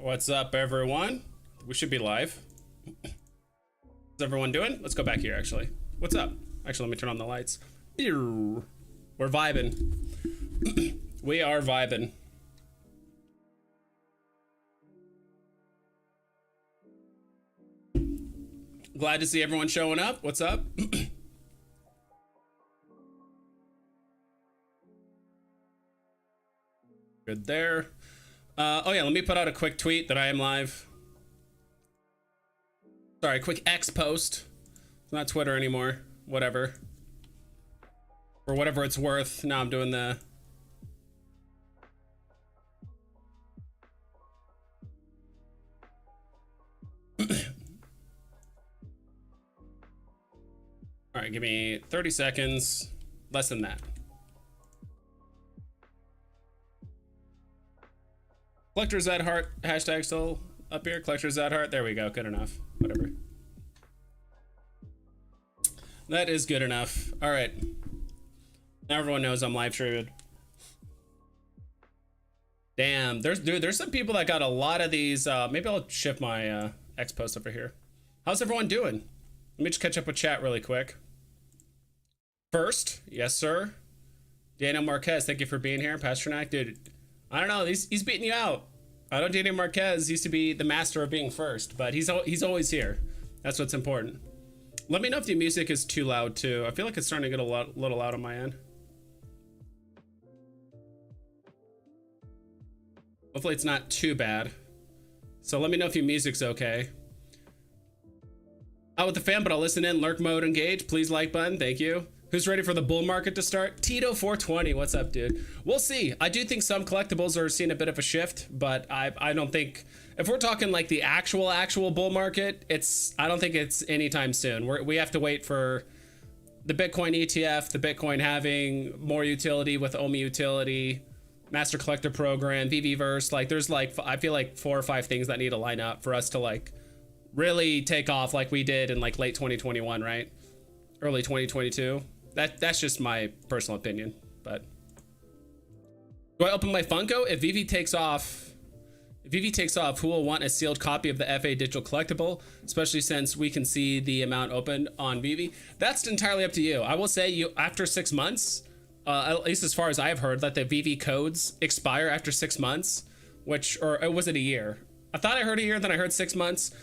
What's up, everyone? We should be live. How's everyone doing? Let's go back here, actually. What's up? Actually, let me turn on the lights. We're vibing. We are vibing. Glad to see everyone showing up. What's up? Good there. Oh yeah, let me put out a quick tweet that I am live. Sorry, quick X post. It's not Twitter anymore. Whatever. For whatever it's worth. Now I'm doing the... All right, give me 30 seconds. Less than that. Collectors at heart hashtag still up here. Collectors at heart. There we go. Good enough. Whatever. That is good enough. All right. Now everyone knows I'm live streamed. Damn. There's some people that got a lot of these. Maybe I'll shift my X post over here. How's everyone doing? Let me just catch up with chat really quick. First, yes sir. Daniel Marquez, thank you for being here. Pasternak, dude. I don't know. He's beating you out. I know Daniel Marquez used to be the master of being first, but he's always here. That's what's important. Let me know if the music is too loud too. I feel like it's starting to get a little loud on my end. Hopefully it's not too bad. So let me know if your music's okay. Out with the fan, but I'll listen in. Lurk mode engage. Please like button. Thank you. Who's ready for the bull market to start? Tito 420. What's up, dude? We'll see. I do think some collectibles are seeing a bit of a shift, but I don't think, if we're talking like the actual bull market, I don't think it's anytime soon. We have to wait for the Bitcoin ETF, the Bitcoin having more utility with OMI utility, master collector program, VeVe Verse. Like there's like, I feel like 4 or 5 things that need to line up for us to like really take off like we did in like late 2021, right? Early 2022. That's just my personal opinion, but do I open my Funko? If VeVe takes off, who will want a sealed copy of the FA digital collectible, especially since we can see the amount open on VeVe? That's entirely up to you. I will say you after 6 months, at least as far as I've heard, that the VeVe codes expire after 6 months, or was it a year? I thought I heard a year, then I heard 6 months.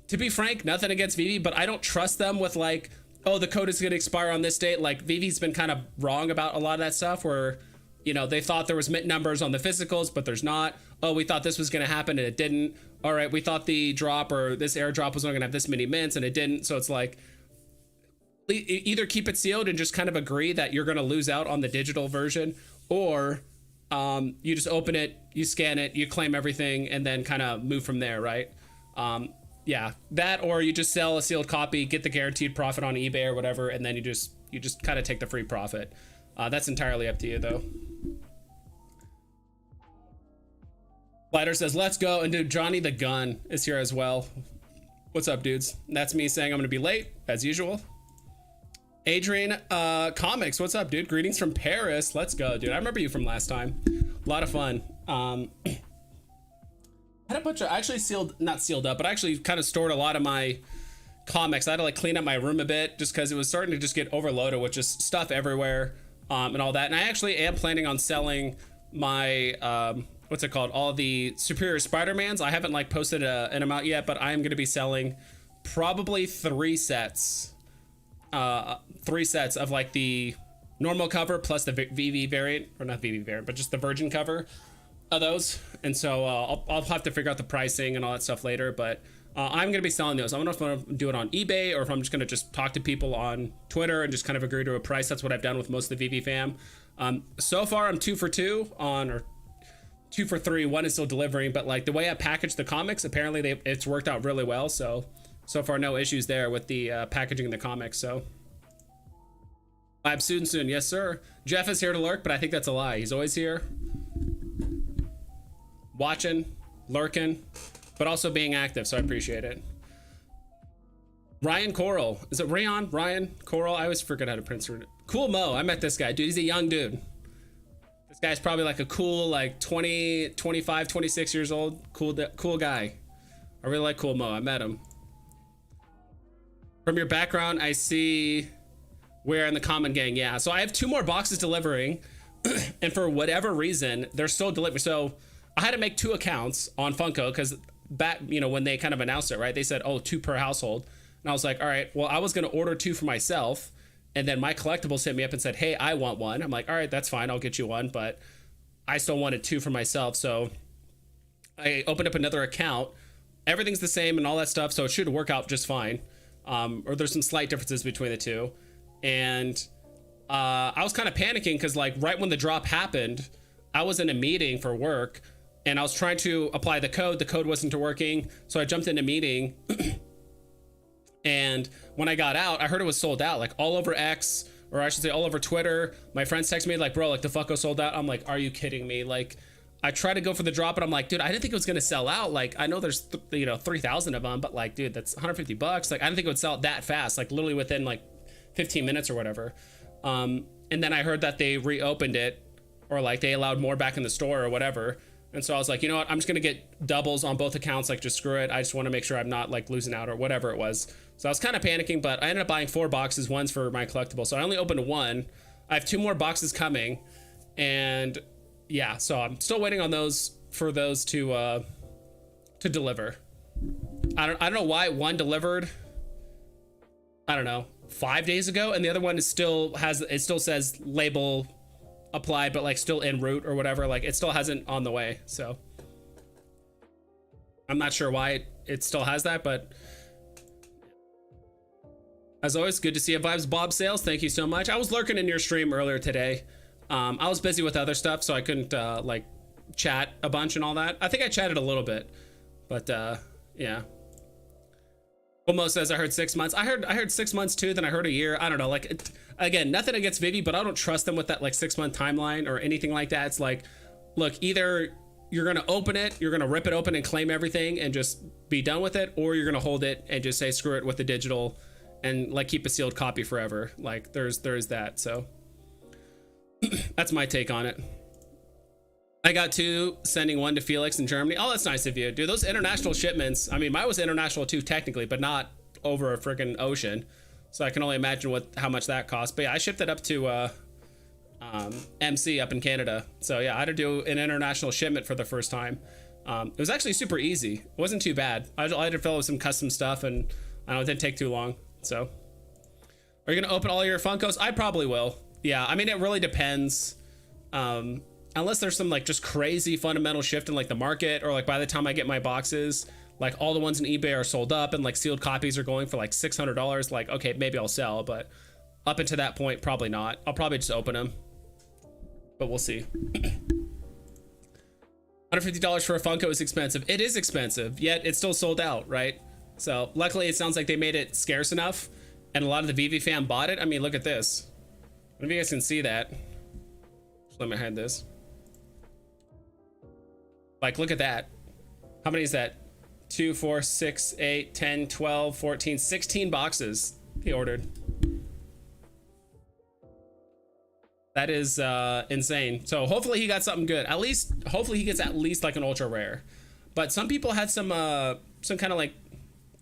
To be frank, nothing against VeVe, but I don't trust them with like, oh, the code is going to expire on this date. Like VeVe's been kind of wrong about a lot of that stuff where, you know, they thought there was mint numbers on the physicals, but there's not. Oh, we thought this was going to happen and it didn't. All right, we thought the drop or this airdrop was only going to have this many mints and it didn't. So it's like, either keep it sealed and just kind of agree that you're going to lose out on the digital version, or you just open it, you scan it, you claim everything, and then kind of move from there, right? Yeah, that, or you just sell a sealed copy, get the guaranteed profit on eBay or whatever, and then you just kind of take the free profit. That's entirely up to you though. Lighter says, let's go. And dude, Johnny the Gun is here as well. What's up, dudes? That's me saying I'm gonna be late as usual. Adrian Comics, what's up, dude? Greetings from Paris. Let's go, dude. I remember you from last time. A lot of fun. I had a bunch of, I actually not sealed up, but I actually kind of stored a lot of my comics. I had to like clean up my room a bit just because it was starting to just get overloaded with just stuff everywhere and all that. And I actually am planning on selling my, what's it called? All the Superior Spider-Mans. I haven't like posted an amount yet, but I am going to be selling probably 3 sets. 3 sets of like the normal cover plus the VeVe variant, or not VeVe variant, but just the Virgin cover of those. And so I'll have to figure out the pricing and all that stuff later, but I'm gonna be selling those. I don't know if I'm gonna do it on eBay or if I'm just gonna just talk to people on Twitter and just kind of agree to a price. That's what I've done with most of the VeVe fam. So far I'm 2 for 2 on, or 2 for 3. One is still delivering, but like the way I packaged the comics, apparently it's worked out really well. So far no issues there with the packaging the comics. So I'm soon, yes sir. Jeff is here to lurk, but I think that's a lie. He's always here, watching, lurking, but also being active, so I appreciate it. Ryan Coral, is it Ryan Coral? I always forget how to pronounce it. Cool Mo, I met this guy, dude. He's a young dude. This guy's probably like a cool, like 20, 25, 26 years old. Cool guy. I really like Cool Mo. I met him. From your background, I see we're in the common gang. Yeah, so I have 2 more boxes delivering. And for whatever reason, they're still delivering. So I had to make 2 accounts on Funko because back, you know, when they kind of announced it, right? They said, oh, 2 per household. And I was like, all right, well, I was going to order 2 for myself. And then my collectibles hit me up and said, hey, I want one. I'm like, all right, that's fine. I'll get you one. But I still wanted 2 for myself. So I opened up another account. Everything's the same and all that stuff. So it should work out just fine. Or there's some slight differences between the 2. And I was kind of panicking because like right when the drop happened, I was in a meeting for work and I was trying to apply the code wasn't working, so I jumped in a meeting. And when I got out, I heard it was sold out, like all over X, or I should say all over Twitter. My friends text me like, bro, like the Funko sold out. I'm like, are you kidding me? Like I tried to go for the drop and I'm like, dude, I didn't think it was gonna sell out. Like I know there's 3,000 of them, but like, dude, that's $150. Like I didn't think it would sell out that fast, like literally within like 15 minutes or whatever. And then I heard that they reopened it, or like they allowed more back in the store or whatever. And so I was like, you know what, I'm just gonna get doubles on both accounts, like just screw it. I just want to make sure I'm not like losing out or whatever it was. So I was kind of panicking, but I ended up buying 4 boxes. One's for my collectible, so I only opened 1. I have 2 more boxes coming, and yeah, so I'm still waiting on those for those to deliver. I don't know why one delivered, I don't know, 5 days ago, and the other one is still says label applied, but like still en route or whatever. Like it still hasn't on the way. So I'm not sure why it still has that, but as always, good to see you. Vibes Bob Sales, thank you so much. I was lurking in your stream earlier today. I was busy with other stuff, so I couldn't like chat a bunch and all that. I think I chatted a little bit, but yeah. Almost says I heard 6 months. I heard 6 months too. Then I heard a year. I don't know. Like again, nothing against VeVe, but I don't trust them with that like 6 month timeline or anything like that. It's like, look, either you're gonna open it, you're gonna rip it open and claim everything and just be done with it, or you're gonna hold it and just say screw it with the digital and like keep a sealed copy forever. Like there's that. So that's my take on it. I got 2, sending 1 to Felix in Germany. Oh, that's nice of you, dude. Those international shipments, I mean, mine was international too technically, but not over a freaking ocean, so I can only imagine how much that cost. But yeah, I shipped it up to MC up in Canada. So yeah, I had to do an international shipment for the first time. It was actually super easy. It wasn't too bad. I had to fill out some custom stuff, and I know it didn't take too long. So are you gonna open all your Funkos? I probably will. Yeah, I mean, it really depends. Unless there's some like just crazy fundamental shift in like the market, or like by the time I get my boxes, like all the ones in eBay are sold up and like sealed copies are going for like $600. Like, okay, maybe I'll sell, but up until that point, probably not. I'll probably just open them, but we'll see. $150 for a Funko is expensive. It is expensive, yet it's still sold out, right? So luckily it sounds like they made it scarce enough and a lot of the VeVe fam bought it. I mean, look at this. I don't know if you guys can see that. Just let me hide this. Like, look at that. How many is that? 2, 4, 6, 8, 10, 12, 14, 16 boxes he ordered. That is insane. So hopefully he got something good. At least, hopefully he gets at least like an ultra rare. But some people had some kind of like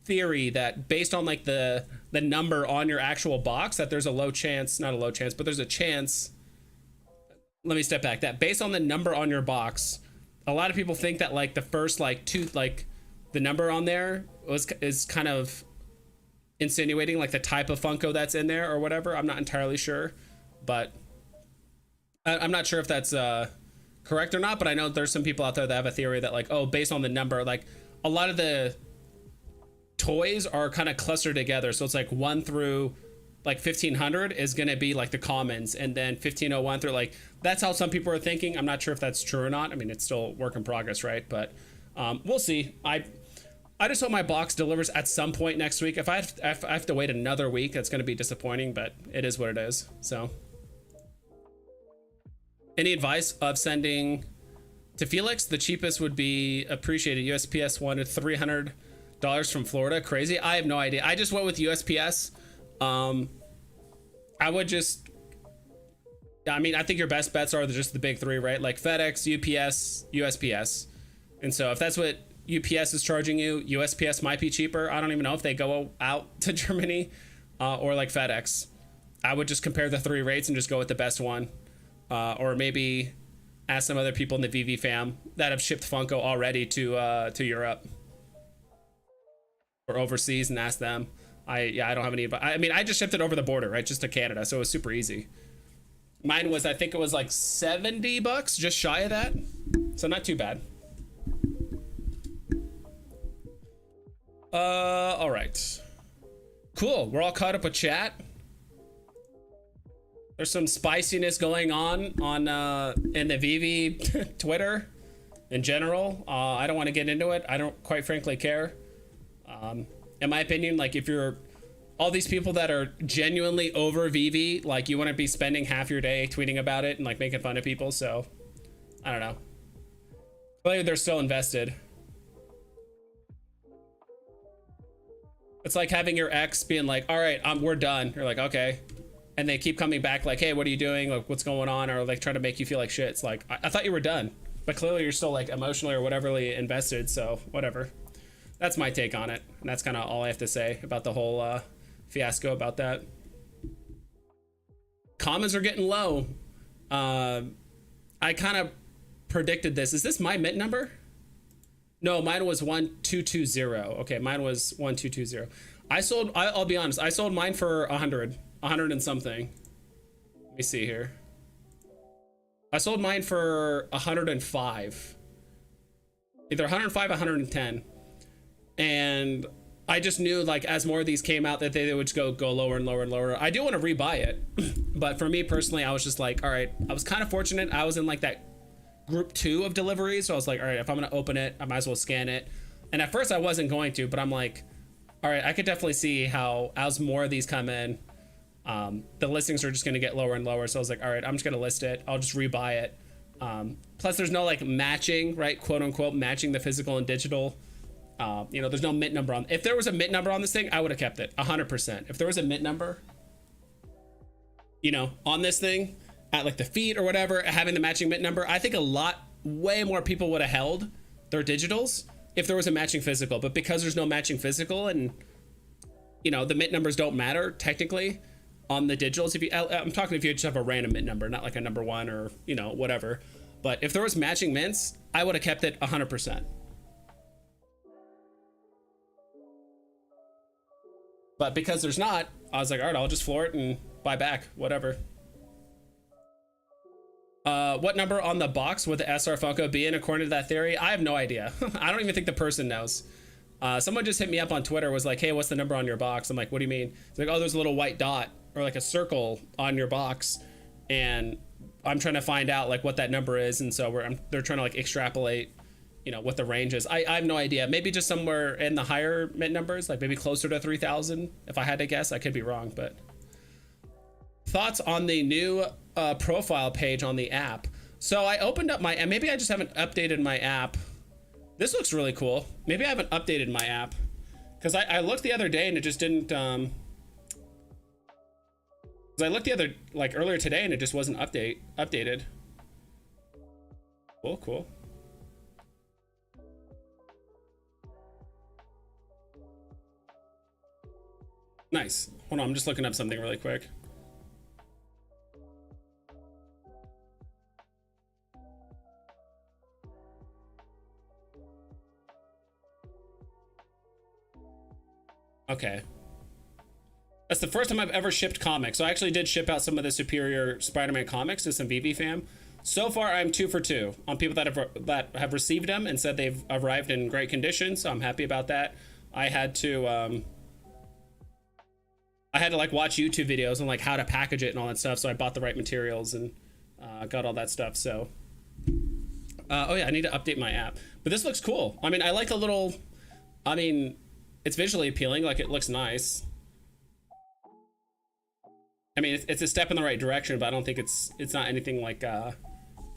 theory that based on like the number on your actual box, that there's a low chance, not a low chance, but there's a chance. Let me step back. That based on the number on your box, a lot of people think that like the first like 2, like the number on there is kind of insinuating like the type of Funko that's in there or whatever. I'm not entirely sure, but I'm not sure if that's correct or not. But I know there's some people out there that have a theory that like, oh, based on the number, like a lot of the toys are kind of clustered together, so it's like 1 through like 1500 is going to be like the commons, and then 1501 through, like, that's how some people are thinking. I'm not sure if that's true or not. I mean, it's still work in progress, right? But we'll see. I just hope my box delivers at some point next week. If I have to wait another week, that's going to be disappointing, but it is what it is. So any advice of sending to Felix? The cheapest would be appreciated. USPS wanted $300 from Florida. Crazy. I have no idea. I just went with USPS. I would just, I mean, I think your best bets are just the big three, right? Like FedEx, UPS, USPS. And so if that's what UPS is charging you, USPS might be cheaper. I don't even know if they go out to Germany, or like FedEx. I would just compare the three rates and just go with the best one. Or maybe ask some other people in the VeVe fam that have shipped Funko already to Europe or overseas and ask them. I don't have any, but I mean, I just shipped it over the border, right? Just to Canada. So it was super easy. Mine was, I think it was like $70, just shy of that. So not too bad. All right. Cool. We're all caught up with chat. There's some spiciness going on in the VeVe Twitter in general. I don't want to get into it. I don't quite frankly care. In my opinion, like if you're all these people that are genuinely over VeVe, like you want to be spending half your day tweeting about it and like making fun of people. So I don't know. Clearly they're still invested. It's like having your ex being like, all right, we're done. You're like, okay. And they keep coming back like, hey, what are you doing? Like, what's going on? Or like trying to make you feel like shit. It's like, I thought you were done, but clearly you're still like emotionally or whateverly invested. So whatever. That's my take on it. And that's kind of all I have to say about the whole fiasco about that. Comments are getting low. I kind of predicted this. Is this my mint number? No, mine was 1220. Okay, mine was 1220. I'll be honest, I sold mine for 100 and something. Let me see here. I sold mine for 105. Either 105 or 110. And I just knew like as more of these came out that they would just go lower and lower and lower. I do want to rebuy it. But for me personally, I was just like, all right, I was kind of fortunate. I was in like that group 2 of deliveries. So I was like, all right, if I'm going to open it, I might as well scan it. And at first I wasn't going to, but I'm like, all right, I could definitely see how as more of these come in, the listings are just going to get lower and lower. So I was like, all right, I'm just going to list it. I'll just rebuy it. Plus there's no like matching, right? Quote unquote, matching the physical and digital. You know, there's no mint number on. If there was a mint number on this thing, I would have kept it 100%. If there was a mint number, you know, on this thing at like the feet or whatever, having the matching mint number, I think way more people would have held their digitals if there was a matching physical. But because there's no matching physical and, you know, the mint numbers don't matter technically on the digitals. I'm talking if you just have a random mint number, not like a number 1 or, you know, whatever. But if there was matching mints, I would have kept it 100%. But because there's not, I was like, all right, I'll just floor it and buy back, whatever. What number on the box would the SR Funko be in according to that theory? I have no idea. I don't even think the person knows. Someone just hit me up on Twitter, was like, hey, what's the number on your box? I'm like, what do you mean? It's like, oh, there's a little white dot or like a circle on your box. And I'm trying to find out like what that number is. And so they're trying to like extrapolate, you know, what the range is. I have no idea. Maybe just somewhere in the higher mint numbers, like maybe closer to 3,000. If I had to guess, I could be wrong, but thoughts on the new profile page on the app. So I opened up and maybe I just haven't updated my app. This looks really cool. Maybe I haven't updated my app because I looked the other day and it just didn't, because I looked earlier today and it just wasn't updated. Cool. Nice. Hold on, I'm just looking up something really quick. Okay. That's the first time I've ever shipped comics. So I actually did ship out some of the Superior Spider-Man comics to some VeVe fam. So far, I'm 2 for 2 on people that have received them and said they've arrived in great condition. So I'm happy about that. I had to like watch YouTube videos on like how to package it and all that stuff. So I bought the right materials and got all that stuff. So, oh yeah, I need to update my app. But this looks cool. I mean, I like it's visually appealing. Like it looks nice. I mean, it's a step in the right direction, but I don't think it's not anything like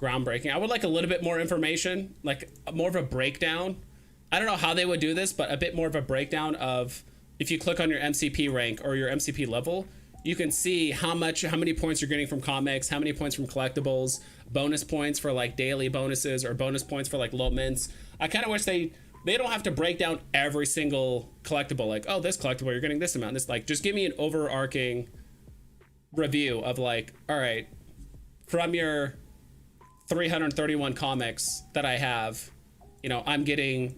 groundbreaking. I would like a little bit more information, like more of a breakdown. I don't know how they would do this, but a bit more of a breakdown of if you click on your MCP rank or your MCP level, you can see how many points you're getting from comics, how many points from collectibles, bonus points for like daily bonuses, or bonus points for like low mints. I kind of wish they don't have to break down every single collectible, like, oh, this collectible you're getting this amount. This, like, just give me an overarching review of like, all right, from your 331 comics that I have, you know, I'm getting,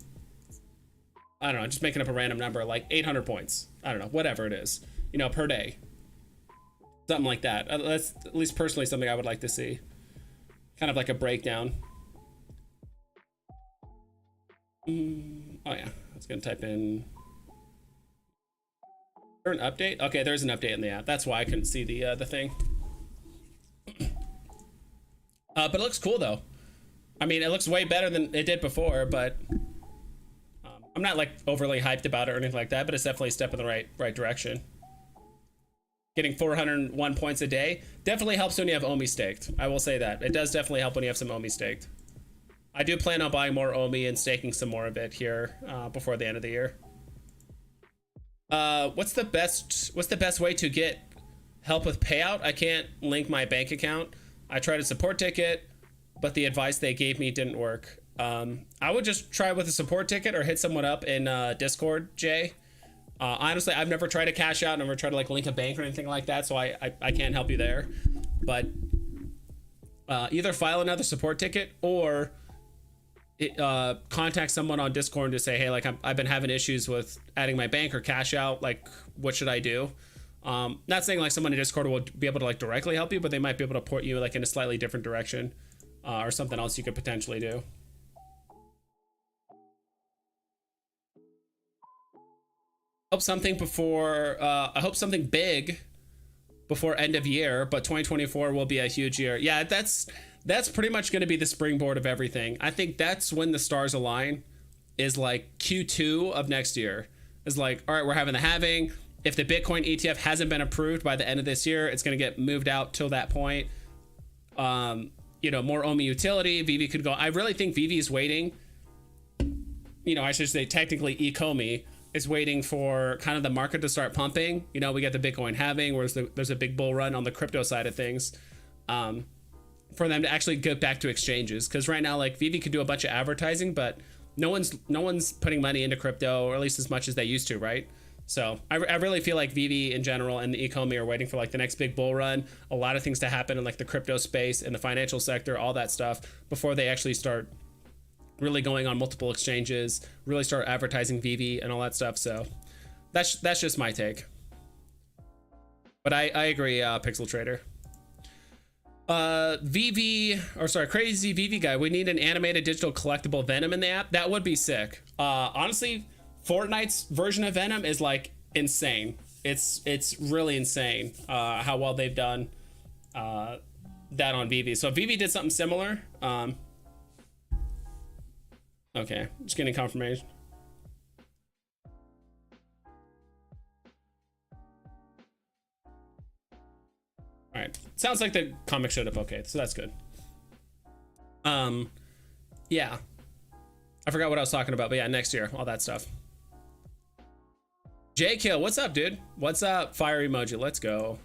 I don't know, just making up a random number, like 800 points. I don't know, whatever it is, you know, per day. Something like that. That's at least personally something I would like to see. Kind of like a breakdown. Oh yeah, I was gonna type in. Is there an update? Okay, there's an update in the app. That's why I couldn't see the thing. But it looks cool though. I mean, it looks way better than it did before, but I'm not like overly hyped about it or anything like that. But it's definitely a step in the right direction. Getting 401 points a day definitely helps when you have Omi staked. I will say that. It does definitely help when you have some Omi staked. I do plan on buying more Omi and staking some more of it here before the end of the year. What's the best way to get help with payout? I can't link my bank account. I tried a support ticket, but the advice they gave me didn't work. I would just try with a support ticket or hit someone up in Discord, Jay. Honestly, I've never tried to cash out, never tried to like link a bank or anything like that, so I can't help you there. But either file another support ticket or contact someone on Discord to say, hey, like I've been having issues with adding my bank or cash out. Like, what should I do? Not saying like someone in Discord will be able to like directly help you, but they might be able to port you like in a slightly different direction or something else you could potentially do. I hope something big before end of year, but 2024 will be a huge year. Yeah, that's pretty much going to be the springboard of everything. I think that's when the stars align, is like Q2 of next year. Is like, all right, we're having the halving. If the Bitcoin ETF hasn't been approved by the end of this year, it's going to get moved out till that point. You know, more Omi utility. VeVe could go. I really think VeVe is waiting. You know, I should say technically ecomi is waiting for kind of the market to start pumping. You know, we got the Bitcoin halving, whereas there's a big bull run on the crypto side of things. For them to actually get back to exchanges, because right now, like, VeVe could do a bunch of advertising, but no one's putting money into crypto, or at least as much as they used to, right? So I really feel like VeVe in general and the ecomi are waiting for like the next big bull run, a lot of things to happen in like the crypto space and the financial sector, all that stuff, before they actually start really going on multiple exchanges, really start advertising VeVe and all that stuff. So that's just my take. But I agree, Pixel Trader. Crazy VeVe guy, we need an animated digital collectible Venom in the app. That would be sick. Honestly, Fortnite's version of Venom is like insane. It's really insane how well they've done that on VeVe. So if VeVe did something similar, okay, just getting confirmation. All right, sounds like the comic showed up okay, so that's good. Yeah, I forgot what I was talking about, but yeah, next year, all that stuff. J-Kill, what's up, dude? What's up? Fire emoji, let's go.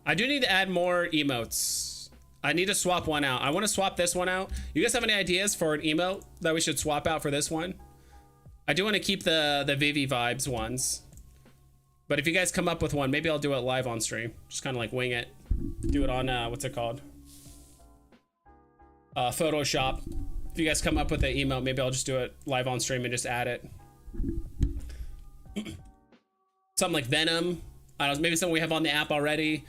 I do need to add more emotes. I need to swap one out. I want to swap this one out. You guys have any ideas for an emote that we should swap out for this one? I do want to keep the VeVe vibes ones, but if you guys come up with one, maybe I'll do it live on stream. Just kind of like wing it. Do it on what's it called? Photoshop. If you guys come up with an emote, maybe I'll just do it live on stream and just add it. Something like Venom. I don't know, maybe something we have on the app already.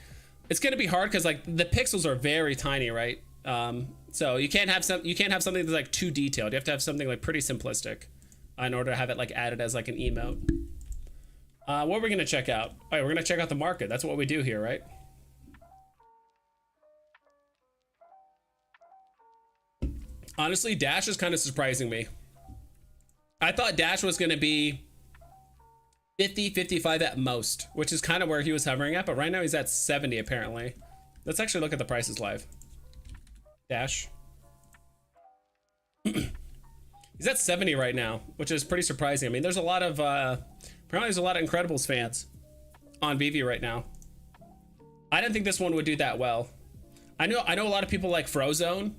It's gonna be hard because like the pixels are very tiny, right? So you can't have something that's like too detailed. You have to have something like pretty simplistic in order to have it like added as like an emote. What are we gonna check out? All right, we're gonna check out the market. That's what we do here, right? Honestly, Dash is kind of surprising me. I thought Dash was gonna be 50, 55 at most, which is kind of where he was hovering at, but right now he's at 70 apparently. Let's actually look at the prices live. Dash. He's at 70 right now, which is pretty surprising. I mean, there's a lot of apparently there's a lot of Incredibles fans on VeVe right now. I didn't think this one would do that well. I know a lot of people like Frozone,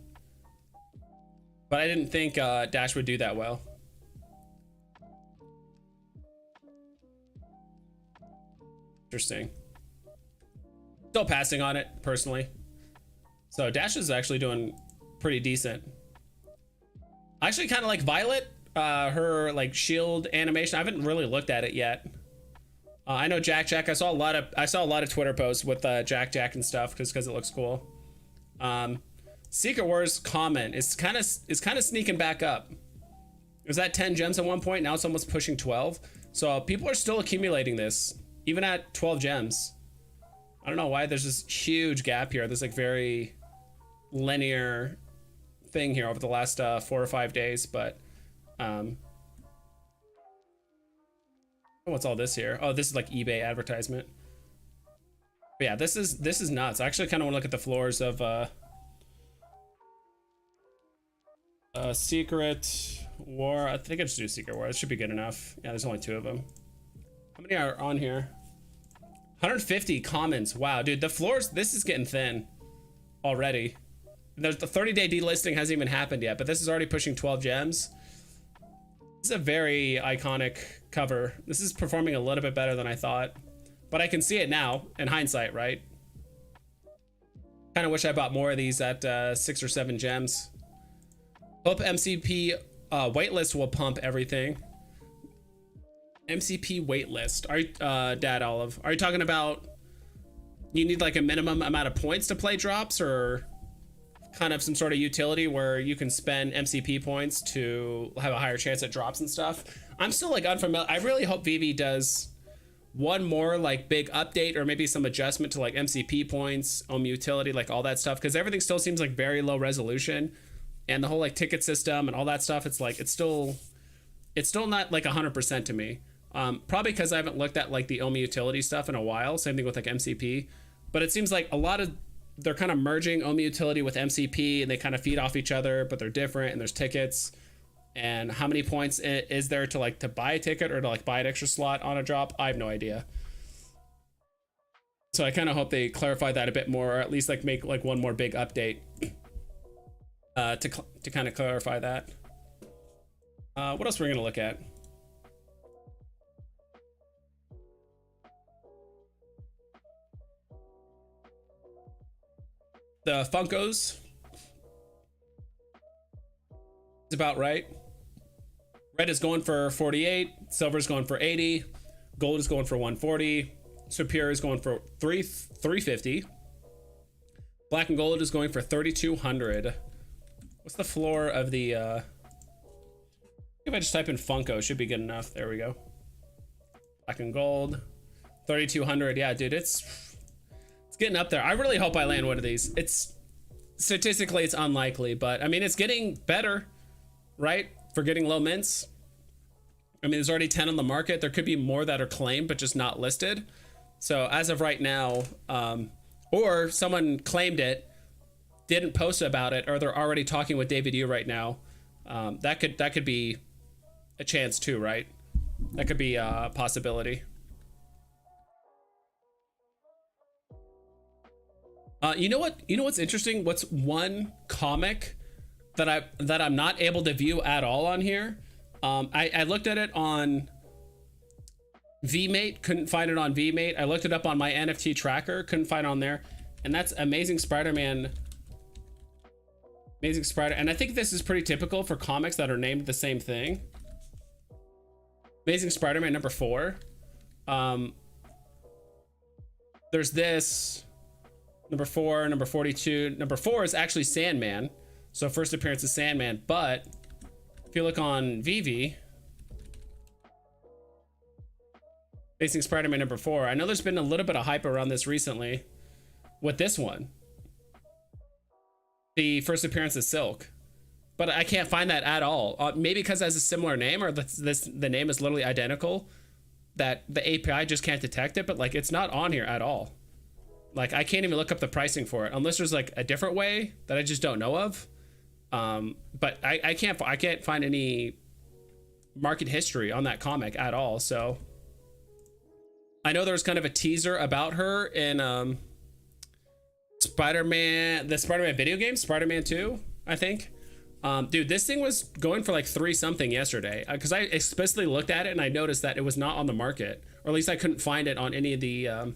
but I didn't think Dash would do that well. Interesting. Still passing on it personally. So Dash is actually doing pretty decent. I actually kind of like Violet, her like shield animation. I haven't really looked at it yet. I know Jack. I saw a lot of Twitter posts with Jack and stuff because it looks cool. Secret Wars comment is kind of sneaking back up. It was at 10 gems at one point. Now it's almost pushing 12. So people are still accumulating this, even at 12 gems. I don't know why there's this huge gap here. There's like very linear thing here over the last 4 or 5 days, but what's all this here? Oh, this is like eBay advertisement. But yeah, this is nuts. I actually kind of want to look at the floors of Secret War. I think I just do Secret War. It should be good enough. Yeah, there's only 2 of them. How many are on here? 150 comments. Wow, dude, the floors, this is getting thin already. There's the 30-day delisting hasn't even happened yet, but this is already pushing 12 gems. This is a very iconic cover. This is performing a little bit better than I thought, but I can see it now in hindsight, right? Kind of wish I bought more of these at 6 or 7 gems. Hope MCP waitlist will pump everything. MCP waitlist. Are you, Dad Olive, are you talking about you need like a minimum amount of points to play drops, or kind of some sort of utility where you can spend MCP points to have a higher chance at drops and stuff? I'm still like unfamiliar. I really hope VeVe does one more like big update, or maybe some adjustment to like MCP points, utility, like all that stuff, because everything still seems like very low resolution, and the whole like ticket system and all that stuff, it's like it's still not like 100% to me. Probably because I haven't looked at like the utility stuff in a while. Same thing with like MCP, but it seems like a lot of they're kind of merging utility with MCP, and they kind of feed off each other, but they're different, and there's tickets. And how many points is there to like to buy a ticket or to like buy an extra slot on a drop? I have no idea. So I kind of hope they clarify that a bit more, or at least like make like one more big update to kind of clarify that. What else we're gonna look at? The Funkos. It's about right. Red is going for 48. Silver is going for 80. Gold is going for 140. Superior is going for 350. Black and gold is going for 3,200. What's the floor of the if I just type in Funko, it should be good enough. There we go. Black and gold 3,200. Yeah, dude, it's getting up there. I really hope I land one of these. It's statistically it's unlikely, but I mean it's getting better, right? For getting low mints. I mean, there's already 10 on the market. There could be more that are claimed but just not listed. So as of right now, or someone claimed it, didn't post about it, or they're already talking with David Yu right now. That could be a chance too, right? That could be a possibility. You know what's interesting? What's one comic that I'm not able to view at all on here? I looked at it on VMate, couldn't find it on VMate. I looked it up on my NFT tracker, couldn't find it on there. And that's Amazing Spider-Man. Amazing Spider, and I think this is pretty typical for comics that are named the same thing. Amazing Spider-Man number 4. There's this number 4, number 42. Number 4 is actually Sandman. So first appearance is Sandman, but if you look on VeVe, Amazing Spider-Man number 4, I know there's been a little bit of hype around this recently with this one. The first appearance is Silk, but I can't find that at all. Maybe because it has a similar name, or the name is literally identical, that the API just can't detect it, but like it's not on here at all. Like I can't even look up the pricing for it unless there's like a different way that I just don't know of. But I can't find any market history on that comic at all. So I know there was kind of a teaser about her in Spider-Man, the Spider-Man video game, Spider-Man 2, I think. Dude, this thing was going for like 3 something yesterday because I explicitly looked at it and I noticed that it was not on the market, or at least I couldn't find it on any of the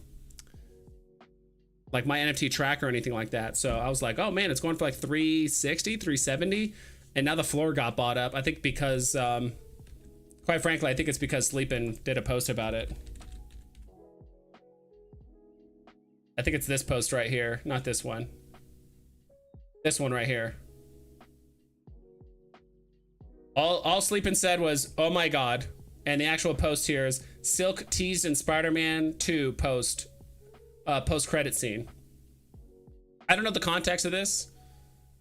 like my NFT tracker or anything like that. So I was like, oh man, it's going for like 360, 370, and now the floor got bought up. I think because quite frankly, I think it's because Sleepin did a post about it. I think it's this post right here, not this one. This one right here. All Sleepin said was, oh my god. And the actual post here is Silk teased in Spider-Man 2 post credit scene. I don't know the context of this,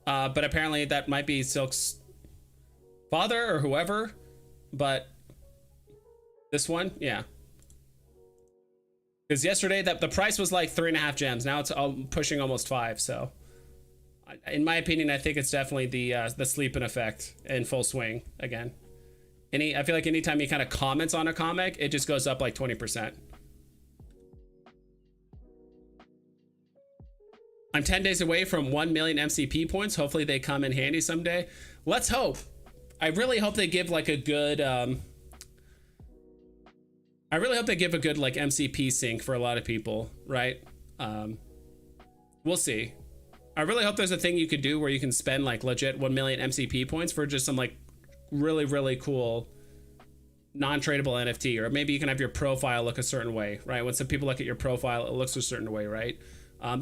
but apparently that might be Silk's father or whoever. But this one, yeah. Because yesterday the price was like 3.5 gems. Now it's pushing almost 5. So, in my opinion, I think it's definitely the Sleepin effect in full swing again. I feel like anytime he kind of comments on a comic, it just goes up like 20%. I'm 10 days away from 1 million MCP points. Hopefully they come in handy someday. Let's hope. I really hope they give like a good I really hope they give a good like MCP sync for a lot of people, right? We'll see. I really hope there's a thing you could do where you can spend like legit 1 million MCP points for just some like really cool non-tradable NFT, or maybe you can have your profile look a certain way, right? When some people look at your profile, it looks a certain way, right?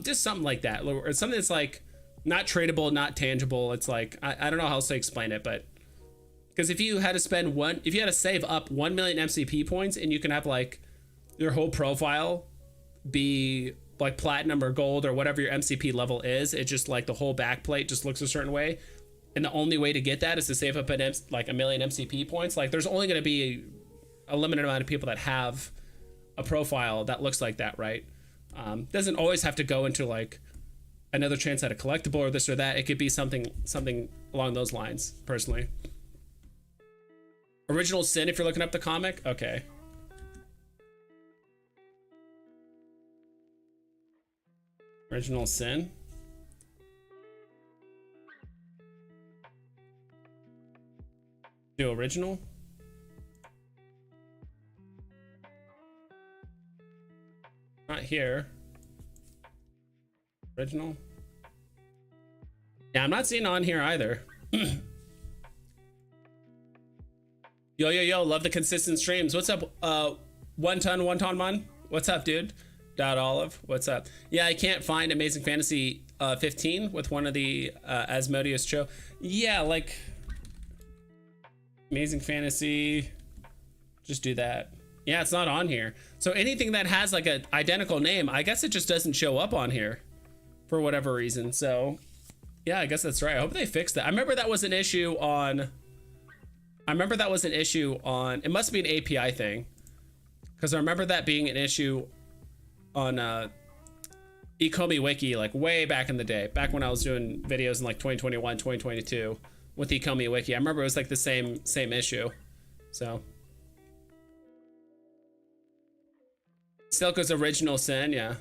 Just something like that, or something that's like not tradable, not tangible. It's like I don't know how else to explain it, but because if you had to save up 1 million MCP points and you can have like your whole profile be like platinum or gold or whatever your MCP level is, it just like the whole backplate just looks a certain way, and the only way to get that is to save up like 1 million MCP points. Like there's only going to be a limited amount of people that have a profile that looks like that, right? Doesn't always have to go into like another chance at a collectible or this or that. It could be something along those lines, personally. Original Sin, if you're looking up the comic. Okay. Original Sin. Do original. Not here. Original. Yeah, I'm not seeing on here either. Yo, love the consistent streams. What's up? One ton man. What's up, dude? Dot Olive. What's up? Yeah, I can't find Amazing Fantasy 15 with one of the Asmodeus show. Yeah, like Amazing Fantasy. Just do that. Yeah, it's not on here. So anything that has like an identical name, I guess it just doesn't show up on here for whatever reason. So yeah, I guess that's right. I hope they fix that. I remember that was an issue on. It must be an API thing, because I remember that being an issue on ecomi wiki like way back in the day, back when I was doing videos in like 2021, 2022 with ecomi wiki. I remember it was like the same issue. So Silk is Original Sin, yeah.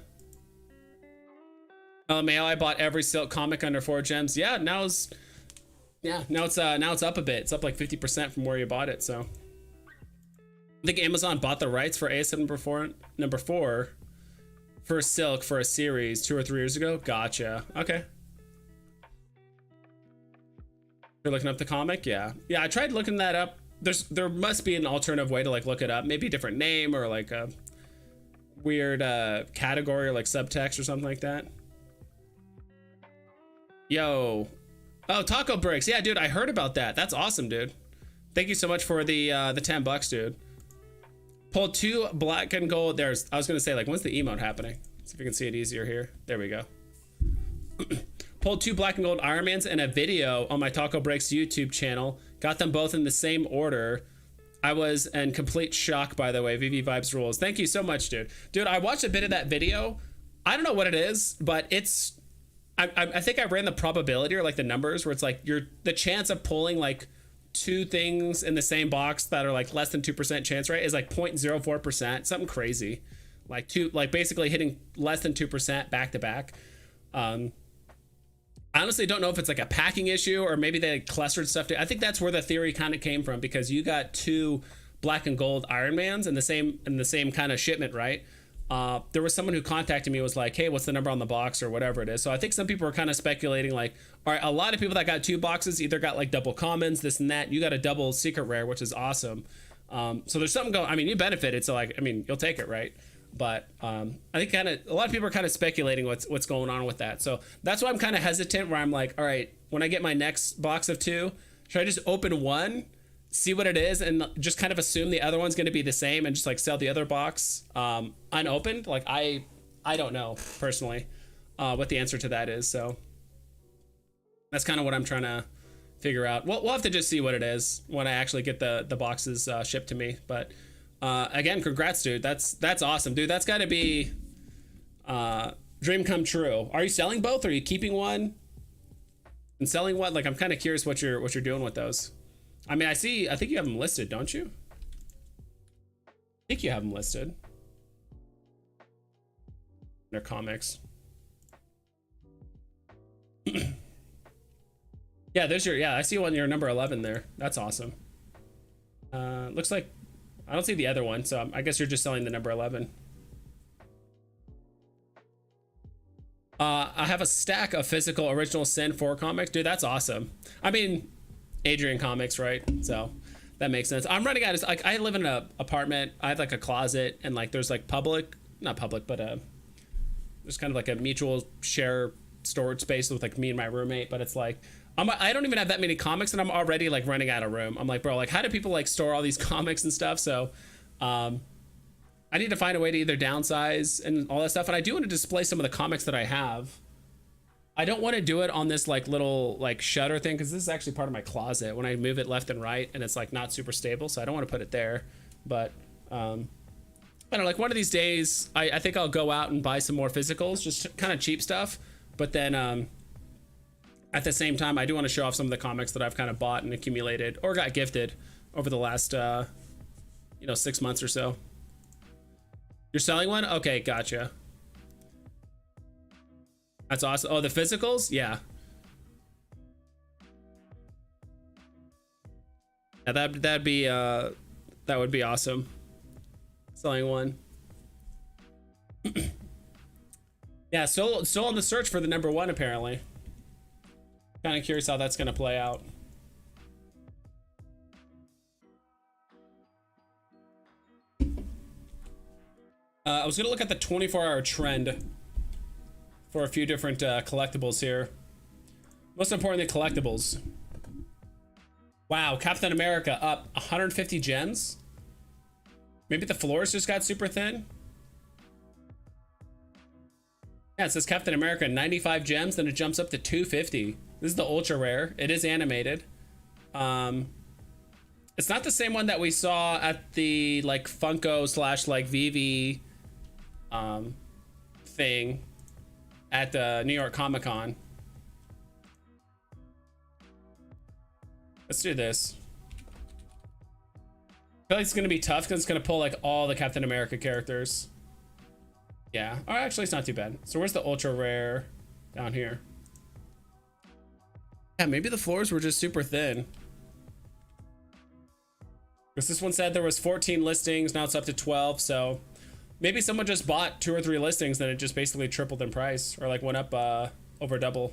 LMAO, I bought every Silk comic under 4 gems. Yeah, now it's up a bit. It's up like 50% from where you bought it. So I think Amazon bought the rights for ASM number 4 for Silk for a series 2 or 3 years ago. Gotcha. Okay. You're looking up the comic? Yeah. I tried looking that up. There must be an alternative way to like look it up. Maybe a different name or like a weird category or like subtext or something like that. Yo. Oh, Taco Bricks. Yeah, dude, I heard about that. That's awesome, dude. Thank you so much for the $10, dude. Pulled 2 black and gold. I was gonna say, like, when's the emote happening? See if we can see it easier here. There we go. Pulled 2 black and gold Ironmans and a video on my Taco Bricks YouTube channel. Got them both in the same order. I was in complete shock, by the way. VeVe Vibes rules. Thank you so much, dude. Dude, I watched a bit of that video. I don't know what it is, but it's... I think I ran the probability or like the numbers where it's like the chance of pulling like 2 things in the same box that are like less than 2% chance rate is like 0.04%, something crazy. Like basically hitting less than 2% back to back. I honestly don't know if it's like a packing issue or maybe they clustered stuff. I think that's where the theory kind of came from, because you got two black and gold Iron Mans in the same kind of shipment, right? There was someone who contacted me, was like, hey, what's the number on the box or whatever it is. So I think some people are kind of speculating like, all right, a lot of people that got two boxes either got like double commons, this and that. You got a double secret rare, which is awesome. So there's something going, I mean, you benefited. So like, I mean, you'll take it, right? But I think kind of a lot of people are kind of speculating what's going on with that. So that's why I'm kind of hesitant, where I'm like, all right, when I get my next box of two, should I just open one, see what it is, and just kind of assume the other one's going to be the same and just like sell the other box unopened? Like I don't know personally what the answer to that is. So that's kind of what I'm trying to figure out. We'll have to just see what it is when I actually get the boxes shipped to me. But again, congrats, dude. That's awesome, dude. That's got to be dream come true. Are you selling both? Or are you keeping one and selling one? Like, I'm kind of curious what you're doing with those. I mean, I think you have them listed, don't you? I think you have them listed. They're comics. Yeah, I see one, your number 11 there. That's awesome. Looks like I don't see the other one, so I guess you're just selling the number 11. I have a stack of physical Original Sin 4 comics. Dude, that's awesome. I mean, Adrian Comics, right? So that makes sense. I'm running out of, like, I live in an apartment. I have like a closet, and like there's like not public, but there's kind of like a mutual share storage space with like me and my roommate. But it's like I don't even have that many comics, and I'm already like running out of room. I'm like, bro, like, how do people like store all these comics and stuff? So I need to find a way to either downsize and all that stuff. And I do want to display some of the comics that I have. I don't want to do it on this like little like shutter thing, because this is actually part of my closet when I move it left and right, and it's like not super stable, so I don't want to put it there. But I don't know, like one of these days I think I'll go out and buy some more physicals, just kind of cheap stuff. But then at the same time, I do want to show off some of the comics that I've kind of bought and accumulated or got gifted over the last 6 months or so. You're selling one? Okay, gotcha. That's awesome. Oh, the physicals? Yeah. Yeah, that would be awesome. Selling one. Yeah, still on the search for the number 1 apparently. Kind of curious how that's gonna play out. I was gonna look at the 24-hour trend for a few different collectibles here. Most importantly, collectibles. Wow, Captain America up 150 gems. Maybe the floors just got super thin. Yeah, it says Captain America 95 gems, then it jumps up to 250. This is the ultra rare. It is animated. It's not the same one that we saw at the like Funko / like VeVe thing at the New York Comic Con. Let's do this. I feel like it's gonna be tough because it's gonna pull like all the Captain America characters. Yeah, oh, actually it's not too bad. So where's the ultra rare? Down here. Yeah, maybe the floors were just super thin. Because this one said there was 14 listings, now it's up to 12, so maybe someone just bought 2 or 3 listings, then it just basically tripled in price, or like went up over double.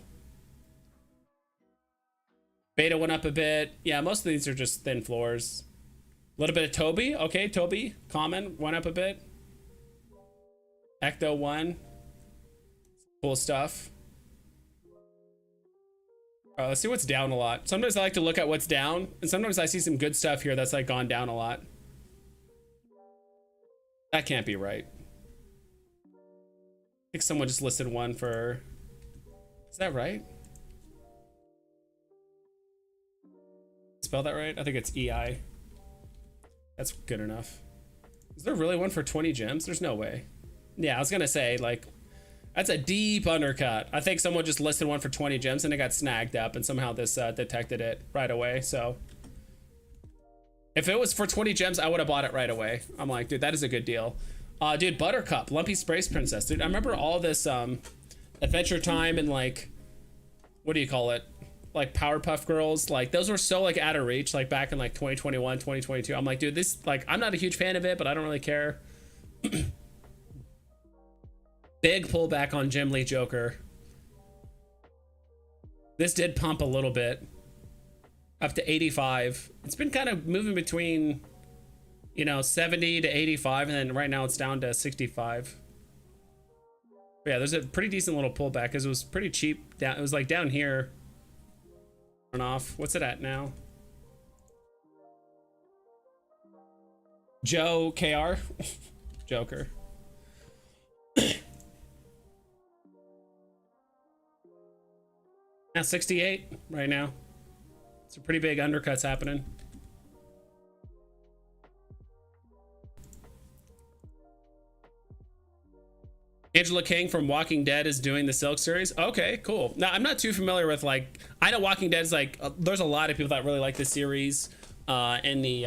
Beta went up a bit. Yeah, most of these are just thin floors. A little bit of Toby. Okay, Toby, common, went up a bit. Ecto 1. Cool stuff. Let's see what's down a lot. Sometimes I like to look at what's down, and sometimes I see some good stuff here that's like gone down a lot. That can't be right. I think someone just listed one for... Is that right? Spell that right? I think it's EI. That's good enough. Is there really one for 20 gems? There's no way. Yeah, I was gonna say, like, that's a deep undercut. I think someone just listed one for 20 gems and it got snagged up, and somehow this detected it right away. So if it was for 20 gems, I would have bought it right away. I'm like, dude, that is a good deal. Dude, Buttercup, Lumpy Space Princess. Dude, I remember all this Adventure Time and like, what do you call it? Like Powerpuff Girls, like those were so like out of reach, like back in like 2021, 2022. I'm like, dude, this, like, I'm not a huge fan of it, but I don't really care. Big pullback on Jim Lee Joker. This did pump a little bit up to 85. It's been kind of moving between, you know, 70 to 85, and then right now it's down to 65. But yeah, there's a pretty decent little pullback because it was pretty cheap down. It was like down here and off. What's it at now? Joe KR Joker. Now 68 right now. It's a pretty big undercuts happening. Angela King from Walking Dead is doing the Silk series. Okay, cool. Now, I'm not too familiar with, like, I know Walking Dead is like, there's a lot of people that really like this series. In the,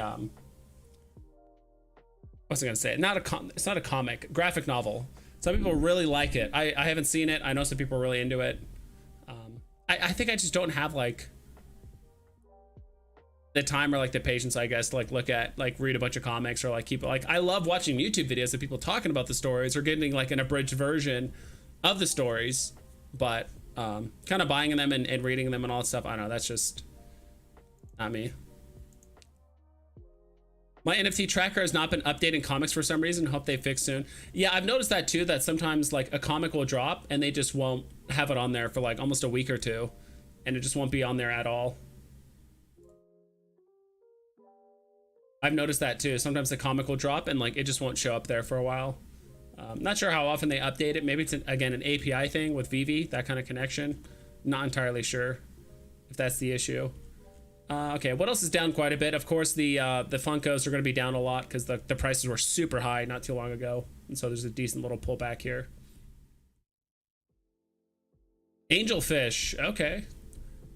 what's I gonna say? It's not a comic, graphic novel. Some people really like it. I haven't seen it. I know some people are really into it. I think I just don't have like the time or like the patience, I guess, to like look at, like, read a bunch of comics or like keep, like, I love watching YouTube videos of people talking about the stories or getting like an abridged version of the stories, but kind of buying them and reading them and all that stuff, I don't know, that's just not me. My NFT tracker has not been updating comics for some reason. Hope they fix soon. Yeah, I've noticed that too, that sometimes like a comic will drop and they just won't have it on there for like almost a week or two, and it just won't be on there at all. I've noticed that too. Sometimes the comic will drop and like it just won't show up there for a while. Not sure how often they update it. Maybe it's again an API thing with VeVe, that kind of connection. Not entirely sure if that's the issue. Okay, what else is down quite a bit? Of course, the Funkos are going to be down a lot because the prices were super high not too long ago, and so there's a decent little pullback here. Angelfish, okay.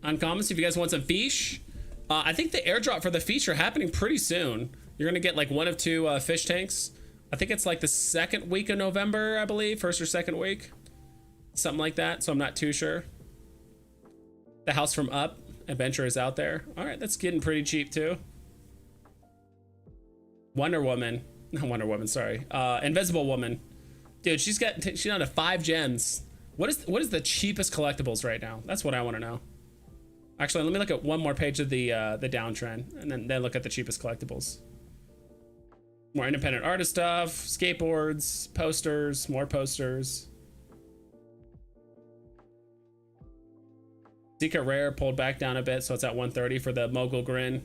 Uncommons, if you guys want some fish. I think the airdrop for the fish are happening pretty soon. You're gonna get like one of two fish tanks. I think it's like the second week of November, I believe, first or second week, something like that. So I'm not too sure. The house from Up Adventure is out there. All right, that's getting pretty cheap too. Wonder Woman, not Wonder Woman, sorry. Invisible Woman, dude, she's down to 5 gems. What is the cheapest collectibles right now? That's what I want to know. Actually, let me look at one more page of the downtrend, and then look at the cheapest collectibles. More independent artist stuff, skateboards, posters, more posters. Secret Rare pulled back down a bit, so it's at 130 for the Mogul Grin.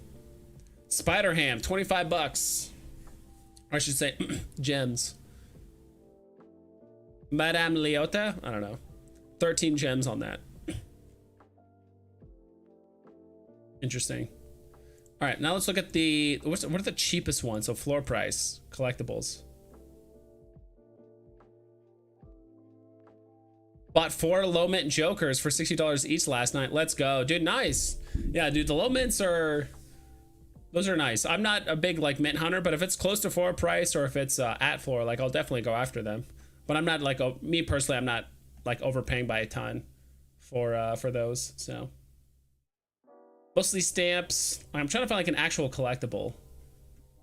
Spider Ham, 25 bucks. Or I should say, gems. Madame Leota, I don't know. 13 gems on that. Interesting. All right, now let's look at what are the cheapest ones? So floor price collectibles. Bought 4 low mint Jokers for $60 each last night. Let's go, dude. Nice. Yeah, dude, the low mints those are nice. I'm not a big like mint hunter, but if it's close to floor price or if it's at floor, like I'll definitely go after them. But I'm not like me personally, I'm not like overpaying by a ton for those. So mostly stamps. I'm trying to find like an actual collectible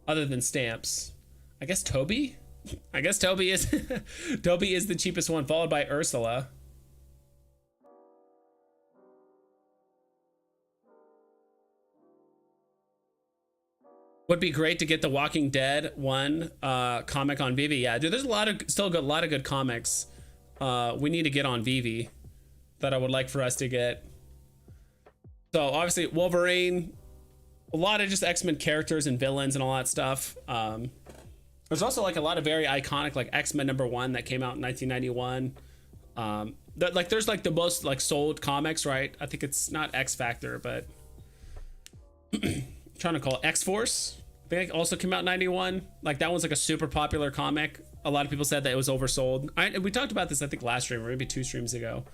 other than stamps. I guess Toby. I guess Toby is Toby is the cheapest one, followed by Ursula. Would be great to get the Walking Dead one comic on VeVe. Yeah, dude, there's a lot of good comics we need to get on VeVe that I would like for us to get. So obviously Wolverine, a lot of just X-Men characters and villains and all that stuff. There's also like a lot of very iconic like X-Men #1 that came out in 1991. Like there's like the most like sold comics, right? I think it's not X Factor, but trying to call it X-Force. I think it also came out in 91. Like that one's like a super popular comic. A lot of people said that it was oversold. We talked about this I think last stream or maybe 2 streams ago.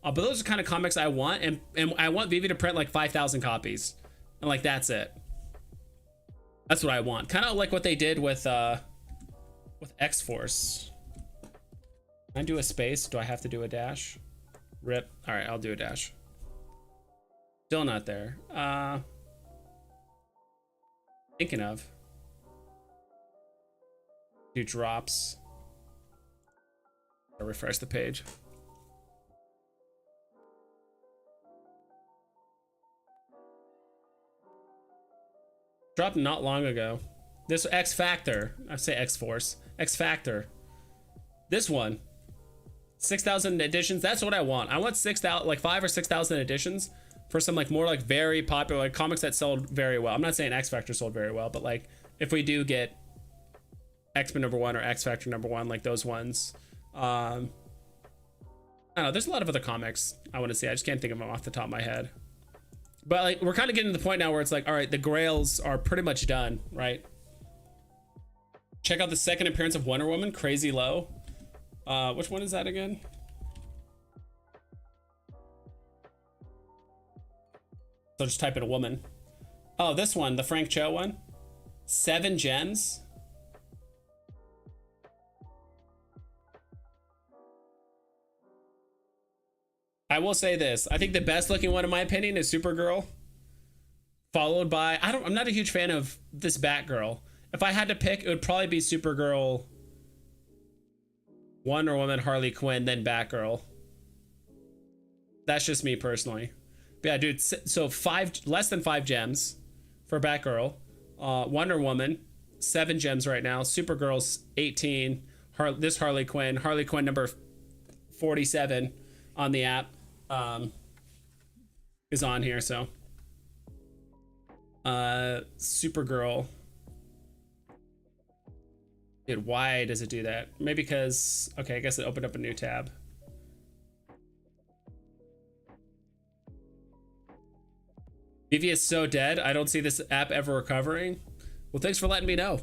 But those are kind of comics I want, and I want VeVe to print like 5,000 copies, and like that's it. That's what I want. Kind of like what they did with X-Force. Can I do a space? Do I have to do a dash? Rip. All right, I'll do a dash. Still not there. Thinking of. Do drops. I'll refresh the page. Dropped not long ago. This X Factor. I say X Force. X Factor. This one. 6,000 editions. That's what I want. I want 6,000, like 5 or 6,000 editions for some like more like very popular like comics that sold very well. I'm not saying X Factor sold very well, but like if we do get X-Men #1 or X Factor #1, like those ones. I don't know. There's a lot of other comics I want to see. I just can't think of them off the top of my head. But like we're kind of getting to the point now where it's like, all right, the grails are pretty much done, right? Check out the second appearance of Wonder Woman, Crazy Low. Which one is that again? So just type in a woman. Oh, this one, the Frank Cho one. 7 gems. I will say this. I think the best looking one in my opinion is Supergirl. Followed by, I'm not a huge fan of this Batgirl. If I had to pick, it would probably be Supergirl, Wonder Woman, Harley Quinn, then Batgirl. That's just me personally. But yeah, dude, so less than 5 gems for Batgirl. Wonder Woman, 7 gems right now. Supergirl's 18. This Harley Quinn number 47 on the app is on here. So Supergirl. Dude, why does it do that? Maybe because, okay, I guess it opened up a new tab. VeVe is so dead. I don't see this app ever recovering. Well, thanks for letting me know.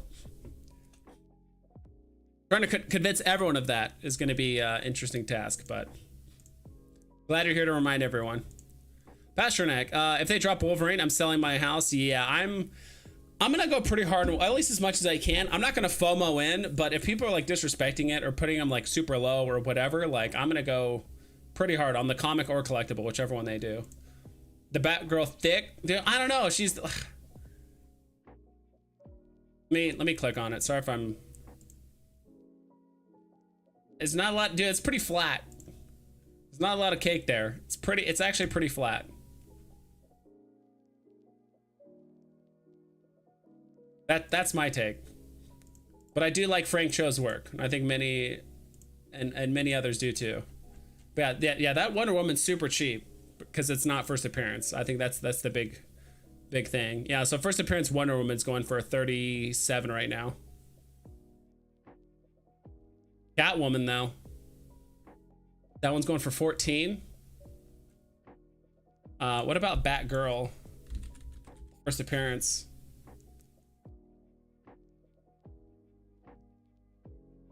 Trying to convince everyone of that is going to be an interesting task, but glad you're here to remind everyone. Pasternak, if they drop Wolverine, I'm selling my house. Yeah, I'm gonna go pretty hard, at least as much as I can. I'm not gonna FOMO in, but if people are like disrespecting it or putting them like super low or whatever, like I'm gonna go pretty hard on the comic or collectible, whichever one they do. The Batgirl thick, dude, I don't know. She's let me click on it. Sorry if I'm. It's not a lot, dude. It's pretty flat. There's not a lot of cake there. It's actually pretty flat. That's my take. But I do like Frank Cho's work. I think many and many others do too. But yeah, that Wonder Woman's super cheap because it's not first appearance. I think that's the big thing. Yeah, so first appearance Wonder Woman's going for 37 right now. Catwoman though. That one's going for 14. What about Batgirl? First appearance.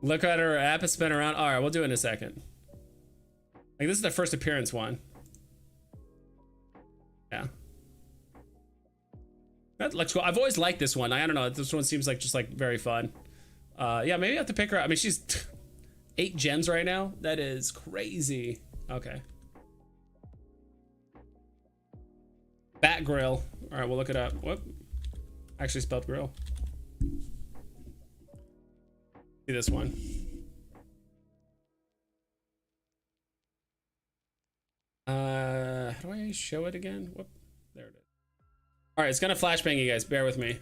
Look at her app has been around. All right, we'll do it in a second. Like this is the first appearance one. Yeah. That looks cool. I've always liked this one. I don't know. This one seems like just like very fun. Yeah, maybe I have to pick her up. I mean, she's 8 gems right now. That is crazy. Okay. Bat Grill. All right, we'll look it up. Whoop. Actually spelled grill. See this one. How do I show it again? Whoop. There it is. All right, it's gonna flashbang you guys. Bear with me.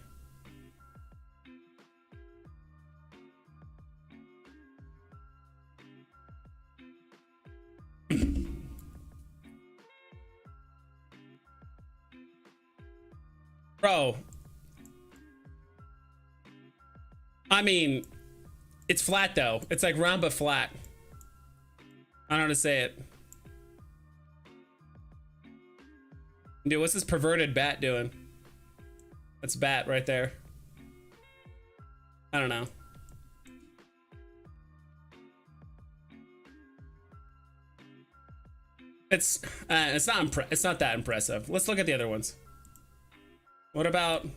Bro. I mean, it's flat though. It's like round but flat. I don't know how to say it. Dude, what's this perverted bat doing? That's bat right there. I don't know. It's not that impressive. Let's look at the other ones. What about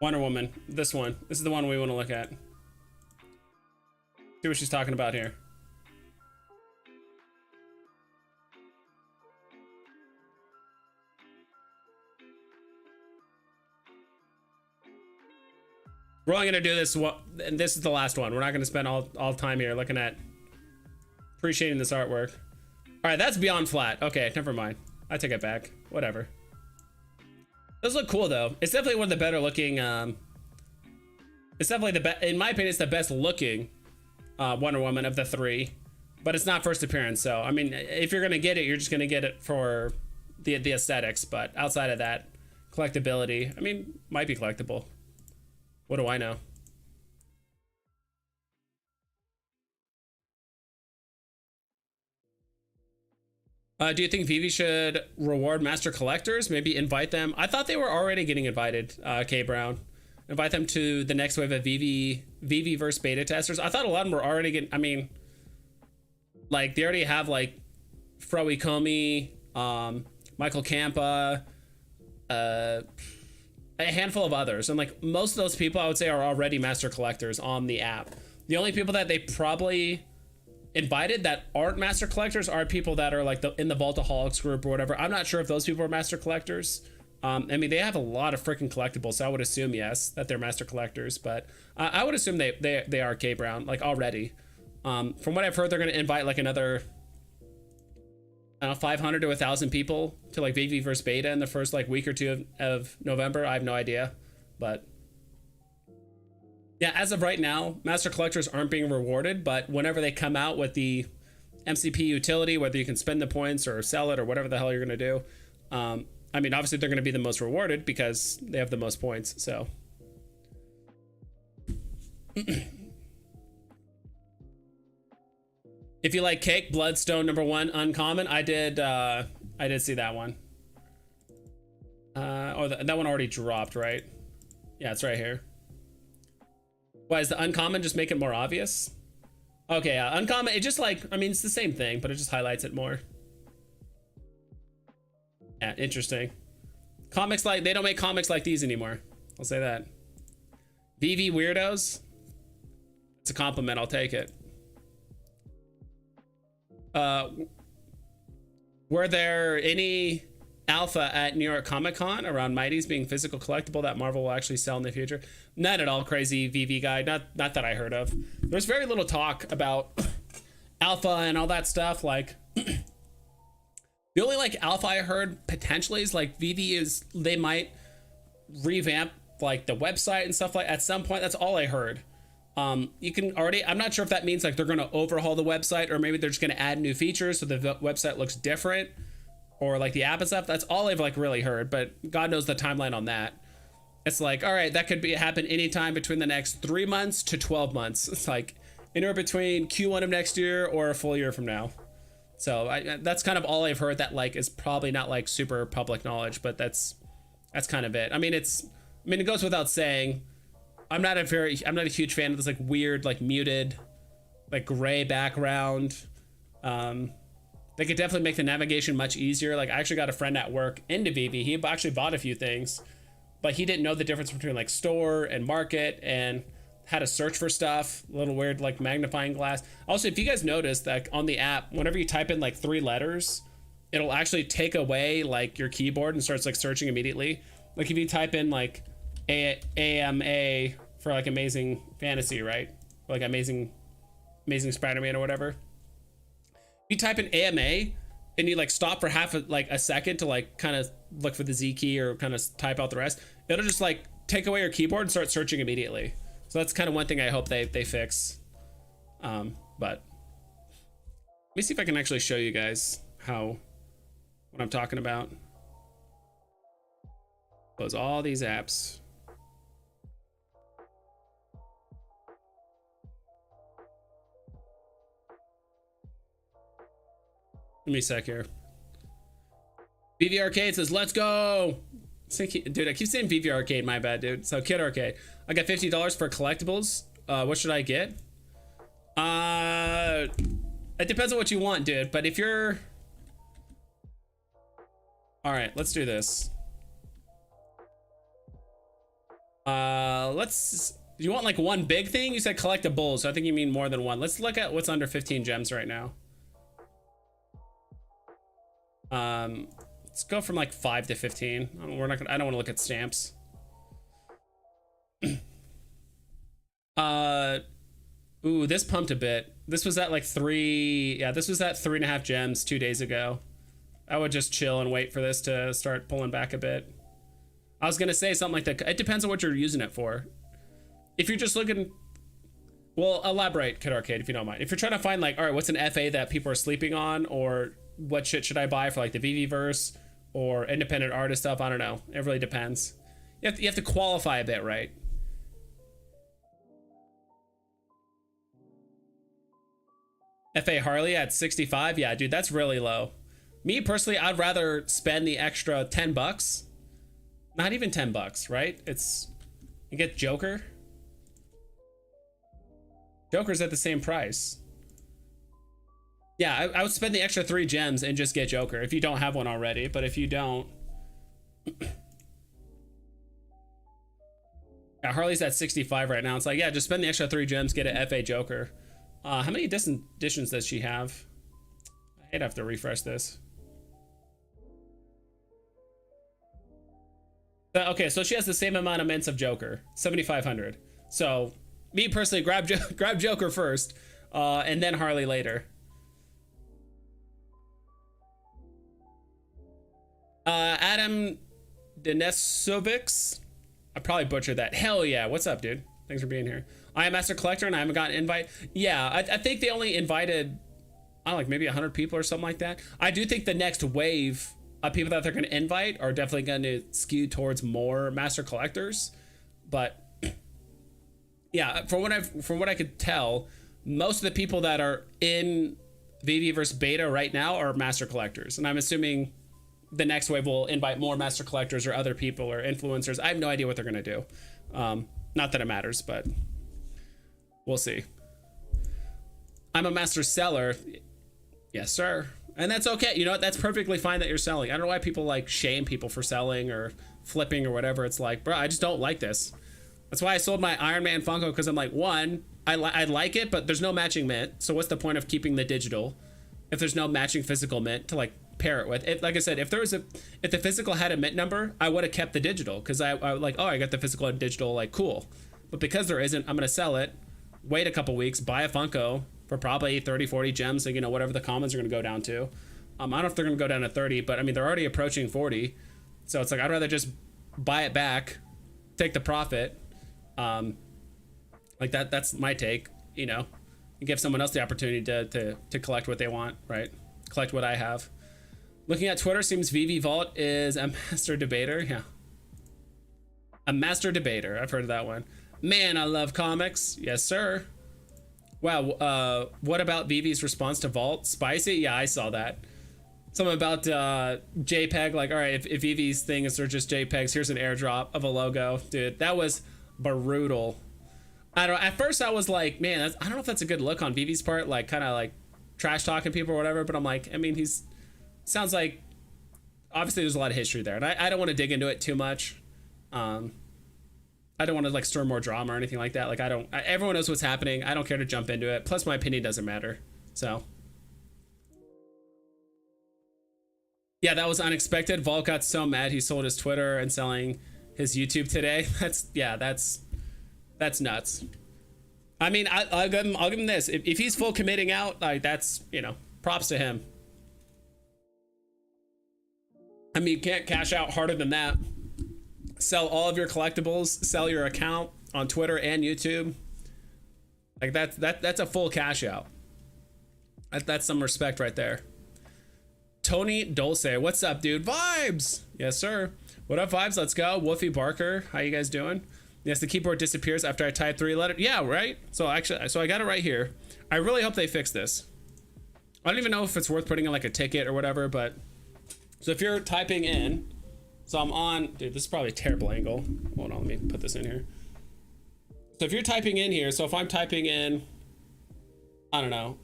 Wonder Woman? This one. This is the one we want to look at. See what she's talking about here. We're only gonna do this one, and this is the last one. We're not gonna spend all time here looking at appreciating this artwork. All right, that's beyond flat. Okay, never mind. I take it back. Whatever. Those look cool though. It's definitely one of the better looking. It's definitely the best. In my opinion, it's the best looking Wonder Woman of the three. But it's not first appearance, so I mean, if you're gonna get it, you're just gonna get it for the aesthetics. But outside of that, collectability, I mean, might be collectible. What do I know? Do you think VeVe should reward master collectors? Maybe invite them. I thought they were already getting invited. K Brown, invite them to the next wave of VeVe Verse beta testers. I thought a lot of them were already getting. I mean, like they already have like Fro Ecomi, Michael Campa, a handful of others, and like most of those people I would say are already master collectors on the app. The only people that they probably invited that aren't master collectors are people that are like in the Vaultaholics group or whatever. I'm not sure if those people are master collectors. I mean, they have a lot of freaking collectibles, so I would assume yes that they're master collectors, but I would assume they are K Brown like already. From what I've heard, they're going to invite like another 500 to 1,000 people to like VeVe Verse beta in the first like week or two of November. I have no idea, but yeah, as of right now, master collectors aren't being rewarded, but whenever they come out with the MCP utility, whether you can spend the points or sell it or whatever the hell you're going to do, I mean, obviously they're going to be the most rewarded because they have the most points. So if you like cake, Bloodstone #1 uncommon. I did see that one. That one already dropped, right? Yeah, it's right here. Why is the uncommon just make it more obvious? Okay, uncommon, it just like, I mean, it's the same thing, but it just highlights it more. Yeah, interesting. Comics like, they don't make comics like these anymore. I'll say that. VeVe weirdos. It's a compliment, I'll take it. Were there any alpha at New York Comic Con around Mighties being physical collectible that Marvel will actually sell in the future? Not at all, crazy VeVe guy. Not that I heard of. There's very little talk about alpha and all that stuff. Like the only like alpha I heard potentially is like VeVe is, they might revamp like the website and stuff like at some point. That's all I heard. You can already, I'm not sure if that means like they're going to overhaul the website or maybe they're just going to add new features so the website looks different or like the app and stuff. That's all I've like really heard, but God knows the timeline on that. It's like, all right, that could be happen anytime between the next 3 months to 12 months. It's like anywhere between Q1 of next year or a full year from now. So that's kind of all I've heard that like is probably not like super public knowledge, but that's kind of it. I mean, it goes without saying, I'm not a huge fan of this like weird, like muted, like gray background. They could definitely make the navigation much easier. Like I actually got a friend at work into VeVe. He actually bought a few things, but he didn't know the difference between like store and market and how to search for stuff. A little weird, like magnifying glass. Also, if you guys notice that on the app, whenever you type in like 3 letters, it'll actually take away like your keyboard and starts like searching immediately. Like if you type in like AMA for like Amazing Fantasy, right? Or like Amazing Spider-Man or whatever. You type in AMA and you like stop for half a second to like kind of look for the Z key or kind of type out the rest. It'll just like take away your keyboard and start searching immediately. So that's kind of one thing I hope they fix. But let me see if I can actually show you guys what I'm talking about. Close all these apps. Give me a sec here. VeVe Arcade says, let's go. Dude, I keep saying VeVe Arcade, my bad, dude. So Kid Arcade. I got $50 for collectibles. What should I get? It depends on what you want, dude. But if you're... All right, let's do this. Do you want like one big thing? You said collectibles, so I think you mean more than one. Let's look at what's under 15 gems right now. Let's go from like 5 to 15. I don't want to look at stamps. Uh, ooh, this pumped a bit. This was at like three. Yeah, this was at 3.5 gems 2 days ago. I would just chill and wait for this to start pulling back a bit. I was gonna say something like that. It depends on what you're using it for. If you're just looking, well, elaborate, Kid Arcade, if you don't mind. If you're trying to find like, all right, what's an FA that people are sleeping on, or what shit should I buy for like the VeVe Verse or independent artist stuff? I don't know. It really depends. You have to qualify a bit, right? FA Harley at 65. Yeah, dude, that's really low. Me personally, I'd rather spend the extra 10 bucks. Not even 10 bucks, right? It's, you get Joker. Joker's at the same price. Yeah, I would spend the extra 3 gems and just get Joker if you don't have one already. But if you don't, yeah, Harley's at 65 right now. It's like, yeah, just spend the extra 3 gems, get an FA Joker. How many editions does she have? I'd have to refresh this. Okay, so she has the same amount of mints of Joker, 7,500. So, me personally, grab Joker first, and then Harley later. Adam Denesovics. I probably butchered that. Hell yeah, what's up, dude? Thanks for being here. I am Master Collector and I haven't gotten an invite. Yeah, I think they only invited, I don't know, like maybe 100 people or something like that. I do think the next wave of people that they're going to invite are definitely going to skew towards more Master Collectors. But yeah, from what I could tell, most of the people that are in VeVe Verse beta right now are Master Collectors. And I'm assuming the next wave will invite more Master Collectors or other people or influencers. I have no idea what they're going to do. Not that it matters, but we'll see. I'm a master seller. Yes, sir. And that's okay. You know what? That's perfectly fine that you're selling. I don't know why people like shame people for selling or flipping or whatever. It's like, bro, I just don't like this. That's why I sold my Iron Man Funko, because I'm like, one, I like it, but there's no matching mint. So what's the point of keeping the digital if there's no matching physical mint to like pair it with? Like I said, if the physical had a mint number, I would have kept the digital, because I like, oh, I got the physical and digital, like cool. But because there isn't, I'm gonna sell it, wait a couple weeks, buy a Funko for probably 30, 40 gems, so, you know, whatever the commons are gonna go down to. I don't know if they're gonna go down to 30, but I mean, they're already approaching 40, so it's like, I'd rather just buy it back, take the profit. Like that's my take, you know, and give someone else the opportunity to collect what they want, right? Collect what I have. Looking at Twitter, seems VeVe Vault is a master debater. Yeah, a master debater. I've heard of that one. Man, I love comics. Yes, sir. Wow. What about VeVe's response to Vault? Spicy? Yeah, I saw that. Something about JPEG. Like, all right, if VeVe's things are just JPEGs, here's an airdrop of a logo. Dude, that was brutal. I don't know. At first, I was like, man, I don't know if that's a good look on VeVe's part. Like, kind of like trash talking people or whatever. But I'm like, I mean, sounds like obviously there's a lot of history there, and I don't want to dig into it too much. I don't want to like stir more drama or anything like that. Like, everyone knows what's happening. I don't care to jump into it. Plus, my opinion doesn't matter. So, yeah, that was unexpected. Vault got so mad he sold his Twitter and selling his YouTube today. That's nuts. I mean, I'll give him this. If he's full committing out, like, that's, you know, props to him. I mean, you can't cash out harder than that. Sell all of your collectibles, sell your account on Twitter and YouTube. Like, that's a full cash out. That's some respect right there. Tony Dulce, what's up, dude? Vibes. Yes, sir. What up, Vibes? Let's go. Wolfie Barker, how you guys doing? Yes, the keyboard disappears after I type 3 letters. Yeah, right. So I got it right here. I really hope they fix this. I don't even know if it's worth putting in like a ticket or whatever, but so if you're typing in, so I'm on, dude, this is probably a terrible angle. Hold on, let me put this in here. So if you're typing in here, so if I'm typing in, I don't know,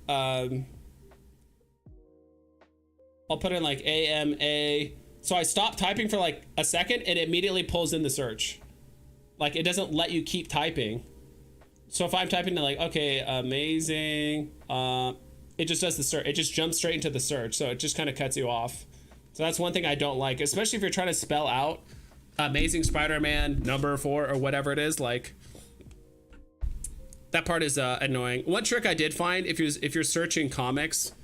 I'll put in like AMA. So I stop typing for like a second, and it immediately pulls in the search. Like, it doesn't let you keep typing. So if I'm typing to like, okay, amazing, it just does the search. It just jumps straight into the search. So it just kind of cuts you off. So that's one thing I don't like, especially if you're trying to spell out Amazing Spider-Man #4 or whatever it is. Like, That part is annoying. One trick I did find, if you're searching comics,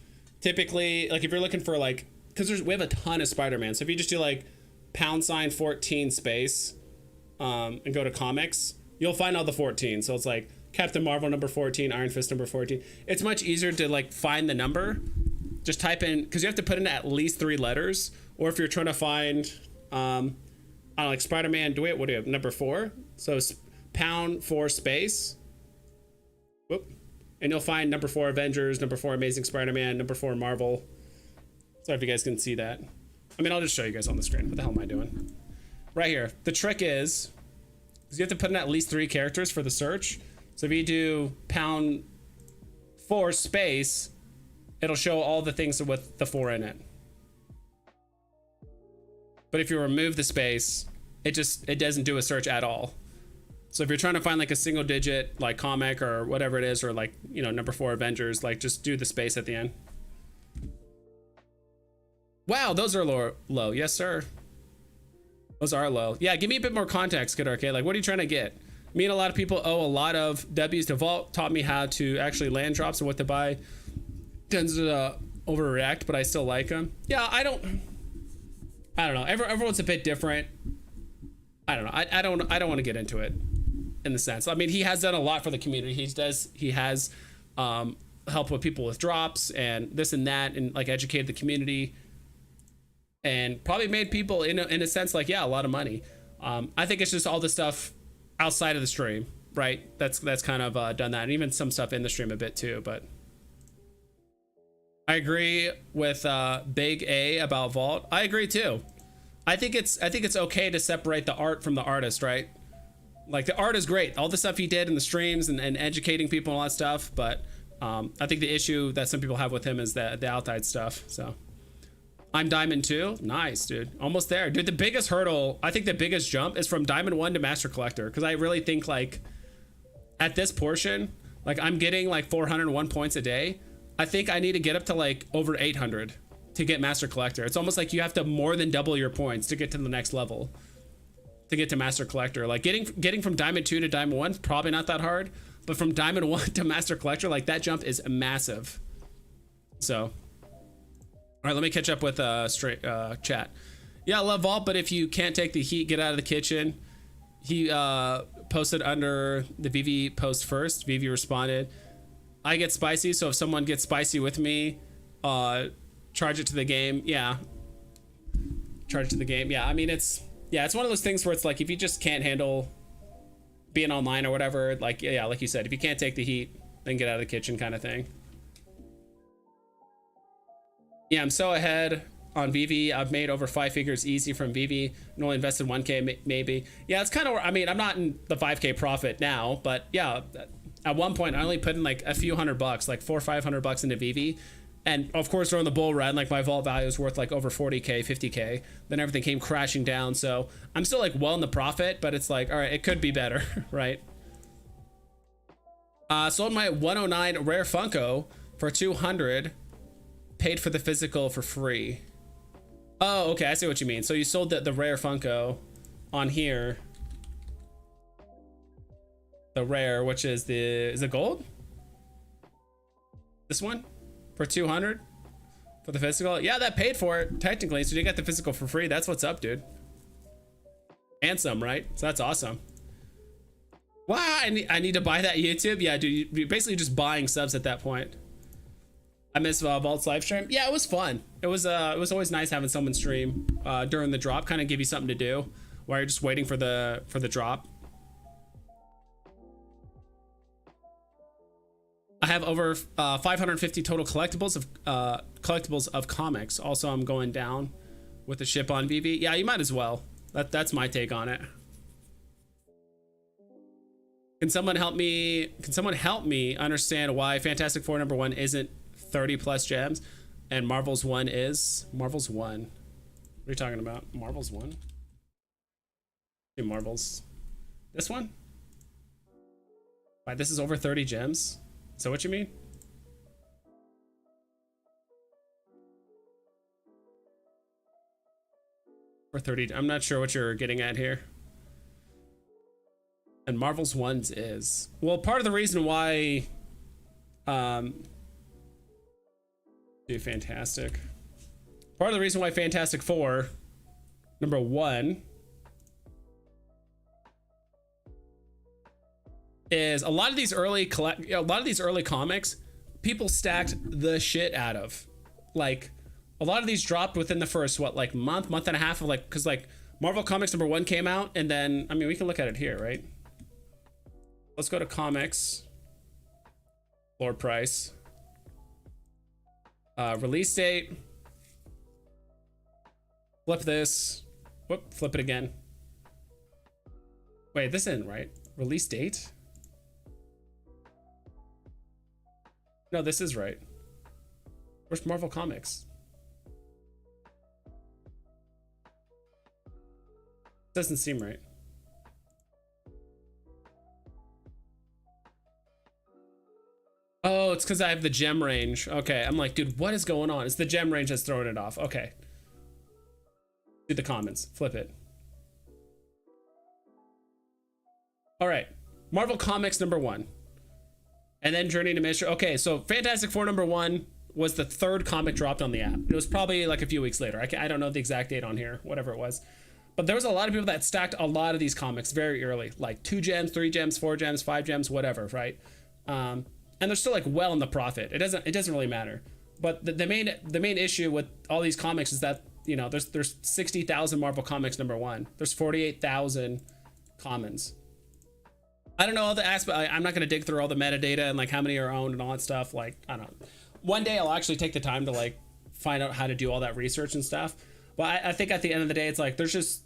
typically, like if you're looking for like, because we have a ton of Spider-Man, so if you just do like #14 space and go to comics, you'll find all the 14. So it's like Captain Marvel number 14, Iron Fist number 14. It's much easier to like find the number. Just type in, because you have to put in at least 3 letters, or if you're trying to find I don't know, like Spider-Man, what do we have, number 4? So #4 space, whoop, and you'll find number 4 Avengers, number 4 Amazing Spider-Man, number 4 Marvel. Sorry if you guys can see that. I mean, I'll just show you guys on the screen. What the hell am I doing? Right here. The trick is you have to put in at least 3 characters for the search. So if you do #4 space, it'll show all the things with the 4 in it. But if you remove the space, it doesn't do a search at all. So if you're trying to find like a single digit like comic or whatever it is, or like, you know, number 4 Avengers, like just do the space at the end. Wow, those are low. Yes, sir. Those are low. Yeah, give me a bit more context, Good Arcade. Like, what are you trying to get? Me and a lot of people owe a lot of W's to Vault. Taught me how to actually land drops and what to buy. Tends to overreact, but I still like them. Yeah, I don't know. Everyone's a bit different. I don't know. I don't want to get into it in the sense. I mean, he has done a lot for the community. He has helped with people with drops and this and that, and like educated the community, and probably made people in a sense like, yeah, a lot of money. I think it's just all the stuff outside of the stream, right? That's kind of done that, and even some stuff in the stream a bit too. But I agree with Big A about Vault. I agree too. I think it's okay to separate the art from the artist, right? Like, the art is great, all the stuff he did in the streams and educating people and all that stuff, but I think the issue that some people have with him is the outside stuff. So I'm Diamond 2. Nice, dude. Almost there. Dude, the biggest hurdle, I think the biggest jump is from Diamond 1 to Master Collector, because I really think, like, at this portion, like, I'm getting like 401 points a day. I think I need to get up to like over 800 to get Master Collector. It's almost like you have to more than double your points to get to the next level, to get to Master Collector. Like, getting from Diamond 2 to Diamond 1 is probably not that hard, but from Diamond 1 to Master Collector, like, that jump is massive. So, all right, let me catch up with straight chat. Yeah, I love Vault, but if you can't take the heat, get out of the kitchen. He posted under the VeVe post first. VeVe responded, I get spicy, so if someone gets spicy with me, charge it to the game. Yeah, charge it to the game. Yeah, I mean, it's one of those things where it's like, if you just can't handle being online or whatever, like, yeah, like you said, if you can't take the heat, then get out of the kitchen, kind of thing. Yeah, I'm so ahead on VeVe. I've made over 5 figures easy from VeVe and only invested 1K maybe. Yeah, it's kind of, I mean, I'm not in the 5K profit now, but yeah, at one point I only put in like a few $100, like $400 or $500 into VeVe. And of course, during the bull run, like, my vault value was worth like over 40K, 50K. Then everything came crashing down. So I'm still like well in the profit, but it's like, all right, it could be better, right? Sold my 109 rare Funko for 200, paid for the physical for free. Oh, okay, I see what you mean. So you sold the rare Funko on here. The rare, which is is it gold? This one? For 200 for the physical? Yeah, that paid for it technically, so you get the physical for free. That's what's up, dude. And some, right? So that's awesome. Wow, I need to buy that YouTube. Yeah, dude, you're basically just buying subs at that point. I miss Vault's live stream. Yeah, it was fun. It was always nice having someone stream during the drop, kind of give you something to do while you're just waiting for the drop. I have over 550 total collectibles of comics. Also, I'm going down with the ship on VeVe. Yeah, you might as well. That's my take on it. Can someone help me understand why Fantastic Four #1 isn't 30 plus gems and Marvel's 1 is? Marvel's 1. What are you talking about? Marvel's 1? Marvel's. This one? Why, this is over 30 gems? Is that what you mean? Or 30, I'm not sure what you're getting at here. And Marvel's ones is, well, part of the reason why do Fantastic. Part of the reason why Fantastic Four #1 is a lot of these early comics people stacked the shit out of. Like a lot of these dropped within the first like month and a half of like, because like Marvel Comics #1 came out, and then I mean we can look at it here, right? Let's go to comics, floor price, release date, flip this, whoop, flip it again. Wait, this isn't right. Release date? No, this is right. Where's Marvel Comics? Doesn't seem right. Oh, it's because I have the gem range. Okay, I'm like, dude, what is going on? It's the gem range that's throwing it off. Okay. Do the comments. Flip it. All right. Marvel Comics #1. And then Journey to Mystery. Okay, so Fantastic Four #1 was the third comic dropped on the app. It was probably like a few weeks later. I don't know the exact date on here, whatever it was. But there was a lot of people that stacked a lot of these comics very early, like 2 gems, 3 gems, 4 gems, 5 gems, whatever, right? And they're still like well in the profit. It doesn't really matter. But the main issue with all these comics is that, you know, there's 60,000 Marvel Comics #1. There's 48,000 commons. I don't know all the aspects. I'm not going to dig through all the metadata and like how many are owned and all that stuff. Like, I don't know. One day I'll actually take the time to like find out how to do all that research and stuff. But I think at the end of the day, it's like there's just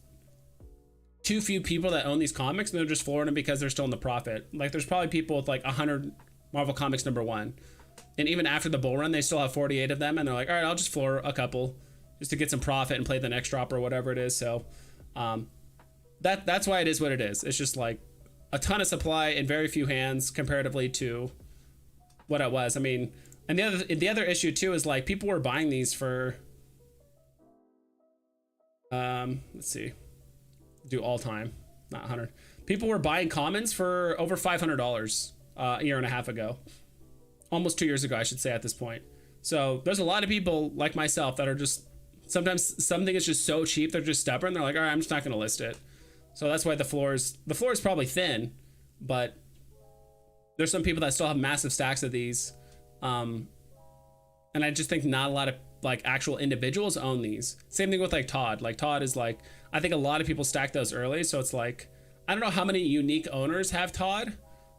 too few people that own these comics, and they're just flooring them because they're still in the profit. Like there's probably people with like 100 Marvel Comics #1, and even after the bull run, they still have 48 of them, and they're like, all right, I'll just floor a couple just to get some profit and play the next drop or whatever it is. So that's why it is what it is. It's just like a ton of supply in very few hands comparatively to what it was. I mean, and the other issue too is like people were buying these for let's see, do all time, not 100. People were buying commons for over $500 a year and a half ago, almost 2 years ago, I should say at this point. So there's a lot of people like myself that are just, sometimes something is just so cheap, they're just stubborn. They're like, all right, I'm just not going to list it. So that's why the floor is probably thin, but there's some people that still have massive stacks of these. And I just think not a lot of like actual individuals own these. Same thing with like Todd. Like Todd is like, I think a lot of people stack those early. So it's like, I don't know how many unique owners have Todd.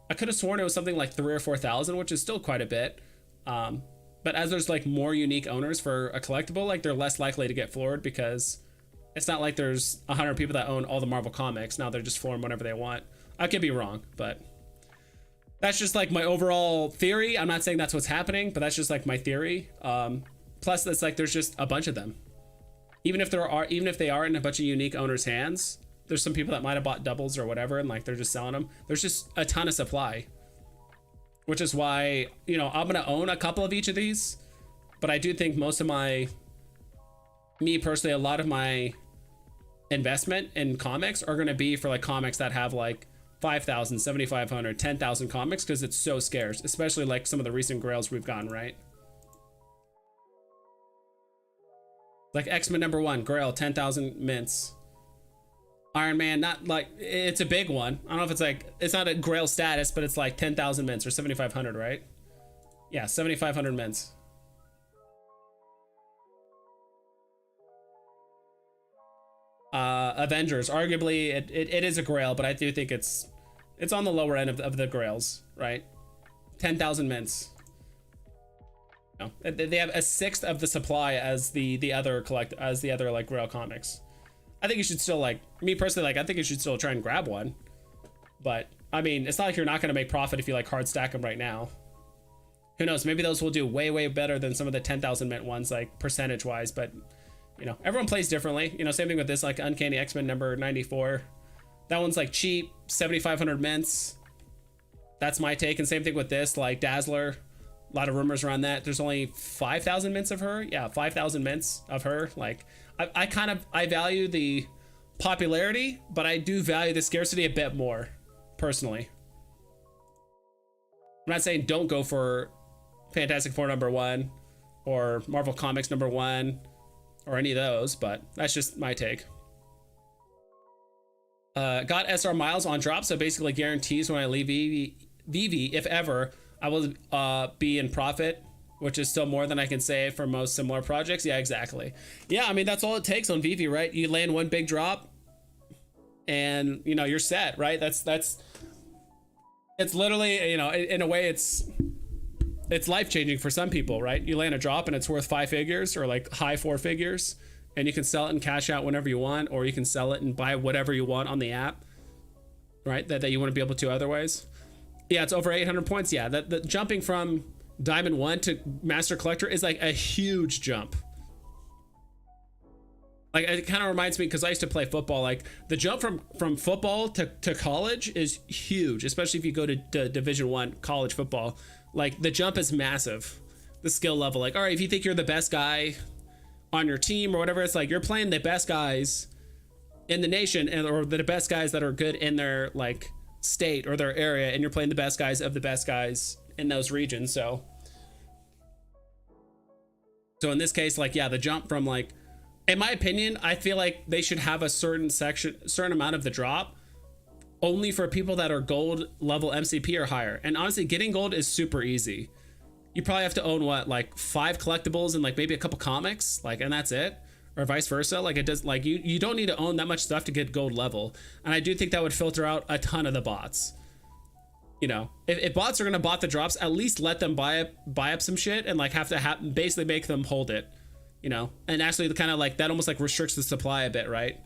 I could have sworn it was something like 3,000 or 4,000, which is still quite a bit. But as there's like more unique owners for a collectible, like they're less likely to get floored because it's not like there's 100 people that own all the Marvel comics. Now they're just flooring whatever they want. I could be wrong, but that's just like my overall theory. I'm not saying that's what's happening, but that's just like my theory. Plus it's like there's just a bunch of them. Even if they are in a bunch of unique owners' hands, there's some people that might have bought doubles or whatever, and like they're just selling them. There's just a ton of supply, which is why, you know, I'm gonna own a couple of each of these. But I do think most of me personally, a lot of my investment in comics are gonna be for like comics that have like 5,000, 7,500, 10,000 comics, because it's so scarce, especially like some of the recent grails we've gotten, right? Like X-Men #1 grail, 10,000 mints. Iron Man, not like, it's a big one. I don't know if it's like, it's not a grail status, but it's like 10,000 mints or 7,500, right? Yeah, 7,500 mints. Avengers, arguably it is a grail, but I do think it's on the lower end of the grails, right? 10,000 mints. No, they have a sixth of the supply as the other like grail comics. I think you should still, like, me personally, like, I think you should still try and grab one. But I mean, it's not like you're not going to make profit if you like hard stack them right now. Who knows? Maybe those will do way better than some of the 10,000 mint ones, like percentage wise. But you know, everyone plays differently. You know, same thing with this, like Uncanny X-Men #94. That one's like cheap, 7,500 mints. That's my take. And same thing with this, like Dazzler. A lot of rumors around that. There's only 5,000 mints of her. Yeah, 5,000 mints of her. Like, I value the popularity, but I do value the scarcity a bit more. personally. I'm not saying don't go for Fantastic Four #1 or Marvel Comics #1 or any of those, but that's just my take. Got SR miles on drop, so basically guarantees when I leave VeVe, if ever, I will be in profit, which is still more than I can save for most similar projects. Yeah, exactly. Yeah, I mean, that's all it takes on VeVe, right? You land one big drop and, you know, you're set, right? It's literally, you know, in a way it's life-changing for some people, right? You land a drop and it's worth 5 figures or like high 4 figures, and you can sell it and cash out whenever you want, or you can sell it and buy whatever you want on the app, right? That you wouldn't be able to otherwise. Yeah, it's over 800 points. Yeah, the jumping from Diamond 1 to Master Collector is like a huge jump. Like, it kind of reminds me, because I used to play football, like the jump from football to college is huge, especially if you go to Division 1 college football. Like, the jump is massive, the skill level. Like, all right, if you think you're the best guy on your team or whatever, it's like you're playing the best guys in the nation, or the best guys that are good in their like state or their area, and you're playing the best guys of the best guys in those regions. So in this case, like, yeah, the jump from, like, in my opinion, I feel like they should have a certain amount of the drop only for people that are gold level MCP or higher. And honestly, getting gold is super easy. You probably have to own what, like 5 collectibles and like maybe a couple comics, like, and that's it, or vice versa. Like, it does, like, you don't need to own that much stuff to get gold level. And I do think that would filter out a ton of the bots. You know, if bots are gonna bot the drops, at least let them buy up some shit and like have to basically make them hold it, you know, and actually kind of like that almost like restricts the supply a bit, right?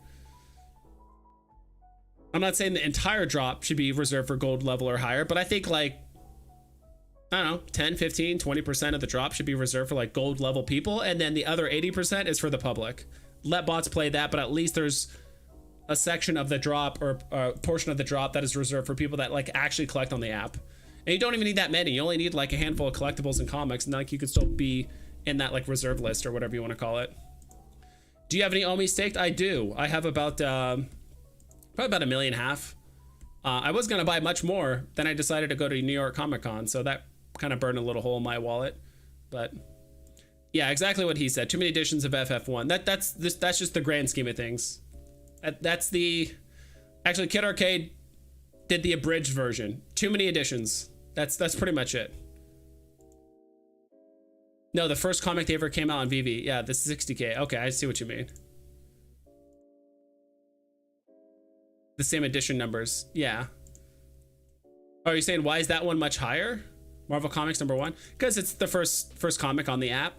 I'm not saying the entire drop should be reserved for gold level or higher, but I think, like, I don't know, 10, 15, 20% of the drop should be reserved for like gold level people, and then the other 80% is for the public. Let bots play that, but at least there's a section of the drop, or a portion of the drop, that is reserved for people that like actually collect on the app. And you don't even need that many. You only need like a handful of collectibles and comics, and like you could still be in that like reserve list or whatever you want to call it. Do you have any Omi staked? I do. I have about probably about 1.5 million. I was gonna buy much more, then I decided to go to New York Comic Con, so that kind of burned a little hole in my wallet. But yeah, exactly what he said. Too many editions of FF1. That's just the grand scheme of things. That's the, actually, Kid Arcade did the abridged version. Too many editions. That's pretty much it. No, the first comic they ever came out on VeVe. Yeah, the 60K. Okay, I see what you mean. The same edition numbers. Yeah. Oh, are you saying why is that one much higher? Marvel Comics #1? Because it's the first comic on the app.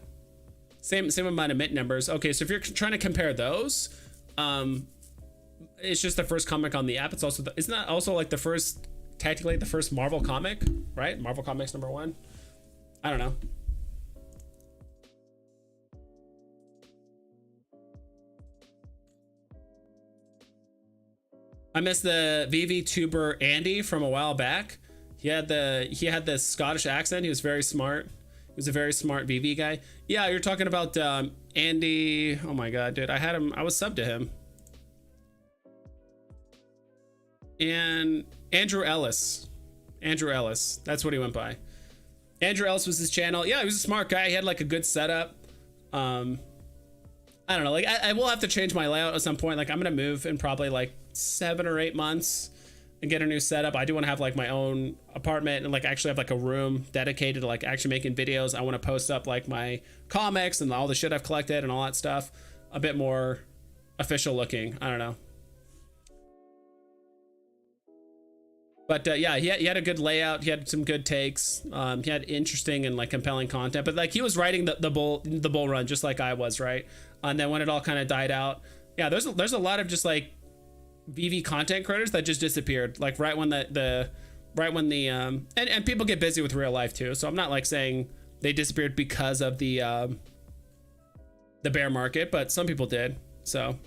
Same amount of mint numbers. Okay, so if you're trying to compare those, it's just the first comic on the app. It's also isn't that also like technically the first Marvel comic, right? Marvel Comics #1. I don't know. I miss the VeVe tuber Andy from a while back. He had the Scottish accent. He was very smart. He was a very smart VeVe guy. Yeah, you're talking about Andy. Oh my god, dude. I was subbed to him. And Andrew Ellis. That's what he went by. Andrew Ellis was his channel. Yeah, he was a smart guy. He had like a good setup. I don't know. Like, I will have to change my layout at some point. Like, I'm gonna move in probably like 7 or 8 months and get a new setup. I do want to have like my own apartment and like actually have like a room dedicated to like actually making videos. I want to post up like my comics and all the shit I've collected and all that stuff, a bit more official looking. I don't know. But yeah, he had a good layout. He had some good takes. He had interesting and like compelling content. But like he was writing the bull run just like I was, right? And then when it all kind of died out, yeah, there's a lot of just like VeVe content creators that just disappeared. Like right when and people get busy with real life too. So I'm not like saying they disappeared because of the bear market, but some people did. So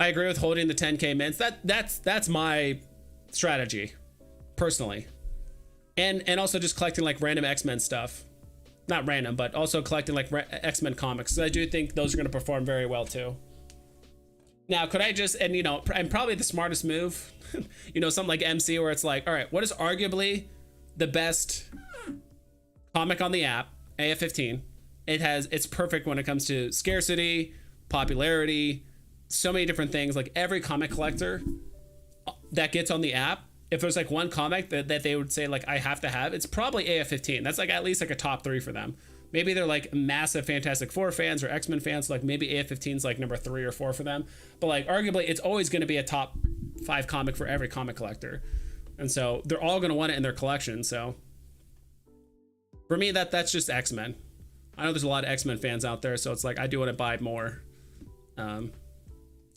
I agree with holding the 10K mints. That's my strategy personally. And also just collecting like random X-Men stuff. Not random, but also collecting like X-Men comics. So I do think those are going to perform very well too. Now, could I just, and and probably the smartest move, something like MC, where it's like, all right, what is arguably the best comic on the app? AF15. It's perfect when it comes to scarcity, popularity, so many different things. Like every comic collector that gets on the app, if there's like one comic that they would say like I have to have, it's probably AF15. That's like at least like a top 3 for them. Maybe they're like massive Fantastic Four fans or X-Men fans, so like maybe AF15 is like number 3 or 4 for them. But like arguably it's always going to be a top 5 comic for every comic collector. And so they're all going to want it in their collection. So for me, that's just X-Men. I know there's a lot of X-Men fans out there, so it's like I do want to buy more. And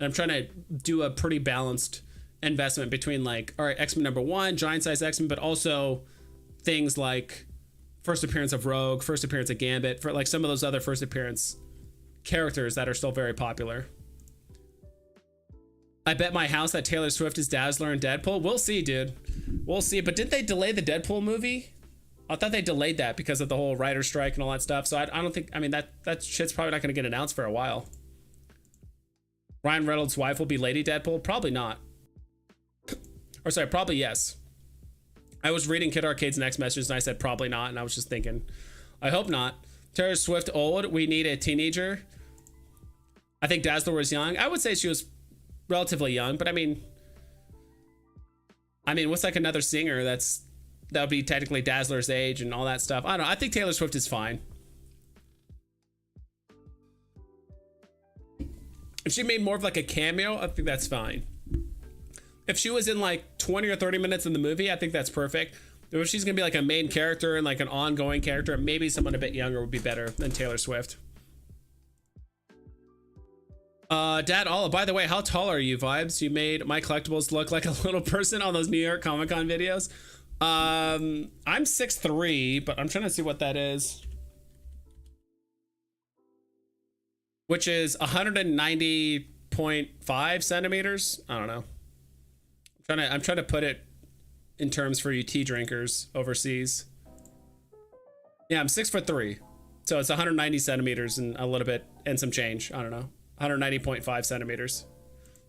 I'm trying to do a pretty balanced investment between like, all right, X-Men #1, giant size X-Men, but also things like first appearance of Rogue, first appearance of Gambit, for like some of those other first appearance characters that are still very popular. I bet my house that Taylor Swift is Dazzler and Deadpool. We'll see, dude. We'll see. But didn't they delay the Deadpool movie? I thought they delayed that because of the whole writer strike and all that stuff. So I don't think, I mean, that shit's probably not going to get announced for a while. Ryan Reynolds' wife will be Lady Deadpool? Probably not. Or sorry, probably yes. I was reading Kid Arcade's next message and I said probably not, and I was just thinking, I hope not. Taylor Swift old, we need a teenager. I think Dazzler was young. I would say she was relatively young, but I mean, what's like another singer that would be technically Dazzler's age and all that stuff? I don't know. I think Taylor Swift is fine. If she made more of like a cameo, I think that's fine. If she was in like 20 or 30 minutes in the movie, I think that's perfect. If she's gonna be like a main character and like an ongoing character, maybe someone a bit younger would be better than Taylor Swift. Dad Olive, by the way, how tall are you, Vibes? You made my collectibles look like a little person on those New York Comic Con videos. I'm 6'3", but I'm trying to see what that is. Which is 190.5 centimeters. I don't know. I'm trying to put it in terms for you tea drinkers overseas. Yeah, I'm 6'3", so it's 190 centimeters and a little bit and some change. I don't know, 190.5 centimeters.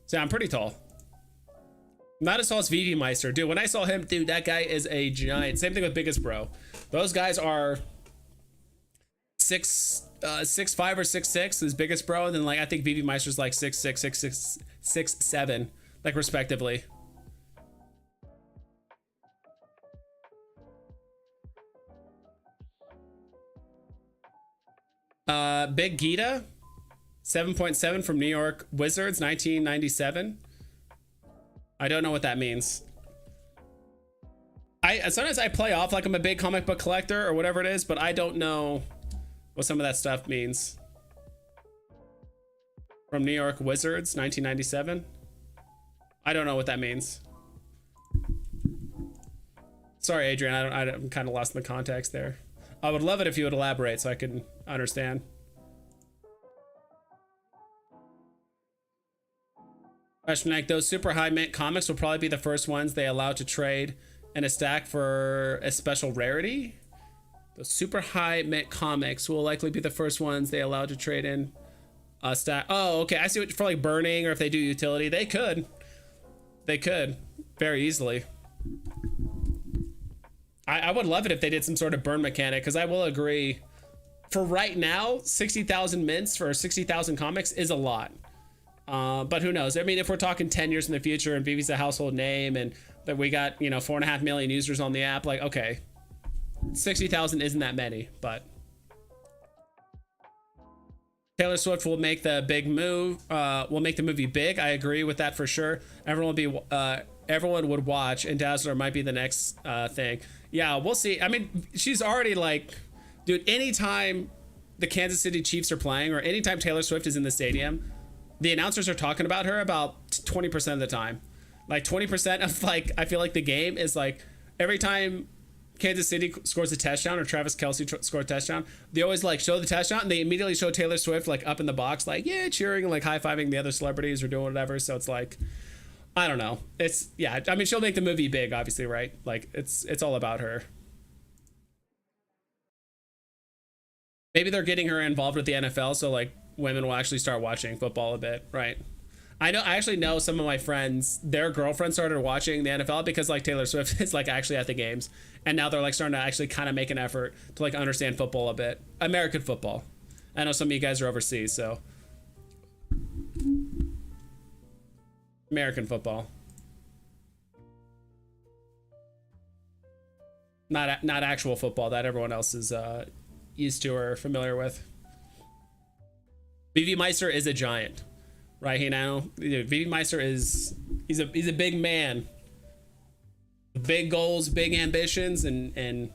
So yeah, I'm pretty tall. Not as tall as VeVe Meister, dude. When I saw him, dude, that guy is a giant. Same thing with Biggest Bro. Those guys are 6'5" or 6'6", is Biggest Bro, and then like I think VeVe Meister's like 6'6", 6'6", 6'7", like respectively. Big Gita, 7.7 from New York Wizards, 1997. I don't know what that means. Sometimes I play off like I'm a big comic book collector or whatever it is, but I don't know what some of that stuff means. From New York Wizards, 1997. I don't know what that means. Sorry, Adrian, I'm kind of lost in the context there. I would love it if you would elaborate so I can understand. Question, like, those super high mint comics will probably be the first ones they allow to trade in a stack for a special rarity. Those super high mint comics will likely be the first ones they allow to trade in a stack. Oh, okay, I see what, for like burning, or if they do utility, they could very easily. I would love it if they did some sort of burn mechanic, because I will agree, for right now, 60,000 mints for 60,000 comics is a lot. But who knows? I mean, if we're talking 10 years in the future and VeVe's a household name and that we got, 4.5 million users on the app, like, okay, 60,000 isn't that many, but Taylor Swift will make the big move, will make the movie big. I agree with that for sure. Everyone would watch, and Dazzler might be the next thing. Yeah, we'll see. I mean, she's already like, dude, anytime the Kansas City Chiefs are playing or anytime Taylor Swift is in the stadium, the announcers are talking about her about 20% of the time. Like 20% of like, I feel like the game is like every time Kansas City scores a touchdown or Travis Kelce scores a touchdown, they always like show the touchdown and they immediately show Taylor Swift like up in the box, like, yeah, cheering and like high-fiving the other celebrities or doing whatever. So it's like, I don't know. It's, yeah, I mean, she'll make the movie big, obviously, right? Like it's all about her. Maybe they're getting her involved with the NFL, so like women will actually start watching football a bit, right? I actually know some of my friends, their girlfriends started watching the NFL because like Taylor Swift is like actually at the games, and now they're like starting to actually kind of make an effort to like understand football a bit, American football. I know some of you guys are overseas, so American football, not actual football that everyone else is used to or familiar with. VeVe Meister is a giant, right? You know, VeVe Meister is he's a big man, big goals, big ambitions, and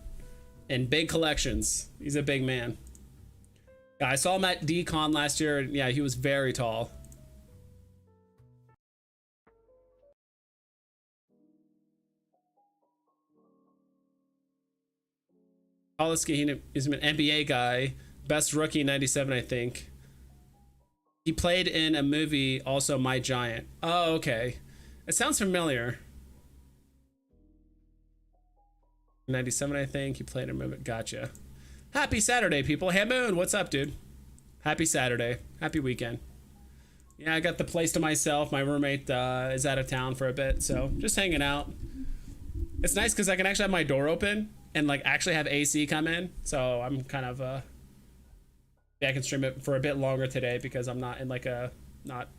big collections. He's a big man. Yeah, I saw him at DCon last year. And yeah, he was very tall. Poliski, he's an NBA guy, best rookie 97, I think. He played in a movie, also My Giant. Oh, okay. It sounds familiar. 97, I think. He played in a movie. Gotcha. Happy Saturday, people. Hey, Moon, what's up, dude? Happy Saturday. Happy weekend. Yeah, I got the place to myself. My roommate is out of town for a bit, so just hanging out. It's nice because I can actually have my door open and like actually have AC come in. So I'm kind of yeah, I can stream it for a bit longer today because I'm not in like not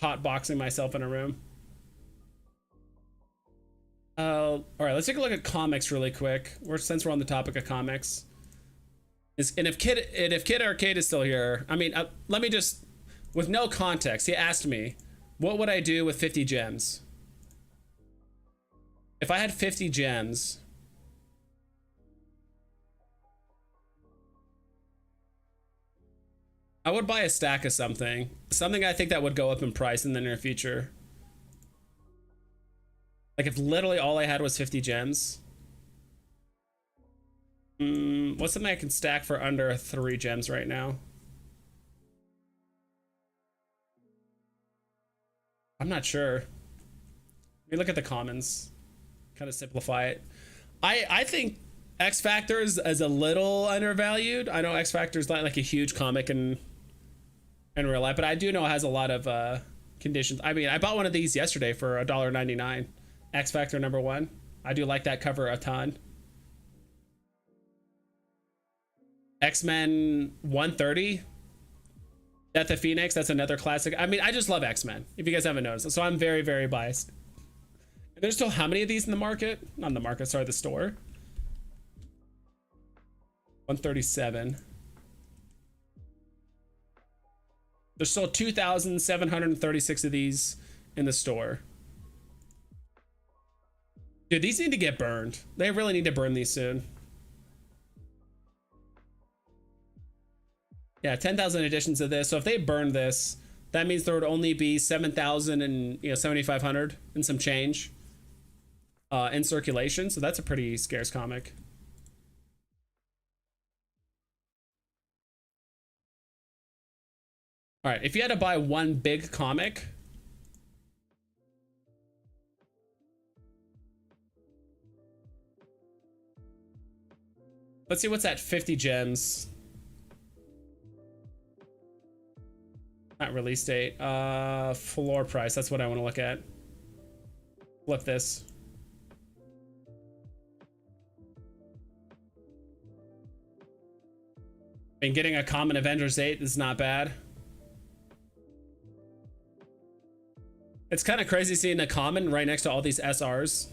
hot boxing myself in a room. All right, let's take a look at comics really quick. Since we're on the topic of comics, and if Kid Arcade is still here, I mean, let me just, with no context, he asked me, what would I do with 50 gems? If I had 50 gems, I would buy a stack of something I think that would go up in price in the near future. Like if literally all I had was 50 gems. What's something I can stack for under 3 gems right now? I'm not sure. Let me look at the commons. Kind of simplify it. I think X Factor is a little undervalued. I know X Factor is not like a huge comic in real life, but I do know it has a lot of conditions. I mean, I bought one of these yesterday for $1.99. X Factor #1. I do like that cover a ton. X-Men 130. Death of Phoenix, that's another classic. I mean, I just love X-Men, if you guys haven't noticed. So I'm very, very biased. There's still how many of these in the market? Not in the market, sorry, the store. 137. There's still 2,736 of these in the store. Dude, these need to get burned. They really need to burn these soon. Yeah, 10,000 editions of this. So if they burn this, that means there would only be 7,000 and 7,500 and some change in circulation. So that's a pretty scarce comic. All right, if you had to buy one big comic, let's see what's at 50 gems. Not release date. Floor price. That's what I want to look at. Flip this. I mean, getting a common Avengers 8 is not bad. It's kind of crazy seeing a common right next to all these SRs.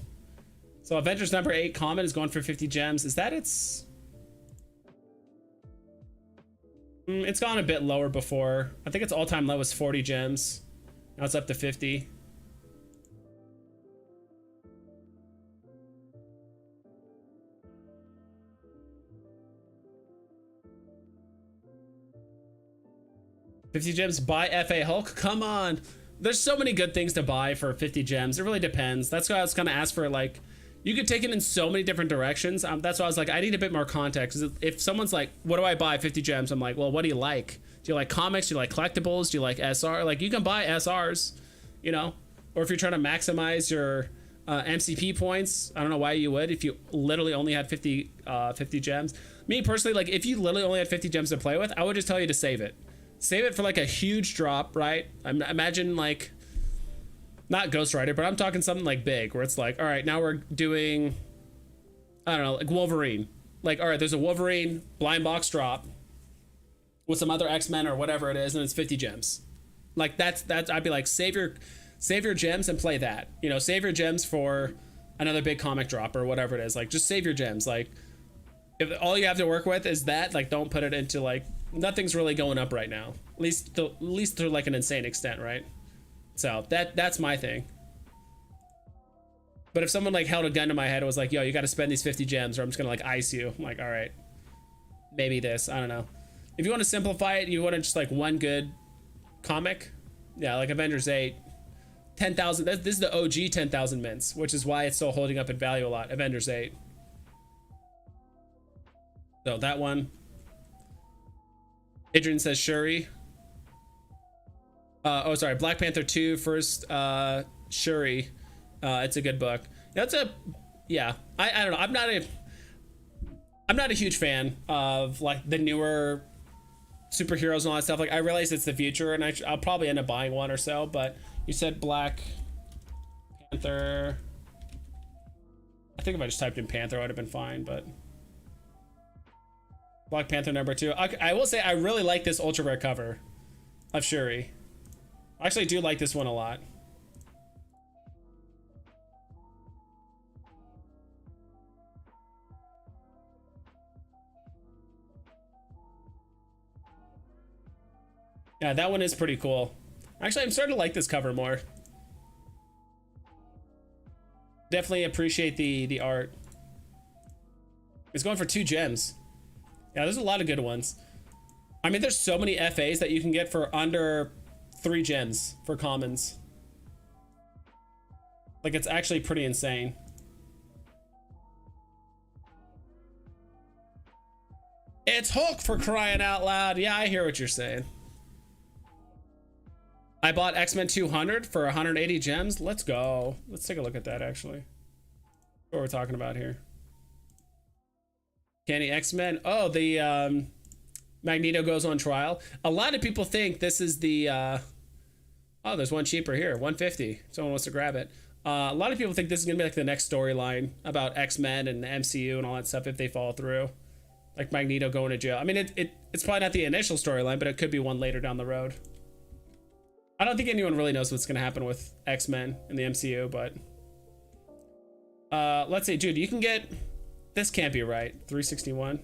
So Avengers #8 common is going for 50 gems. Is that its... It's gone a bit lower before. I think its all-time low was 40 gems. Now it's up to 50. $50 gems, buy FA Hulk. Come on. There's so many good things to buy for 50 gems. It really depends. That's why I was gonna ask for, like, you could take it in so many different directions. That's why I was like, I need a bit more context. If someone's like, what do I buy 50 gems? I'm like, well, what do you like? Do you like comics? Do you like collectibles? Do you like SR? Like, you can buy SRs, or if you're trying to maximize your MCP points, I don't know why you would if you literally only had 50 gems. Me personally, like, if you literally only had 50 gems to play with, I would just tell you to save it. save it for like a huge drop, right? Imagine like, not Ghost Rider, but I'm talking something like big, where it's like, all right, now we're doing, I don't know, like Wolverine. Like, all right, there's a Wolverine blind box drop with some other X-Men or whatever it is, and it's 50 gems. Like that's I'd be like, save your gems and play that. You know, save your gems for another big comic drop or whatever it is. Like, just save your gems. Like, if all you have to work with is that, like, don't put it into like, nothing's really going up right now. At least to like an insane extent, right? So that's my thing. But if someone like held a gun to my head and was like, yo, you got to spend these 50 gems or I'm just gonna like ice you, I'm like, all right, maybe this, I don't know. If you want to simplify it, you want to just like one good comic, yeah, like Avengers 8, 10,000. This is the OG 10,000 mints, which is why it's still holding up in value a lot. Avengers 8. So that one. Adrian says Shuri. Oh, sorry, Black Panther 2 first. Shuri. It's a good book. That's a, yeah. I don't know. I'm not a huge fan of like the newer superheroes and all that stuff. Like, I realize it's the future, and I'll probably end up buying one or so. But you said Black Panther. I think if I just typed in Panther, I would have been fine. But Black Panther number 2. I will say I really like this ultra rare cover of Shuri. I actually do like this one a lot. Yeah, that one is pretty cool. Actually, I'm starting to like this cover more. Definitely appreciate the art. It's going for 2 gems. Yeah, there's a lot of good ones. I mean, there's so many FAs that you can get for under 3 gems for commons. Like, it's actually pretty insane. It's Hulk, for crying out loud. Yeah, I hear what you're saying. I bought X-Men 200 for 180 gems. Let's go. Let's take a look at that, actually. What we're talking about here. Candy X-Men. Oh, the Magneto goes on trial. A lot of people think this is the... oh, there's one cheaper here. 150. Someone wants to grab it. A lot of people think this is going to be like the next storyline about X-Men and the MCU and all that stuff if they fall through. Like Magneto going to jail. I mean, it's probably not the initial storyline, but it could be one later down the road. I don't think anyone really knows what's going to happen with X-Men in the MCU, but... let's see. Dude, you can get... This can't be right. 361.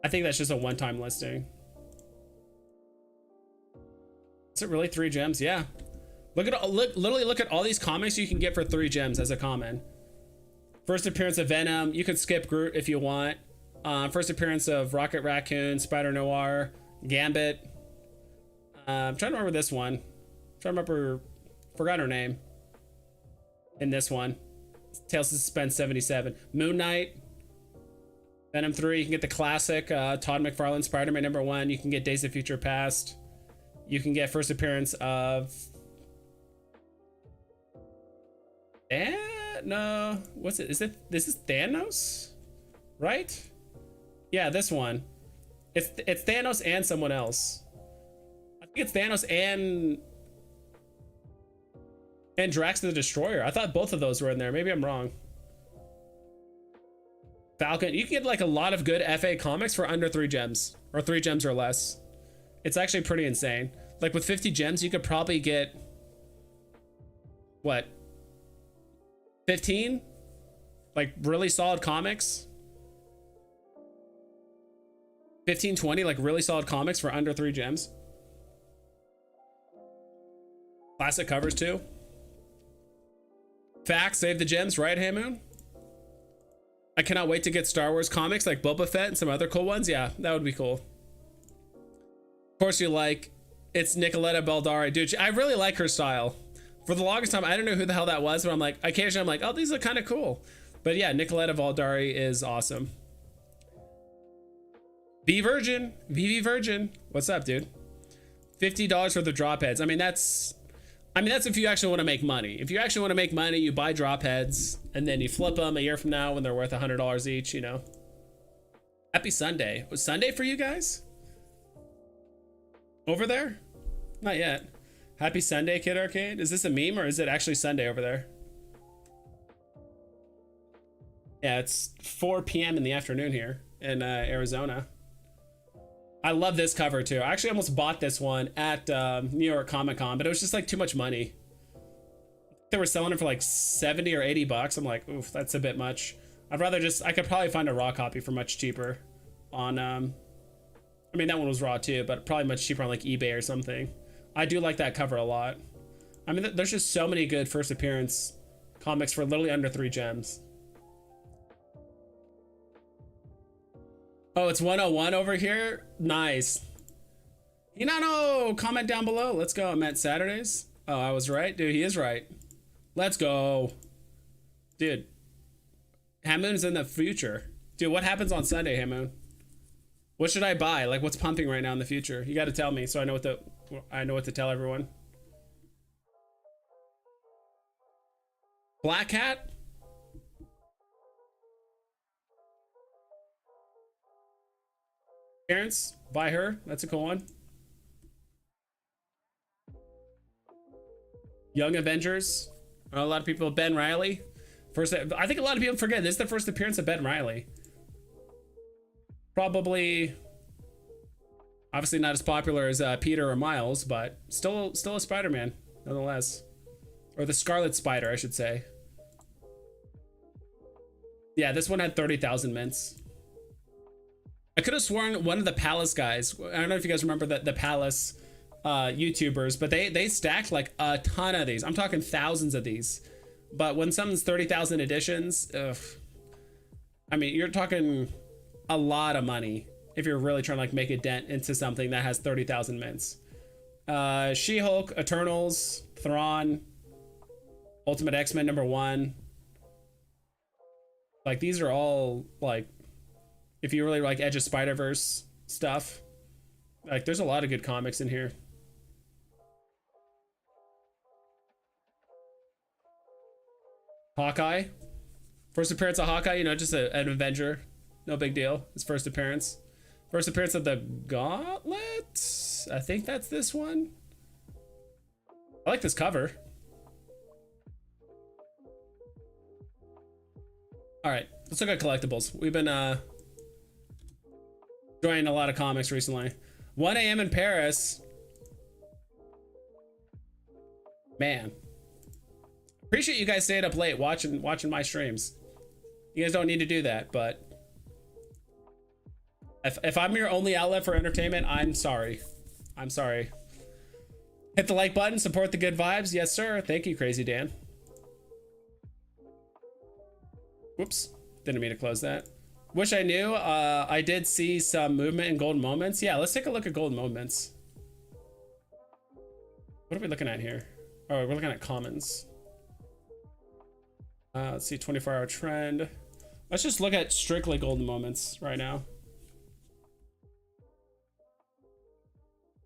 I think that's just a one-time listing. Is it really 3 gems? Yeah. Literally look at all these comics you can get for 3 gems as a common. First appearance of Venom. You could skip Groot if you want. First appearance of Rocket Raccoon, Spider Noir, Gambit. I'm trying to remember this one. I'm trying to remember. Forgot her name. In this one. Tales of Suspense 77. Moon Knight. Venom 3. You can get the classic Todd McFarlane Spider-Man number 1. You can get Days of Future Past. You can get first appearance of... no. What's it? This is Thanos? Right? Yeah, this one. It's Thanos and someone else. I think it's Thanos and Drax the Destroyer. I thought both of those were in there. Maybe I'm wrong. Falcon. You can get like a lot of good FA comics for under 3 gems. Or 3 gems or less. It's actually pretty insane. Like with 50 gems, you could probably get... What? 15? Like really solid comics? 15, 20, like really solid comics for under 3 gems. Classic covers too. Facts, save the gems, right, Hey Moon? I cannot wait to get Star Wars comics like Boba Fett and some other cool ones. Yeah, that would be cool. Of course you like, it's Nicoletta Baldari. Dude, I really like her style. For the longest time, I don't know who the hell that was, but I'm like, occasionally I'm like, oh, these look kind of cool. But yeah, Nicoletta Baldari is awesome. VeVe Virgin. What's up, dude? $50 for the drop heads. I mean, that's if you actually want to make money. If you actually want to make money, you buy drop heads and then you flip them a year from now when they're worth $100 each, you know. Happy Sunday. Was Sunday for you guys? Over there? Not yet. Happy Sunday, Kid Arcade. Is this a meme or is it actually Sunday over there? Yeah, it's 4 p.m. in the afternoon here in Arizona. I love this cover too. I actually almost bought this one at New York Comic Con, but it was just like too much money. They were selling it for like 70 or 80 bucks. I'm like, oof, that's a bit much. I'd rather just, I could probably find a raw copy for much cheaper on, I mean, that one was raw too, but probably much cheaper on like eBay or something. I do like that cover a lot. I mean, there's just so many good first appearance comics for literally under 3 gems. Oh, it's 101 over here? Nice. Hinano, comment down below. Let's go. I'm at Saturdays. Oh, I was right. Dude, he is right. Let's go. Dude. Hamoon's in the future. Dude, what happens on Sunday, Hamoon? What should I buy? Like, what's pumping right now in the future? You got to tell me so I know what to tell everyone. Black Cat? Parents, buy her. That's a cool one. Young Avengers. A lot of people. Ben Riley. First, I think a lot of people forget this is the first appearance of Ben Riley. Probably, obviously not as popular as Peter or Miles, but still a Spider-Man nonetheless, or the Scarlet Spider, I should say. Yeah, this one had 30,000 mints. I could have sworn one of the Palace guys, I don't know if you guys remember the Palace YouTubers, but they stacked like a ton of these. I'm talking thousands of these. But when something's 30,000 editions, ugh, I mean, you're talking a lot of money if you're really trying to like make a dent into something that has 30,000 mints. She-Hulk, Eternals, Thrawn, Ultimate X-Men #1. Like, these are all like, if you really like Edge of Spider-Verse stuff, like there's a lot of good comics in here. Hawkeye, first appearance of Hawkeye, you know, just an Avenger, no big deal. His first appearance of the Gauntlet. I think that's this one. I like this cover. All right, let's look at collectibles. We've been enjoying a lot of comics recently. 1 a.m. in Paris. Man, appreciate you guys staying up late watching my streams. You guys don't need to do that, but if I'm your only outlet for entertainment, I'm sorry. I'm sorry. Hit the like button, support the good vibes. Yes, sir. Thank you, Crazy Dan. Whoops, didn't mean to close that. Wish I knew. I did see some movement in golden moments. Yeah, let's take a look at golden moments. What are we looking at here? Oh, we're looking at commons. Let's see, 24-hour trend. Let's just look at strictly golden moments right now.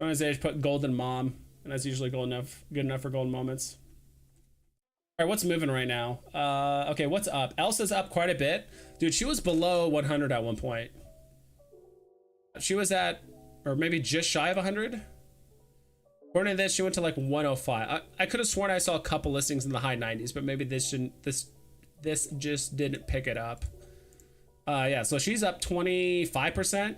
Age put golden mom, and that's usually good enough for golden moments. All right, what's moving right now? Okay, what's up? Elsa's up quite a bit. Dude, she was below 100 at one point. She was at, or maybe just shy of 100. According to this, she went to like 105. I could have sworn I saw a couple listings in the high 90s, but maybe this just didn't pick it up. Yeah, so she's up 25%.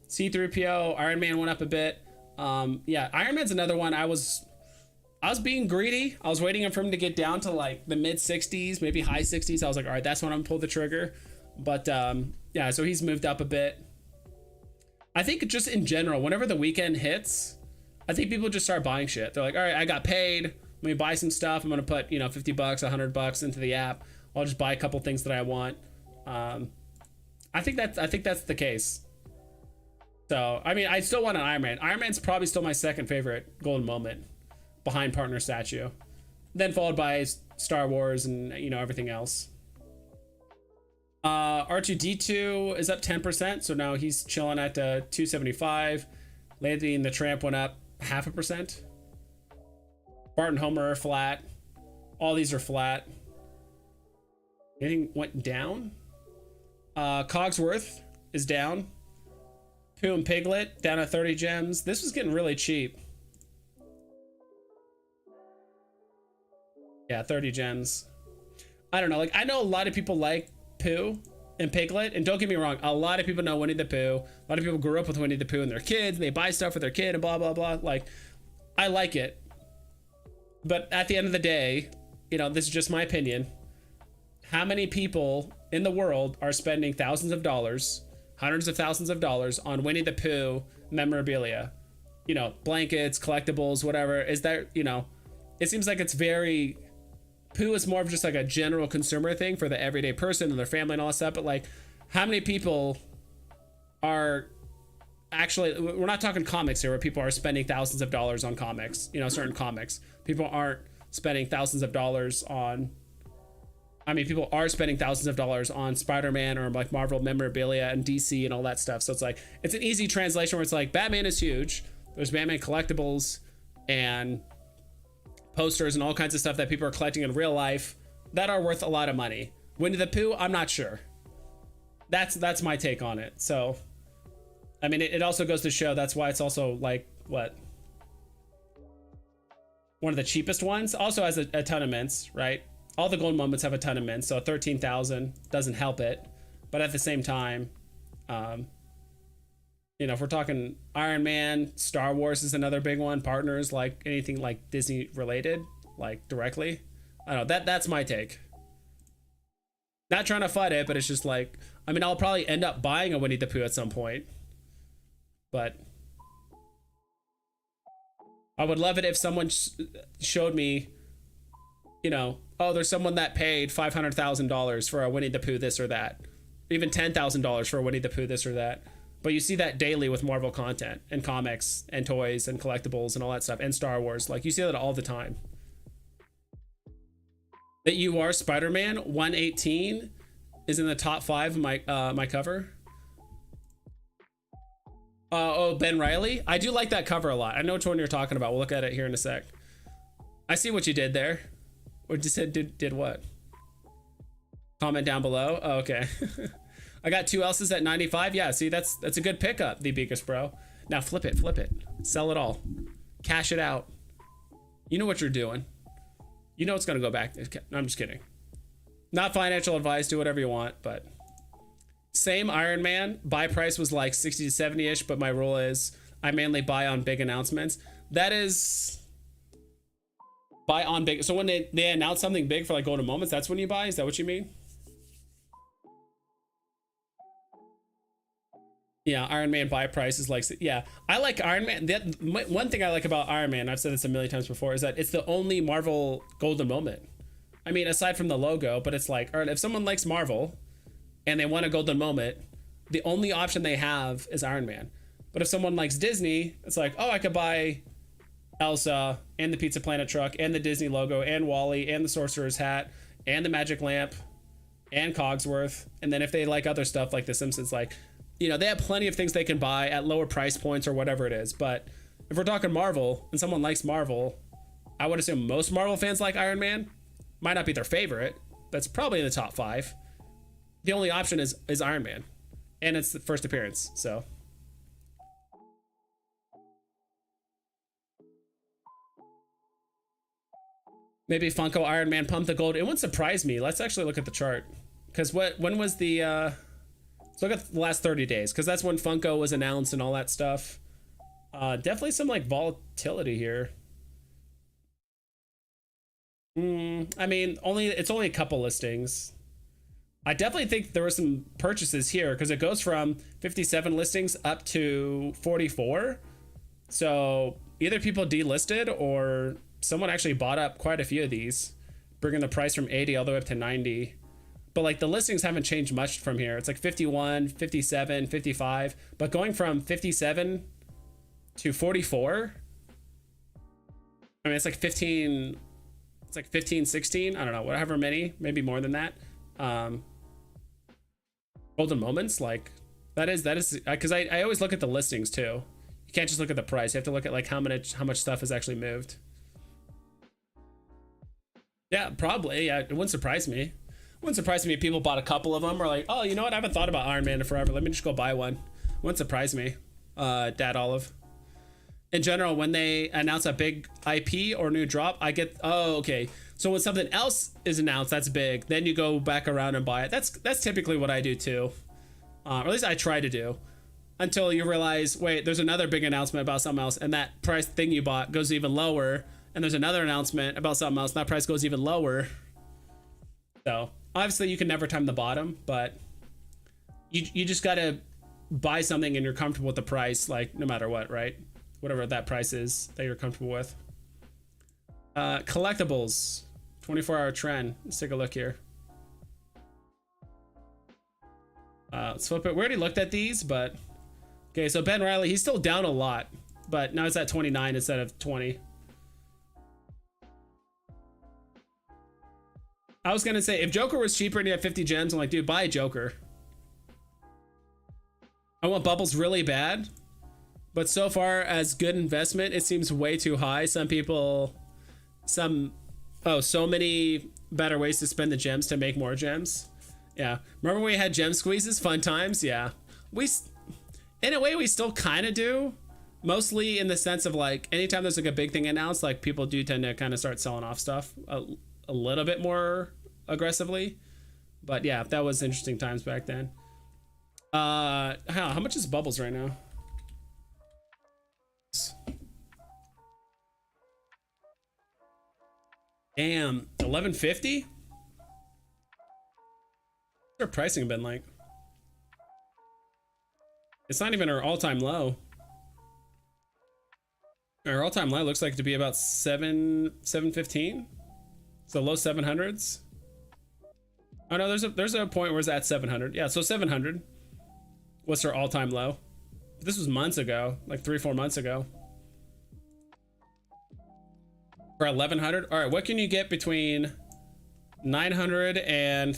C-3PO, Iron Man went up a bit. Yeah, Iron Man's another one. I was being greedy. I was waiting for him to get down to like the mid 60s, maybe high 60s. I was like, all right, that's when I'm gonna pull the trigger. But yeah, so he's moved up a bit. I think just in general, whenever the weekend hits, I think people just start buying shit. They're like, all right, I got paid. Let me buy some stuff. I'm gonna put, you know, 50 bucks, 100 bucks into the app. I'll just buy a couple things that I want. I think that's the case. So, I mean, I still want an Iron Man. Iron Man's probably still my second favorite golden moment, behind Partner Statue, then followed by Star Wars and, you know, everything else. R2D2 is up 10%, so now he's chilling at 275. Lady and the Tramp went up 0.5%. Bart and Homer are flat. All these are flat. Anything went down? Cogsworth is down. Pooh and Piglet down at 30 gems. This was getting really cheap. Yeah, 30 gems. I don't know. Like, I know a lot of people like Pooh and Piglet, and don't get me wrong, a lot of people know Winnie the Pooh. A lot of people grew up with Winnie the Pooh and their kids, and they buy stuff for their kid and blah blah blah. Like, I like it, but at the end of the day, you know, this is just my opinion. How many people in the world are spending thousands of dollars, hundreds of thousands of dollars on Winnie the Pooh memorabilia? You know, blankets, collectibles, whatever. Is that, you know, it seems like it's very, Pooh is more of just like a general consumer thing for the everyday person and their family and all that stuff. But like, how many people are actually, we're not talking comics here where people are spending thousands of dollars on comics, you know, certain comics. People aren't spending thousands of dollars on, I mean, people are spending thousands of dollars on Spider-Man or like Marvel memorabilia and DC and all that stuff. So it's like, it's an easy translation where it's like, Batman is huge. There's Batman collectibles and posters and all kinds of stuff that people are collecting in real life that are worth a lot of money. Winnie the Pooh, I'm not sure. That's my take on it. So, I mean, it also goes to show that's why it's also like, what? One of the cheapest ones. Also has a ton of mints, right? All the gold moments have a ton of mints, so 13,000 doesn't help it. But at the same time, you know, if we're talking Iron Man, Star Wars is another big one. Partners, like anything like Disney related, like directly. I don't know. That's my take. Not trying to fight it, but it's just like, I mean, I'll probably end up buying a Winnie the Pooh at some point. But I would love it if someone showed me, you know, oh, there's someone that paid $500,000 for a Winnie the Pooh this or that. Even $10,000 for a Winnie the Pooh this or that. But you see that daily with Marvel content and comics and toys and collectibles and all that stuff and Star Wars. Like, you see that all the time. That You Are Spider-Man 118 is in the top 5 of my cover. Oh, Ben Reilly. I do like that cover a lot. I know which one you're talking about. We'll look at it here in a sec. I see what you did there. What you said? Did what? Comment down below. Oh, okay. I got 2 else's at 95. Yeah, see, that's a good pickup, the biggest bro. Now flip it, sell it all, cash it out. You know what you're doing. You know it's gonna go back. No, I'm just kidding. Not financial advice. Do whatever you want, but same Iron Man. Buy price was like 60 to 70 ish, but my rule is I mainly buy on big announcements. That is buy on big. So when they announce something big for like golden moments, that's when you buy. Is that what you mean? Yeah, Iron Man buy price is like, yeah, I like Iron Man. One thing I like about Iron Man, I've said this a million times before, is that it's the only Marvel golden moment. I mean, aside from the logo, but it's like, all right, if someone likes Marvel and they want a golden moment, the only option they have is Iron Man. But if someone likes Disney, it's like, oh, I could buy Elsa and the Pizza Planet truck and the Disney logo and Wally and the Sorcerer's hat and the Magic Lamp and Cogsworth. And then if they like other stuff like The Simpsons, like, you know, they have plenty of things they can buy at lower price points or whatever it is. But if we're talking Marvel and someone likes Marvel, I would assume most Marvel fans like Iron Man. Might not be their favorite. That's probably in the top 5. The only option is Iron Man. And it's the first appearance, so. Maybe Funko Iron Man pump the gold. It wouldn't surprise me. Let's actually look at the chart. Because when was the... Let's look at the last 30 days, because that's when Funko was announced and all that stuff. Definitely some like volatility here. I mean, it's only a couple listings. I definitely think there were some purchases here, because it goes from 57 listings up to 44. So either people delisted or someone actually bought up quite a few of these, bringing the price from 80 all the way up to 90. But like the listings haven't changed much from here. It's like 51, 57, 55. But going from 57 to 44, I mean, it's like 15, 16. I don't know, whatever many, maybe more than that. Golden moments, like that is, because I always look at the listings too. You can't just look at the price. You have to look at like how much stuff has actually moved. Yeah, probably. Yeah, it wouldn't surprise me. Wouldn't surprise me if people bought a couple of them or like, oh, you know what? I haven't thought about Iron Man in forever. Let me just go buy one. Wouldn't surprise me. Dad Olive. In general, when they announce a big IP or new drop, I get, oh, okay. So when something else is announced that's big, then you go back around and buy it. That's typically what I do too. Or at least I try to do. Until you realize, wait, there's another big announcement about something else, and that price thing you bought goes even lower. And there's another announcement about something else, and that price goes even lower. So obviously you can never time the bottom, but you just gotta buy something and you're comfortable with the price, like no matter what, right? Whatever that price is that you're comfortable with. Collectibles, 24-hour trend. Let's take a look here. Let's flip it. We already looked at these, but okay. So Ben Riley, he's still down a lot, but now it's at 29 instead of 20. I was gonna say if Joker was cheaper and you had 50 gems, I'm like, dude, buy a Joker. I want bubbles really bad, but so far as good investment, it seems way too high. Some people, so many better ways to spend the gems to make more gems. Yeah, remember when we had gem squeezes, fun times? Yeah, in a way we still kind of do, mostly in the sense of like anytime there's like a big thing announced, like people do tend to kind of start selling off stuff a little bit more aggressively. But yeah, that was interesting times back then. How much is bubbles right now? Damn, 1150. What's our pricing been like? It's not even our all-time low. Our all-time low looks like to be about 715. So low 700s. Oh no, there's a point where it's at 700. Yeah, so 700. What's our all-time low? This was months ago, like 3-4 months ago. For 1100. All right, what can you get between 900 and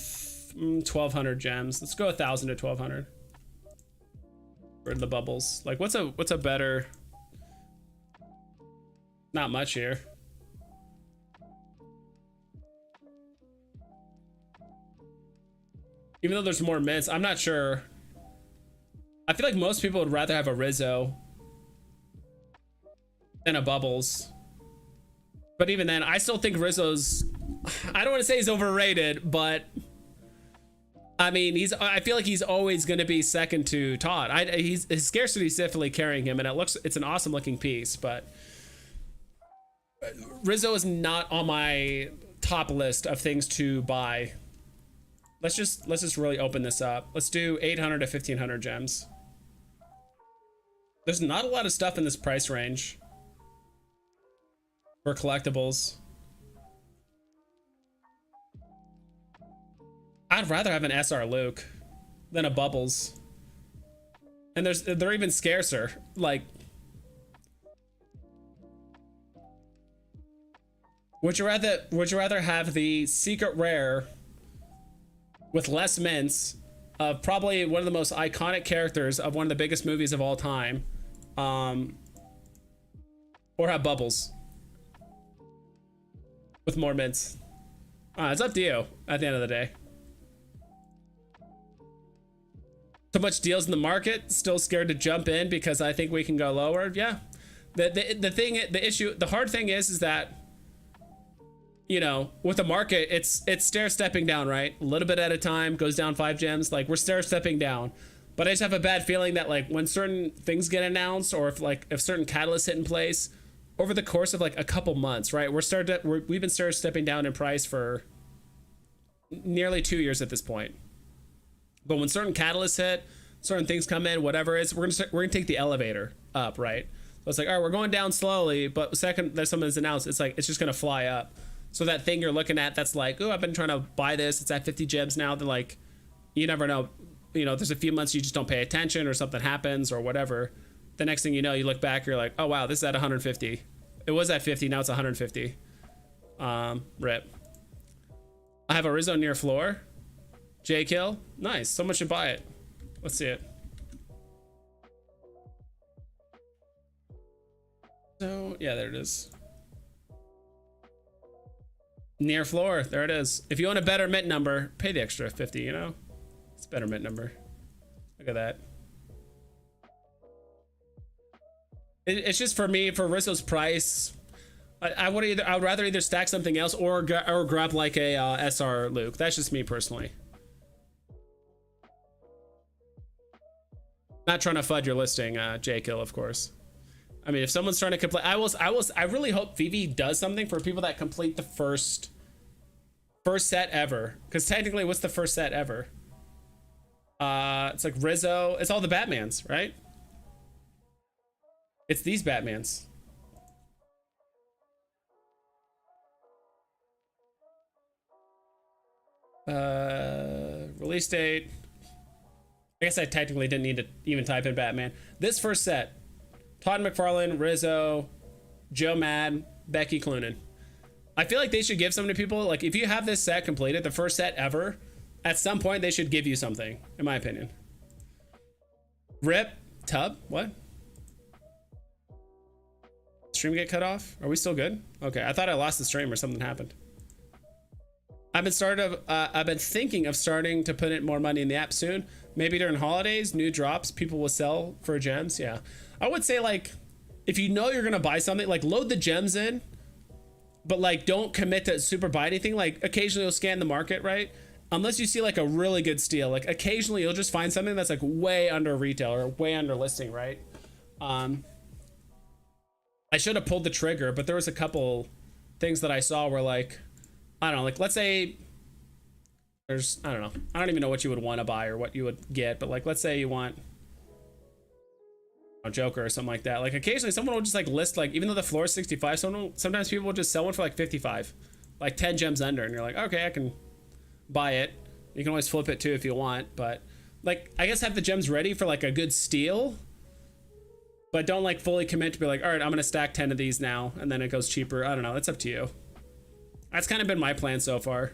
1200 gems? Let's go 1000 to 1200 for the bubbles. Like, what's a better? Not much here. Even though there's more mints, I'm not sure. I feel like most people would rather have a Rizzo than a bubbles. But even then, I still think Rizzo's, I don't want to say he's overrated, but I mean, I feel like he's always going to be second to Todd. His scarcity is definitely carrying him, and it's an awesome looking piece, but Rizzo is not on my top list of things to buy. Let's just really open this up. Let's do 800 to 1500 gems. There's not a lot of stuff in this price range for collectibles. I'd rather have an SR Luke than a bubbles. And they're even scarcer. Like, would you rather have the secret rare with less mints of probably one of the most iconic characters of one of the biggest movies of all time, or have bubbles with more mints? It's up to you at the end of the day. So much deals in the market, still scared to jump in because I think we can go lower. Yeah, the hard thing is that, you know, with the market, it's stair stepping down, right? A little bit at a time, goes down 5 gems. Like, we're stair stepping down. But I just have a bad feeling that, like, when certain things get announced, or if certain catalysts hit in place over the course of like a couple months, right? We've been stair stepping down in price for nearly 2 years at this point. But when certain catalysts hit, certain things come in, whatever it is, we're gonna take the elevator up, right? So it's like, all right, we're going down slowly, but the second there's something that's announced, it's like, it's just gonna fly up. So that thing you're looking at that's like, oh, I've been trying to buy this, it's at 50 gems now. They're like, you never know, you know, there's a few months you just don't pay attention or something happens or whatever. The next thing you know, you look back, you're like, oh wow, this is at 150. It was at 50, now it's 150. Rip. I have a Rizzo near floor. J Kill, nice. Someone should buy it. Let's see it. So yeah, there it is. Near floor, there it is. If you want a better mint number, pay the extra 50, you know? It's a better mint number. Look at that. It's just for me, for Rizzo's price, I would rather either stack something else or grab like a SR Luke. That's just me personally. Not trying to fudge your listing, J-Kill, of course. I mean, if someone's trying to complete, I really hope VeVe does something for people that complete the first set ever. Because technically, what's the first set ever? It's like Rizzo. It's all the Batmans, right? It's these Batmans. Release date. I guess I technically didn't need to even type in Batman. This first set. Todd McFarlane, Rizzo, Joe Mad, Becky Cloonan. I feel like they should give something to people. Like, if you have this set completed, the first set ever, at some point they should give you something, in my opinion. Rip. Tub? What? Stream get cut off? Are we still good? Okay, I thought I lost the stream or something happened. I've been thinking of starting to put in more money in the app soon. Maybe during holidays, new drops, people will sell for gems. Yeah, I would say, like, if you know you're gonna buy something, like, load the gems in, but like don't commit to super buy anything. Like, occasionally you'll scan the market, right? Unless you see like a really good steal. Like, occasionally you'll just find something that's like way under retail or way under listing, right? I should have pulled the trigger, but there was a couple things that I saw where, like, I don't know, like, let's say there's, I don't know, I don't even know what you would want to buy or what you would get, but like, let's say you want a Joker or something like that. Like, occasionally someone will just like list, like, even though the floor is 65, sometimes people will just sell one for like 55, like 10 gems under, and you're like, okay, I can buy it. You can always flip it too if you want, but like, I guess have the gems ready for like a good steal, but don't like fully commit to be like, all right, I'm gonna stack 10 of these now, and then it goes cheaper. I don't know, it's up to you. That's kind of been my plan so far.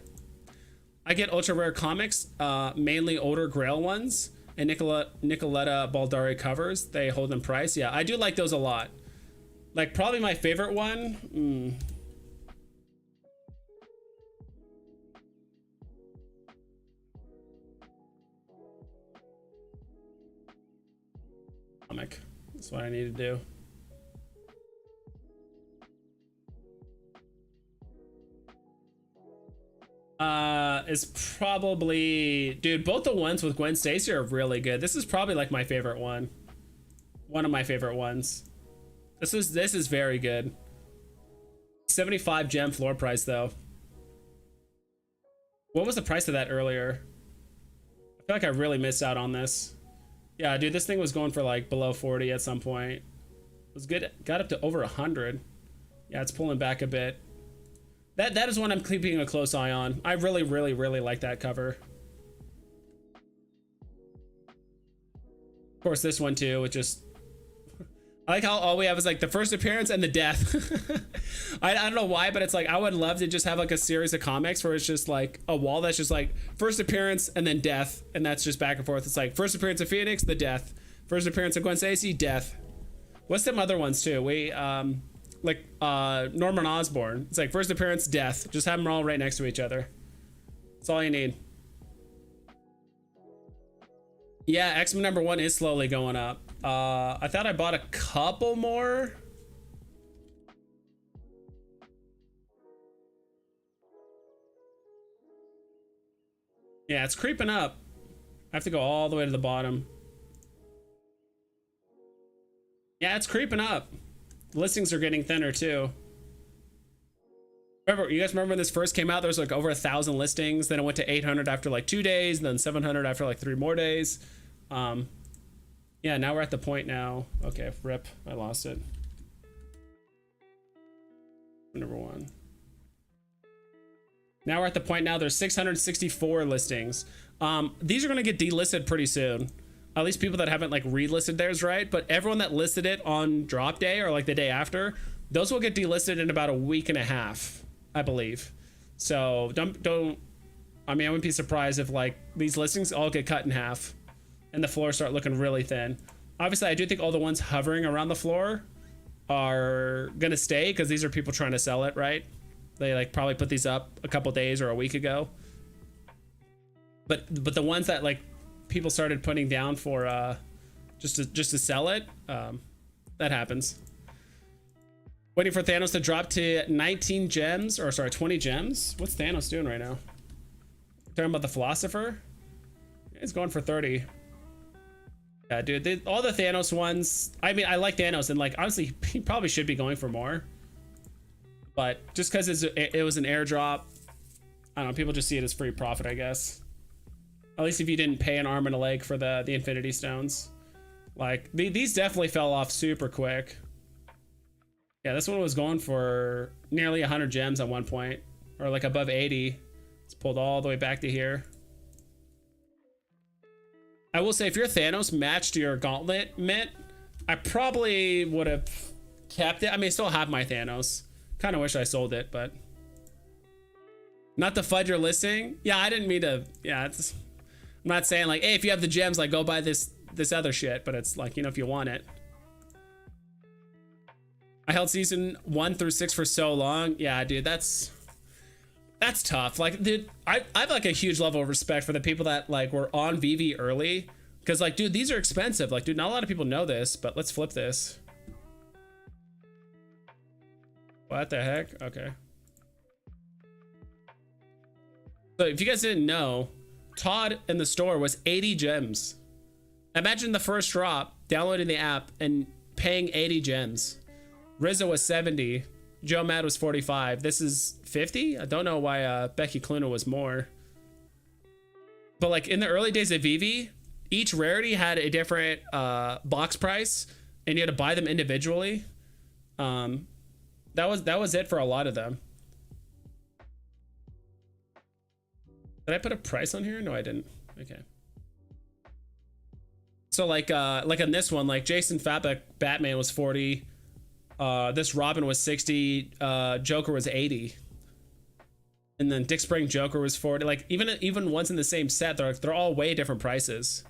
I get ultra rare comics, mainly older Grail ones, and Nicoletta Baldari covers. They hold in price. Yeah, I do like those a lot. Like, probably my favorite one. Comic. That's what I need to do. Is probably, dude, both the ones with Gwen Stacy are really good. This is probably like my favorite one. One of my favorite ones. This is very good. 75 gem floor price though. What was the price of that earlier? I feel like I really missed out on this. Yeah, dude, this thing was going for like below 40 at some point. It was good. Got up to over 100. Yeah, it's pulling back a bit. That is one I'm keeping a close eye on. I really, really, really like that cover. Of course, this one too, which just, I like how all we have is like the first appearance and the death. I don't know why, but it's like, I would love to just have like a series of comics where it's just like a wall that's just like first appearance and then death, and that's just back and forth. It's like first appearance of Phoenix, the death. First appearance of Gwen Stacy, death. What's them other ones too? Like Norman Osborn. It's like first appearance, death. Just have them all right next to each other. That's all you need. Yeah, X-Men #1 is slowly going up. I thought I bought a couple more. Yeah, it's creeping up. I have to go all the way to the bottom. Yeah, it's creeping up. Listings are getting thinner too. Remember, you guys remember when this first came out, there was like over 1,000 listings, then it went to 800 after like 2 days, then 700 after like 3 more days. Yeah, now we're at the point now. Okay, rip, I lost it. #1. Now we're at the point now, there's 664 listings. These are gonna get delisted pretty soon. At least people that haven't like relisted theirs, right? But everyone that listed it on drop day or like the day after, those will get delisted in about a week and a half, I believe. So don't, I mean, I wouldn't be surprised if like these listings all get cut in half and the floors start looking really thin. Obviously, I do think all the ones hovering around the floor are gonna stay because these are people trying to sell it, right? They like probably put these up a couple days or a week ago. But the ones that like people started putting down for just to sell it, that happens. Waiting for Thanos to drop to 19 gems, or sorry, 20 gems. What's Thanos doing right now? Talking about the philosopher? He's going for 30. Yeah, dude, all the Thanos ones, I mean, I like Thanos, and like, honestly, he probably should be going for more. But just because it was an airdrop, I don't know, people just see it as free profit, I guess. At least if you didn't pay an arm and a leg for the Infinity Stones. Like, these definitely fell off super quick. Yeah, this one was going for nearly 100 gems at one point, or like above 80. It's pulled all the way back to here. I will say, if your Thanos matched your gauntlet mint, I probably would have kept it. I mean, I still have my Thanos. Kind of wish I sold it, but not to fudge your listing. Yeah, I didn't mean to. Yeah, I'm not saying like, hey, if you have the gems, like go buy this other shit. But it's like, you know, if you want it. I held season 1 through 6 for so long. Yeah, dude, that's tough. Like, dude, I have like a huge level of respect for the people that like were on VeVe early, because like, dude, these are expensive. Like, dude, not a lot of people know this, but let's flip this. What the heck? Okay. So if you guys didn't know, Todd in the store was 80 gems. Imagine the first drop, downloading the app and paying 80 gems. Rizzo was 70. Joe Mad was 45. This is 50. I don't know why Becky Cluna was more. But like in the early days of VeVe, each rarity had a different box price, and you had to buy them individually. That was it for a lot of them. Did I put a price on here? No, I didn't. Okay. So like on this one, like Jason Fabek Batman was 40. This Robin was 60. Joker was 80. And then Dick Spring Joker was 40. Like even ones in the same set, they're all way different prices.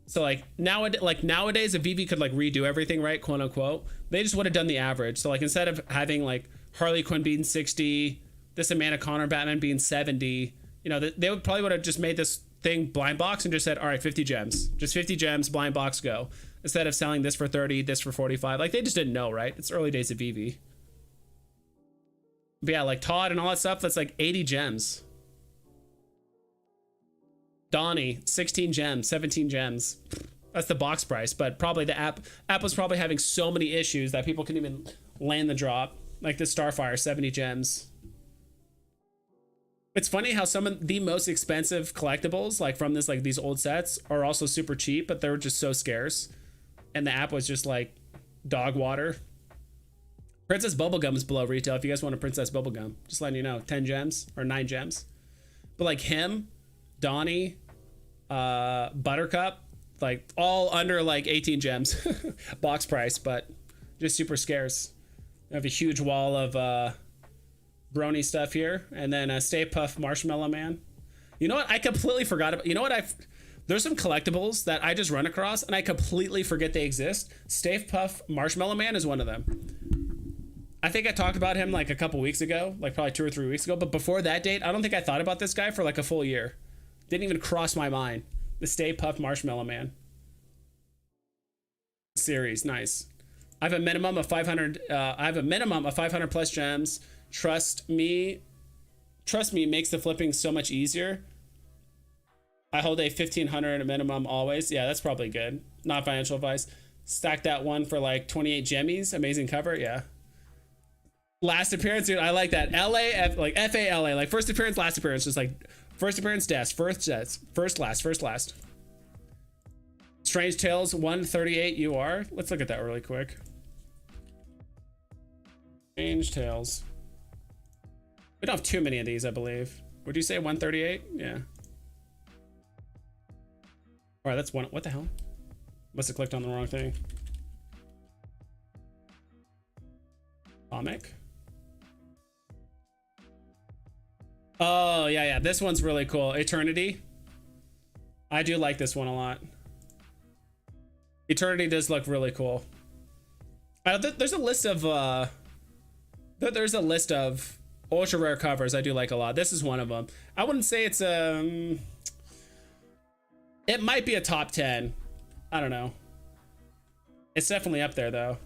So like nowadays, if VeVe could like redo everything, right, quote unquote, they just would have done the average. So like instead of having like Harley Quinn being 60, this Amanda Connor Batman being 70, you know, they would have just made this thing blind box and just said, all right, 50 gems, just 50 gems, blind box, go. Instead of selling this for 30, this for 45. Like, they just didn't know, right? It's early days of VeVe. But yeah, like Todd and all that stuff, that's like 80 gems. Donnie, 16 gems, 17 gems. That's the box price, but probably the app was probably having so many issues that people couldn't even land the drop. Like this Starfire, 70 gems. It's funny how some of the most expensive collectibles, like from this, like these old sets, are also super cheap, but they're just so scarce. And the app was just like dog water. Princess Bubblegum is below retail. If you guys want a Princess Bubblegum, just letting you know, 10 gems or 9 gems. But like him, Donnie, Buttercup, like all under like 18 gems box price, but just super scarce. I have a huge wall of brony stuff here, and then Stay Puft Marshmallow Man. You know what? I completely forgot about. You know what? There's some collectibles that I just run across and I completely forget they exist. Stay Puft Marshmallow Man is one of them. I think I talked about him like a couple weeks ago, like probably 2 or 3 weeks ago. But before that date, I don't think I thought about this guy for like a full year. Didn't even cross my mind. The Stay Puft Marshmallow Man series, nice. I have a minimum of 500. I have a minimum of 500 plus gems. Trust me makes the flipping so much easier. I hold a 1500 minimum always. Yeah, that's probably good. Not financial advice. Stack that one for like 28 gemmies. Amazing cover. Yeah. Last appearance, dude. I like that. Like FALA, like first appearance, last appearance. Just like first appearance, death, first last. Strange Tales 138 UR. Let's look at that really quick. Strange Tales. We don't have too many of these, I believe. Would you say 138? Yeah. All right, that's one. What the hell? Must have clicked on the wrong thing. Comic. Oh, yeah. This one's really cool. Eternity. I do like this one a lot. Eternity does look really cool. There's a list of ultra rare covers I do like a lot. This is one of them. I wouldn't say it's it might be a top 10. I don't know. It's definitely up there though.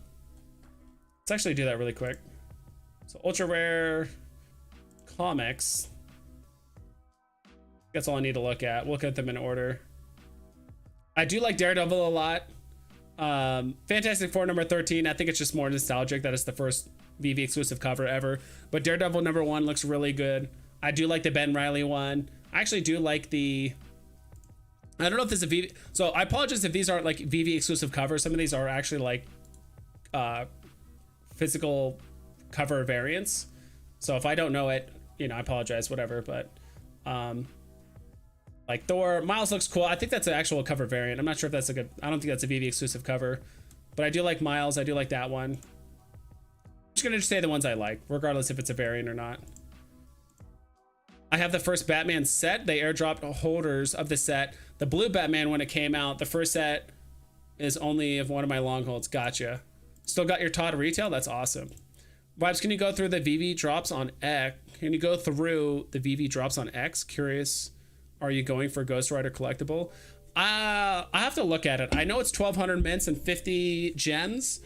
Let's actually do that really quick. So ultra rare comics. That's all I need to look at. We'll look at them in order. I do like Daredevil a lot. Fantastic Four number 13. I think it's just more nostalgic that it's the first VeVe exclusive cover ever. But Daredevil number 1 looks really good. I do like the Ben Reilly one. I actually do like the... I don't know if this is a VeVe... So I apologize if these aren't like VeVe exclusive covers. Some of these are actually like physical cover variants. So if I don't know it, you know, I apologize, whatever. But like Thor, Miles looks cool. I think that's an actual cover variant. I'm not sure if that's a good... I don't think that's a VeVe exclusive cover. But I do like Miles. I do like that one. I'm just going to say the ones I like, regardless if it's a variant or not. I have the first Batman set. They airdropped holders of the set. The blue Batman, when it came out, the first set is only of one of my long holds. Gotcha. Still got your Todd retail? That's awesome. Vibes, can you go through the VeVe drops on X? Can you go through the VeVe drops on X? Curious. Are you going for Ghost Rider collectible? I have to look at it. I know it's 1,200 mints and 50 gems.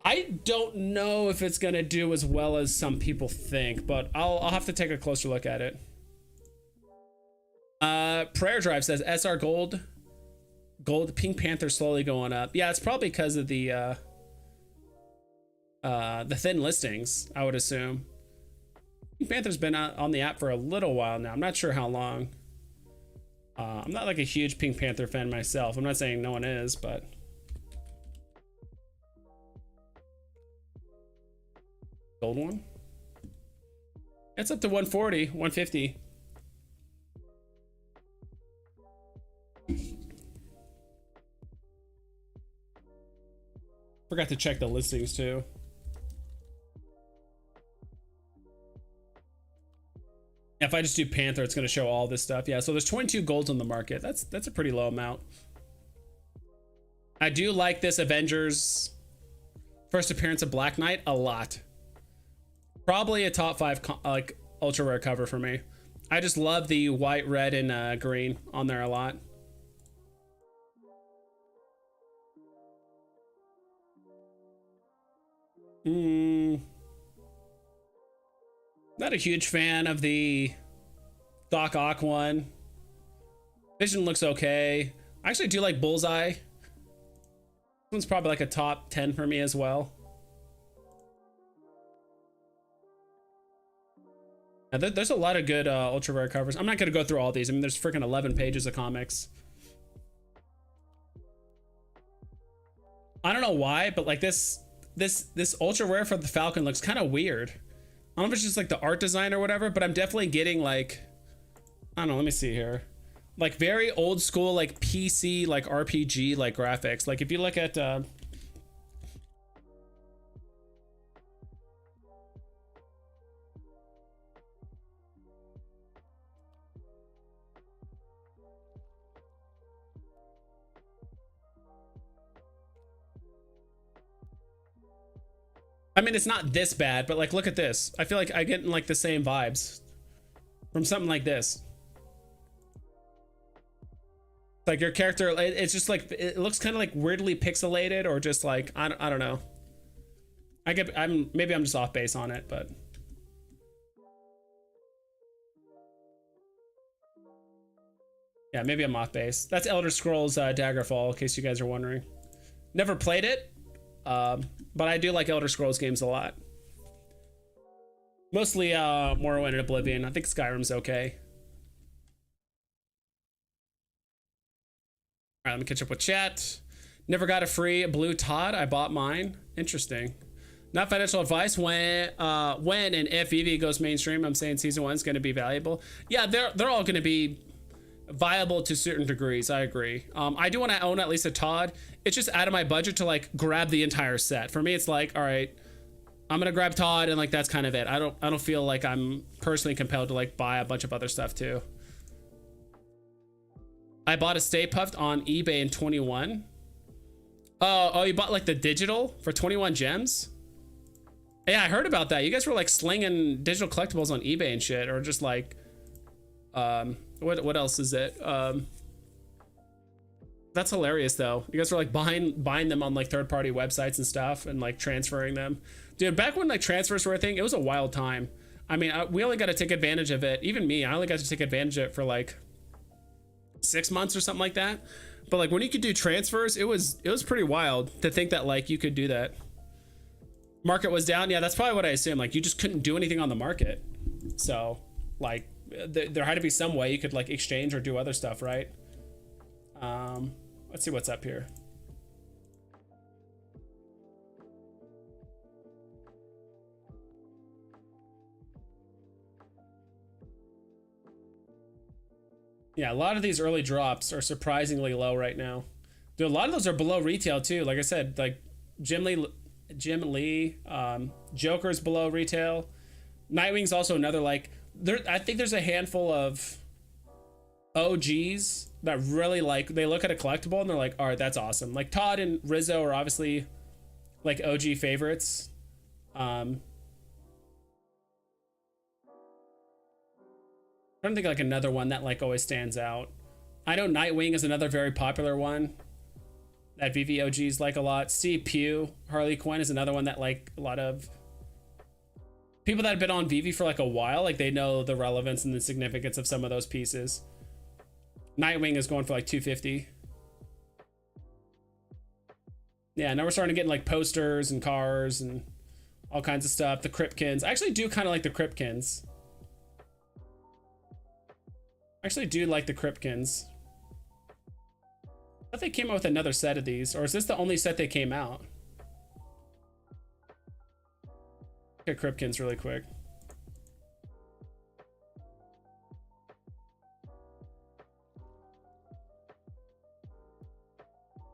I don't know if it's gonna do as well as some people think, but I'll have to take a closer look at it. Prayer Drive says SR Gold Pink Panther slowly going up. Yeah, it's probably because of the thin listings, I would assume. Pink Panther's been on the app for a little while now. I'm not sure how long. I'm not like a huge Pink Panther fan myself. I'm not saying no one is, but gold one. It's up to 140, 150. Forgot to check the listings too. If I just do Panther, it's going to show all this stuff. Yeah, so there's 22 golds on the market. That's a pretty low amount. I do like this Avengers first appearance of Black Knight a lot. Probably a top 5 like ultra rare cover for me. I just love the white, red, and green on there a lot. Not a huge fan of the Doc Ock one. Vision looks okay. I actually do like Bullseye. This one's probably like a top 10 for me as well. Now, there's a lot of good ultra rare covers. I'm not going to go through all these. I mean, there's freaking 11 pages of comics. I don't know why, but like this ultra rare for the Falcon looks kind of weird. I don't know if it's just like the art design or whatever, but I'm definitely getting like, I don't know, let me see here. Like very old school, like PC, like RPG, like graphics. Like if you look at, I mean, it's not this bad, but like, look at this. I feel like I get like the same vibes from something like this. Like your character, it's just like, it looks kind of like weirdly pixelated or just like, I don't know. Maybe I'm just off base on it, but. Yeah, maybe I'm off base. That's Elder Scrolls Daggerfall, in case you guys are wondering. Never played it. But I do like Elder Scrolls games a lot. Mostly Morrowind and Oblivion. I think Skyrim's okay. All right, let me catch up with chat. Never got a free blue Todd. I bought mine. Interesting. Not financial advice. When and if VeVe goes mainstream, I'm saying season 1 is going to be valuable. Yeah, they're all going to be viable to certain degrees. I agree. I do want to own at least a Todd. It's just out of my budget to like grab the entire set. For me, it's like, all right, I'm gonna grab Todd and like that's kind of it. I don't feel like I'm personally compelled to like buy a bunch of other stuff too. I bought a Stay Puft on eBay in 21. Oh, you bought like the digital for 21 gems? Yeah, I heard about that. You guys were like slinging digital collectibles on eBay and shit, or just like what else is it? I That's hilarious though. You guys were like buying them on like third-party websites and stuff and like transferring them. Dude, back when like transfers were a thing, it was a wild time. I mean, we only got to take advantage of it. Even me, I only got to take advantage of it for like 6 months or something like that. But like when you could do transfers, it was pretty wild to think that like you could do that. Market was down. Yeah, that's probably what I assumed. Like you just couldn't do anything on the market. So like there had to be some way you could like exchange or do other stuff, right? Let's see what's up here. Yeah, a lot of these early drops are surprisingly low right now. Dude, a lot of those are below retail too. Like I said, like Jim Lee, Joker's below retail. Nightwing's also another like I think there's a handful of OGs that really like they look at a collectible and they're like, all right, that's awesome. Like Todd and Rizzo are obviously like OG favorites. I'm trying to think like another one that like always stands out. I know Nightwing is another very popular one that VeVe OGs like a lot. Steve Pugh, Harley Quinn is another one that like a lot of people that have been on VeVe for like a while, like they know the relevance and the significance of some of those pieces. Nightwing is going for like 250. Yeah, now we're starting to get like posters and cars and all kinds of stuff. The Kripkins. I actually do kind of like the Kripkins. I actually do like the Kripkins. I thought they came out with another set of these, or is this the only set they came out? Look at Kripkins really quick.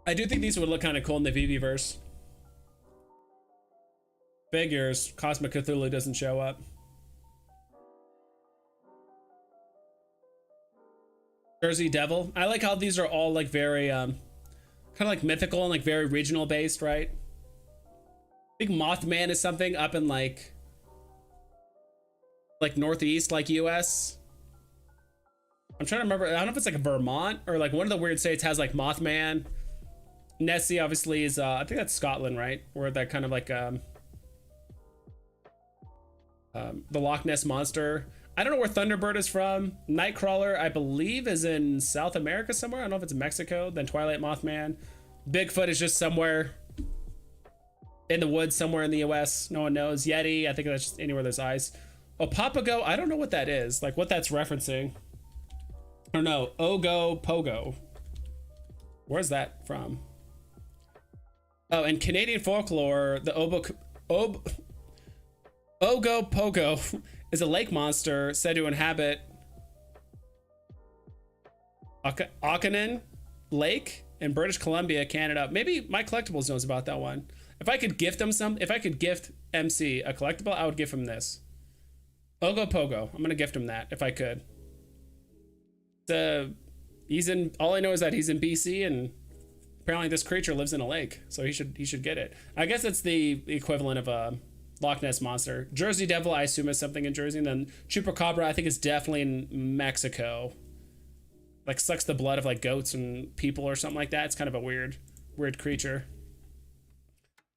I do think these would look kind of cool in the VeVe verse. Figures, Cosmic Cthulhu doesn't show up. Jersey Devil. I like how these are all like very kind of like mythical and like very regional based, right? I think Mothman is something up in like northeast, like US. I'm trying to remember. I don't know if it's like Vermont or like one of the weird states has like Mothman. Nessie obviously is I think that's Scotland, right? Where that kind of like the Loch Ness monster. I don't know where Thunderbird is from. Nightcrawler, I believe, is in South America somewhere. I don't know if it's Mexico. Then Twilight Mothman. Bigfoot is just somewhere in the woods, somewhere in the US. No one knows. Yeti, I think that's just anywhere there's eyes. Opapago, I don't know what that is. Like what that's referencing. Or no, Ogo Pogo. Where's that from? Oh, and Canadian folklore, the Ogo Pogo is a lake monster said to inhabit Occonan Lake in British Columbia, Canada. Maybe my collectibles knows about that one. If I could gift him if I could gift MC a collectible, I would give him this. Ogo Pogo. I'm gonna gift him that if I could. He's in. All I know is that he's in BC, and apparently this creature lives in a lake, so he should get it. I guess it's the equivalent of a Loch Ness monster. Jersey Devil, I assume, is something in Jersey, and then Chupacabra, I think, is definitely in Mexico. Like sucks the blood of like goats and people or something like that. It's kind of a weird creature.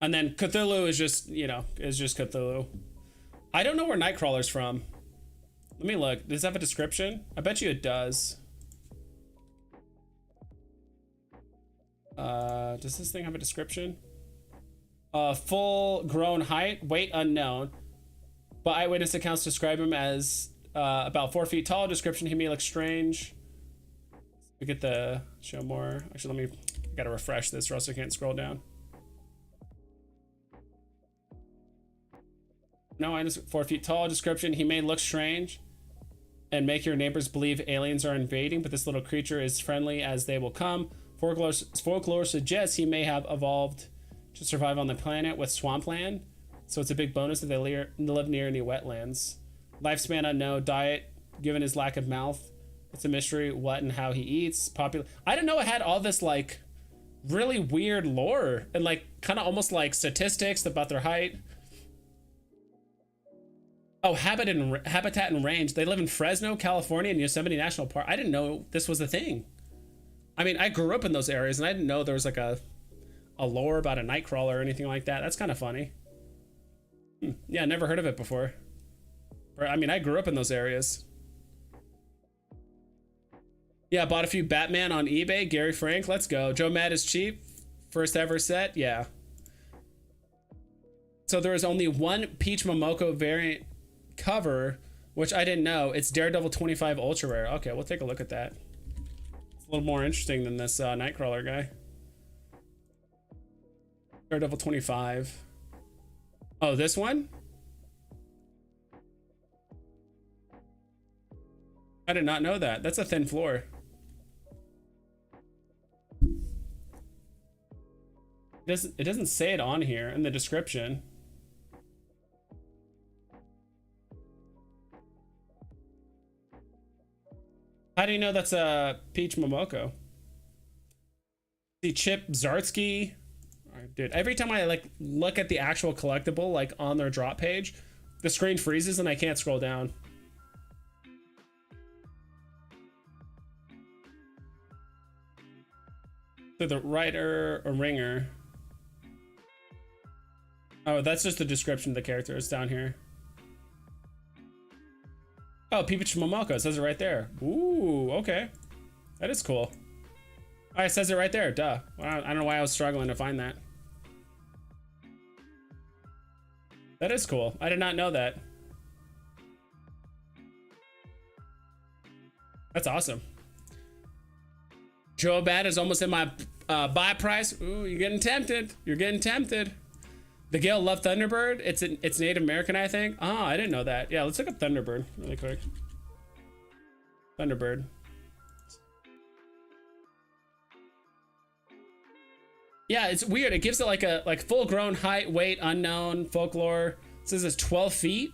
And then Cthulhu is just, is just Cthulhu. I don't know where Nightcrawler's from. Let me look. Does it have a description? I bet you it does. Does this thing have a description? Full grown height, weight unknown, but eyewitness accounts describe him as about 4 feet tall. Description: he may look strange. We get the show more. Actually, I gotta refresh this or else I can't scroll down. No, I just 4 feet tall. Description: he may look strange and make your neighbors believe aliens are invading, but this little creature is friendly as they will come. Folklore suggests he may have evolved to survive on the planet with swampland, so it's a big bonus that they live near any wetlands. Lifespan unknown. Diet, given his lack of mouth, it's a mystery what and how he eats. Popular. I didn't know it had all this like really weird lore and like kind of almost like statistics about their height. Oh, habitat and range. They live in Fresno, California, and Yosemite National Park. I didn't know this was a thing. I mean, I grew up in those areas and I didn't know there was like a lore about a nightcrawler or anything like that. That's kind of funny. Yeah, never heard of it before. I mean, I grew up in those areas. Yeah, bought a few Batman on eBay. Gary Frank, let's go. Joe Mad is cheap. First ever set, yeah. So there is only one Peach Momoko variant cover, which I didn't know. It's Daredevil 25 Ultra Rare. Okay, we'll take a look at that. It's a little more interesting than this Nightcrawler guy. Daredevil 25. Oh, this one? I did not know that. That's a thin floor. It doesn't say it on here in the description. How do you know that's a Peach Momoko? See Chip Zartsky. Dude, every time I like look at the actual collectible like on their drop page, the screen freezes and I can't scroll down. So the writer or ringer. Oh, that's just the description of the character. It's down here. Oh, Peach Momoko. It says it right there. Ooh, okay. That is cool. Oh, it says it right there. Duh. I don't know why I was struggling to find that. That is cool. I did not know that. That's awesome. Joe Bad is almost in my buy price. Ooh, you're getting tempted. You're getting tempted. The Gale loved Thunderbird. It's Native American, I think. Oh, I didn't know that. Yeah, let's look up Thunderbird really quick. Thunderbird. Yeah, it's weird. It gives it like a full grown height, weight, unknown, folklore. It says it's 12 feet.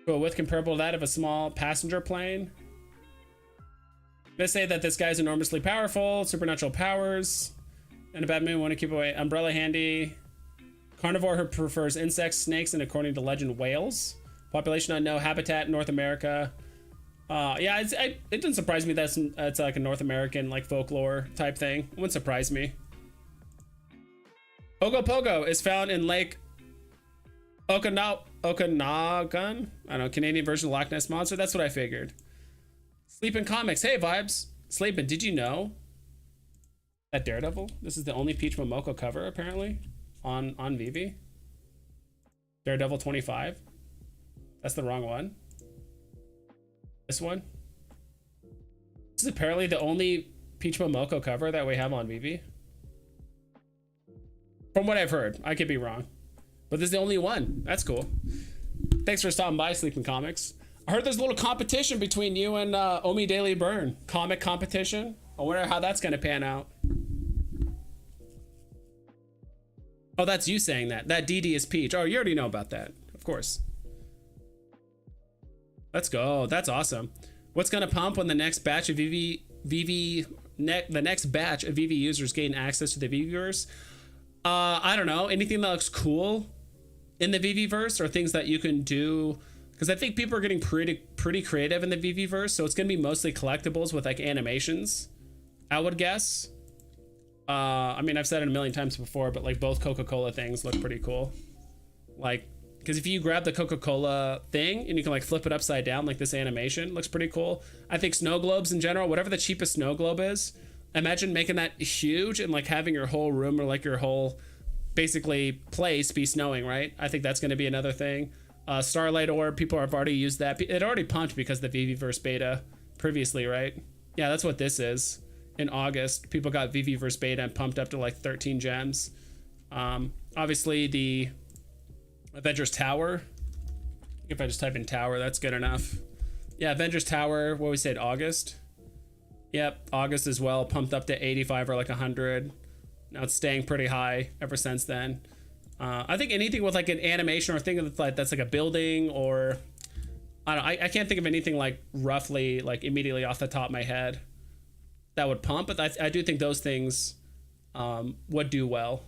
But with comparable to that of a small passenger plane. They say that this guy's enormously powerful, supernatural powers, and a bad moon want to keep away. Umbrella handy. Carnivore who prefers insects, snakes, and according to legend, whales. Population unknown. Habitat North America. Yeah, it didn't surprise me that it's like a North American like folklore type thing. It wouldn't surprise me. Ogopogo is found in Lake Okanagan. I don't know, Canadian version of Loch Ness Monster. That's what I figured. Sleepin' Comics. Hey, Vibes. Sleepin', did you know that Daredevil? This is the only Peach Momoko cover, apparently, on VeVe. Daredevil 25. That's the wrong one. This one. This is apparently the only Peach Momoko cover that we have on VeVe. From what I've heard. I could be wrong. But this is the only one. That's cool. Thanks for stopping by, Sleeping Comics. I heard there's a little competition between you and Omi Daily Burn. Comic competition. I wonder how that's going to pan out. Oh, that's you saying that. That DD is Peach. Oh, you already know about that. Of course. Let's go. That's awesome. What's going to pump when the next batch of the next batch of VeVe users gain access to the VeVe Verse? I don't know. Anything that looks cool in the VeVe Verse or things that you can do, because I think people are getting pretty creative in the VeVe Verse, so it's gonna be mostly collectibles with like animations, I would guess. I mean, I've said it a million times before, but like both Coca-Cola things look pretty cool. Like, because if you grab the Coca-Cola thing and you can like flip it upside down, like this animation looks pretty cool. I think snow globes in general, whatever the cheapest snow globe is, imagine making that huge and like having your whole room or like your whole basically place be snowing, right? I think that's going to be another thing. Starlight Orb, people have already used that. It already pumped because the VeVe Verse beta previously, right? Yeah, that's what this is. In August, people got VeVe Verse beta and pumped up to like 13 gems. Obviously the Avengers Tower. If I just type in tower, that's good enough. Yeah, Avengers Tower, what we said, August. Yep, August as well, pumped up to 85 or like 100. Now it's staying pretty high ever since then. I think anything with like an animation or thing that's like a building, or I can't think of anything like roughly like immediately off the top of my head that would pump, but I do think those things would do well.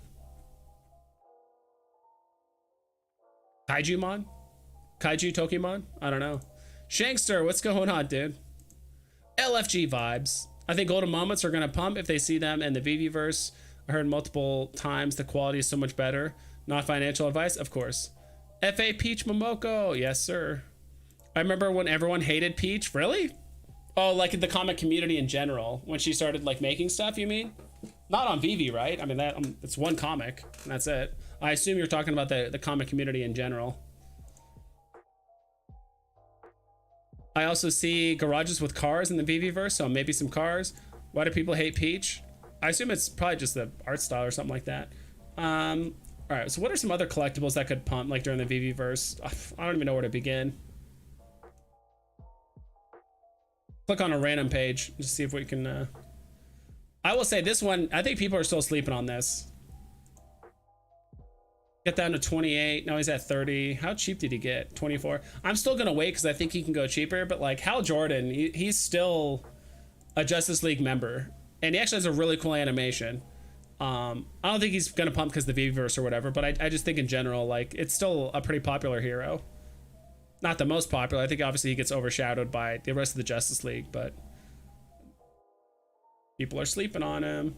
Kaijumon? Kaiju Tokimon? I don't know. Shankster, what's going on, dude? LFG Vibes. I think golden moments are going to pump if they see them in the VeVe verse. I heard multiple times the quality is so much better. Not financial advice, of course. FA Peach Momoko, yes sir. I remember when everyone hated Peach. Really? Oh, like the comic community in general, when she started like making stuff, you mean? Not on VeVe, right? I mean, it's one comic and that's it. I assume you're talking about the comic community in general. I also see garages with cars in the VeVe verse, so maybe some cars. Why do people hate Peach? I assume it's probably just the art style or something like that. All right, so what are some other collectibles that could pump like during the VeVe verse? I don't even know where to begin. Click on a random page, just see if we can. I will say this one, I think people are still sleeping on this. Get down to 28. Now he's at 30. How cheap did he get? 24. I'm still gonna wait because I think he can go cheaper, but like Hal Jordan, he's still a Justice League member, and he actually has a really cool animation. I don't think he's gonna pump because the VeVe-verse or whatever, but I just think in general, like, it's still a pretty popular hero. Not the most popular. I think obviously he gets overshadowed by the rest of the Justice League, but people are sleeping on him.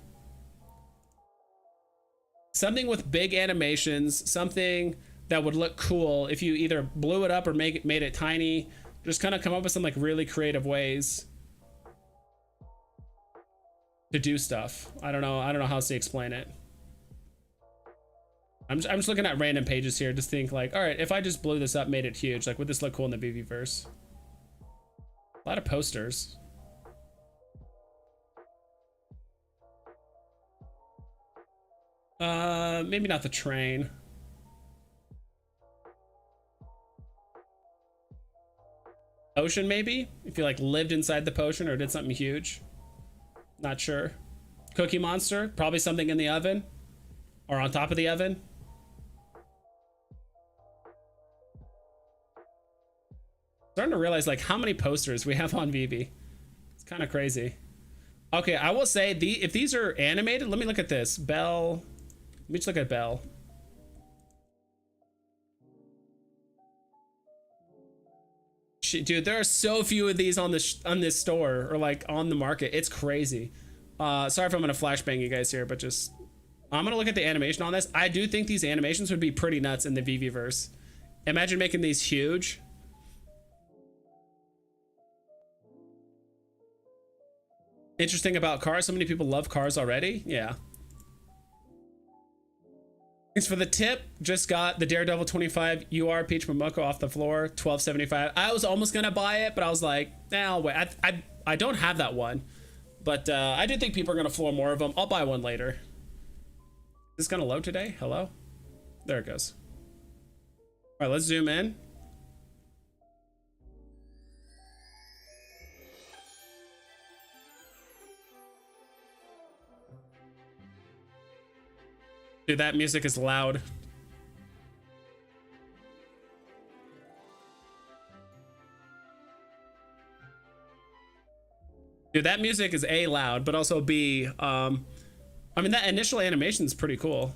Something with big animations, something that would look cool if you either blew it up or made it tiny. Just kind of come up with some like really creative ways to do stuff. I don't know how else to explain it. I'm just looking at random pages here, just think like, all right, if I just blew this up, made it huge, like would this look cool in the VeVe verse? A lot of posters. Maybe not the train. Potion, maybe? If you like lived inside the potion or did something huge. Not sure. Cookie Monster, probably something in the oven or on top of the oven. Starting to realize like how many posters we have on VeVe. It's kind of crazy. Okay, I will say if these are animated, let me look at this. Belle. Let me just look at Belle. Dude, there are so few of these on this store or like on the market. It's crazy. Sorry if I'm gonna flashbang you guys here, but just I'm gonna look at the animation on this. I do think these animations would be pretty nuts in the VeVe verse. Imagine making these huge. Interesting about cars. So many people love cars already. Yeah. Thanks for the tip. Just got the Daredevil 25 UR Peach Momoko off the floor, $12.75. I was almost gonna buy it, but I was like, nah, wait. I don't have that one, but I do think people are gonna floor more of them. I'll buy one later. Is this gonna load today? Hello? There it goes. All right, let's zoom in. Dude, that music is loud. Dude, that music is A, loud, but also B, I mean, that initial animation is pretty cool.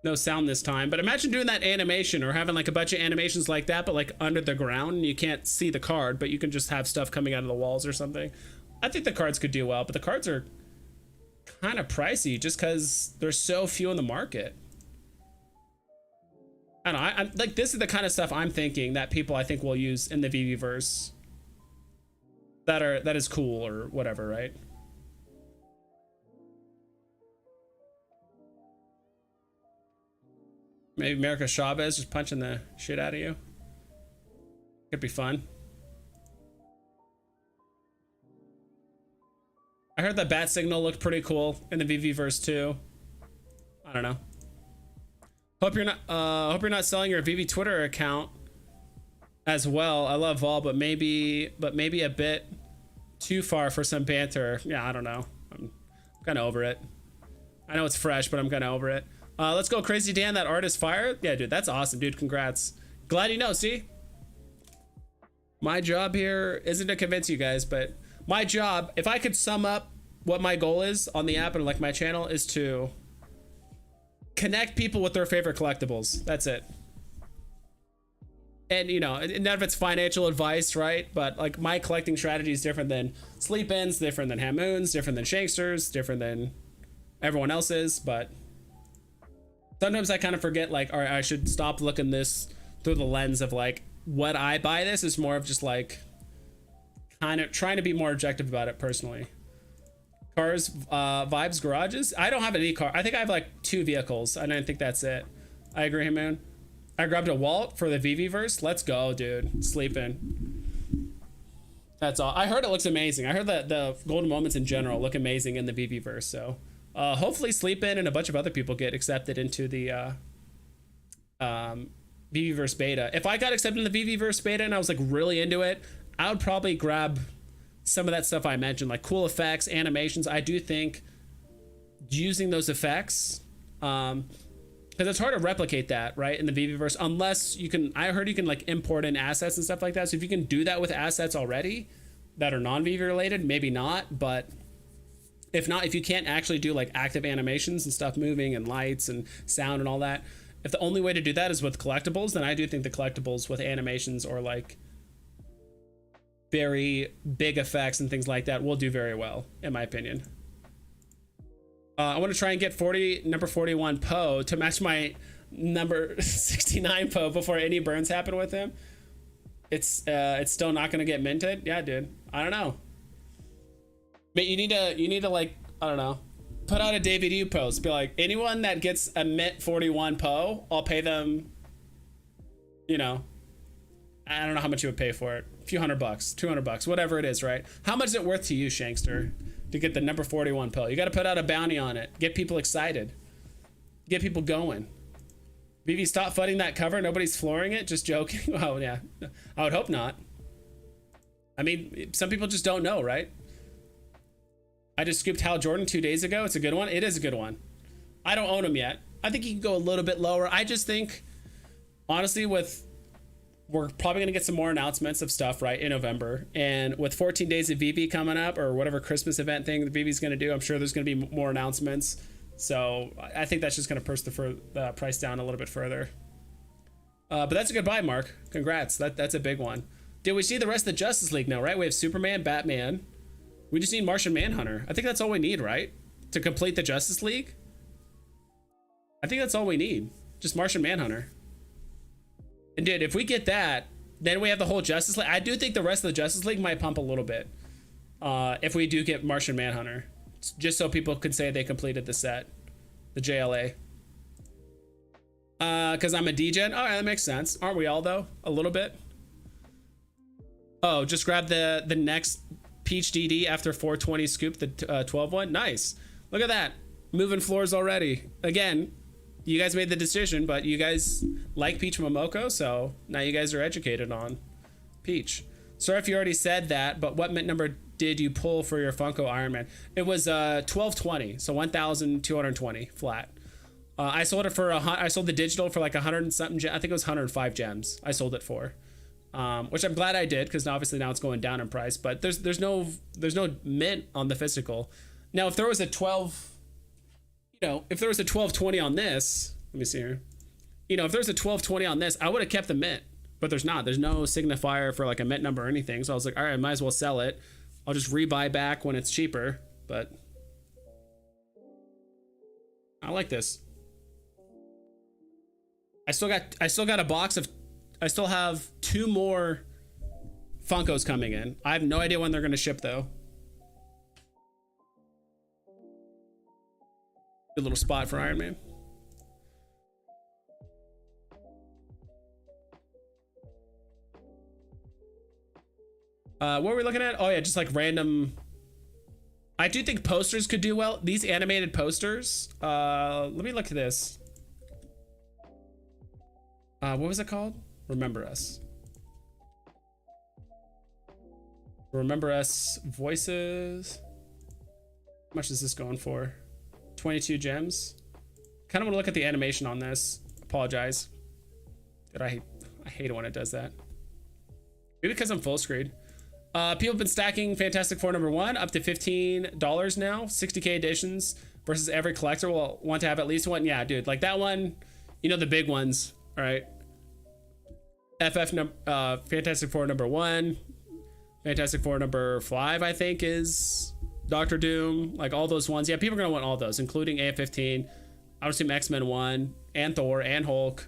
No sound this time, but imagine doing that animation or having like a bunch of animations like that, but like under the ground and you can't see the card, but you can just have stuff coming out of the walls or something. I think the cards could do well, but the cards are kind of pricey just because there's so few in the market. I don't know. I'm like, this is the kind of stuff I'm thinking that people I think will use in the VeVe verse that is cool or whatever, right? Maybe America Chavez just punching the shit out of you. Could be fun. I heard that Bat Signal looked pretty cool in the VeVe verse too. I don't know. Hope you're not selling your VeVe Twitter account as well. I love Vol, but maybe a bit too far for some banter. Yeah, I don't know. I'm kind of over it. I know it's fresh, but I'm kind of over it. Let's go Crazy Dan. That art is fire. Yeah, dude, that's awesome, dude. Congrats. Glad you know. See, my job here isn't to convince you guys, but my job, if I could sum up what my goal is on the app and like my channel, is to connect people with their favorite collectibles. That's it. And you know, none of it's financial advice, right? But like my collecting strategy is different than Sleep-Ins, different than Hamoons, different than Shanksters, different than everyone else's. But sometimes I kind of forget, like, all right, I should stop looking this through the lens of like what I buy. This is more of just like kind of trying to be more objective about it personally. Cars, vibes, garages. I don't have any car. I think I have like 2 vehicles, and I think that's it. I agree, Hamoon. I grabbed a Walt for the VeVe Verse. Let's go, dude. Sleeping. That's all. I heard it looks amazing. I heard that the golden moments in general look amazing in the VeVe Verse. So hopefully Sleepin and a bunch of other people get accepted into the VeVe Verse beta. If I got accepted in the VeVe Verse beta and I was like really into it, I would probably grab some of that stuff I mentioned, like cool effects, animations. I do think using those effects, because it's hard to replicate that, right, in the VeVe Verse, unless you can. I heard you can like import in assets and stuff like that. So if you can do that with assets already that are non-VeVe related, maybe not. But if not, if you can't actually do like active animations and stuff moving and lights and sound and all that, if the only way to do that is with collectibles, then I do think the collectibles with animations or like very big effects and things like that will do very well, in my opinion. I want to try and get number 41 Poe to match my number 69 Poe before any burns happen with him. It's still not going to get minted. Yeah, dude. I don't know. But you need to like, I don't know, put out a DVD post. Be like, anyone that gets a mint 41 Poe, I'll pay them, you know, I don't know how much you would pay for it. A few $100, $200, whatever it is, right? How much is it worth to you, Shankster, to get the number 41 Poe? You got to put out a bounty on it. Get people excited. Get people going. VeVe, stop funding that cover. Nobody's flooring it. Just joking. Oh, yeah. I would hope not. I mean, some people just don't know, right? I just scooped Hal Jordan 2 days ago. It's a good one. It is a good one. I don't own him yet. I think he can go a little bit lower. I just think, honestly, we're probably going to get some more announcements of stuff, right, in November. And with 14 days of VeVe coming up, or whatever Christmas event thing the VeVe's going to do, I'm sure there's going to be more announcements. So I think that's just going to push the price down a little bit further. But that's a good buy, Mark. Congrats. That's a big one. Did we see the rest of the Justice League now, right? We have Superman, Batman. We just need Martian Manhunter. I think that's all we need, right? To complete the Justice League? I think that's all we need. Just Martian Manhunter. And dude, if we get that, then we have the whole Justice League. I do think the rest of the Justice League might pump a little bit. If we do get Martian Manhunter. Just so people can say they completed the set. The JLA. Because I'm a degen. All right, that makes sense. Aren't we all, though? A little bit. Oh, just grab the next Peach DD after 420 scoop, the 12 one. Nice. Look at that. Moving floors already. Again, you guys made the decision, but you guys like Peach Momoko, so now you guys are educated on Peach. Sorry if you already said that, but what mint number did you pull for your Funko Iron Man? It was 1220, so 1,220 flat. I sold it for I sold the digital for like 100 and something. I think it was 105 gems. I sold it for, which I'm glad I did, because obviously now it's going down in price. But there's no mint on the physical. Now if there was a 12, if there was a 1220 on this, let me see here. If there's a 1220 on this, I would have kept the mint, but there's not. There's no signifier for like a mint number or anything. So I was like, all right, I might as well sell it. I'll just rebuy back when it's cheaper. But I like this. I still got a box of. I still have 2 more Funkos coming in. I have no idea when they're going to ship though. Good little spot for Iron Man. What were we looking at? Oh yeah, just like random. I do think posters could do well. These animated posters. Let me look at this. What was it called? Remember Us. Remember Us voices. How much is this going for? 22 gems. Kind of want to look at the animation on this. Apologize. Dude, I hate it when it does that. Maybe because I'm full screen. People have been stacking Fantastic Four #1 up to $15 now. 60k editions versus every collector will want to have at least one. Yeah, dude, like that one, you know, the big ones, right? Fantastic Four #1, Fantastic Four #5, I think, is Doctor Doom. Like all those ones. Yeah, people are gonna want all those, including AF-15. I would assume X-Men 1 and Thor and Hulk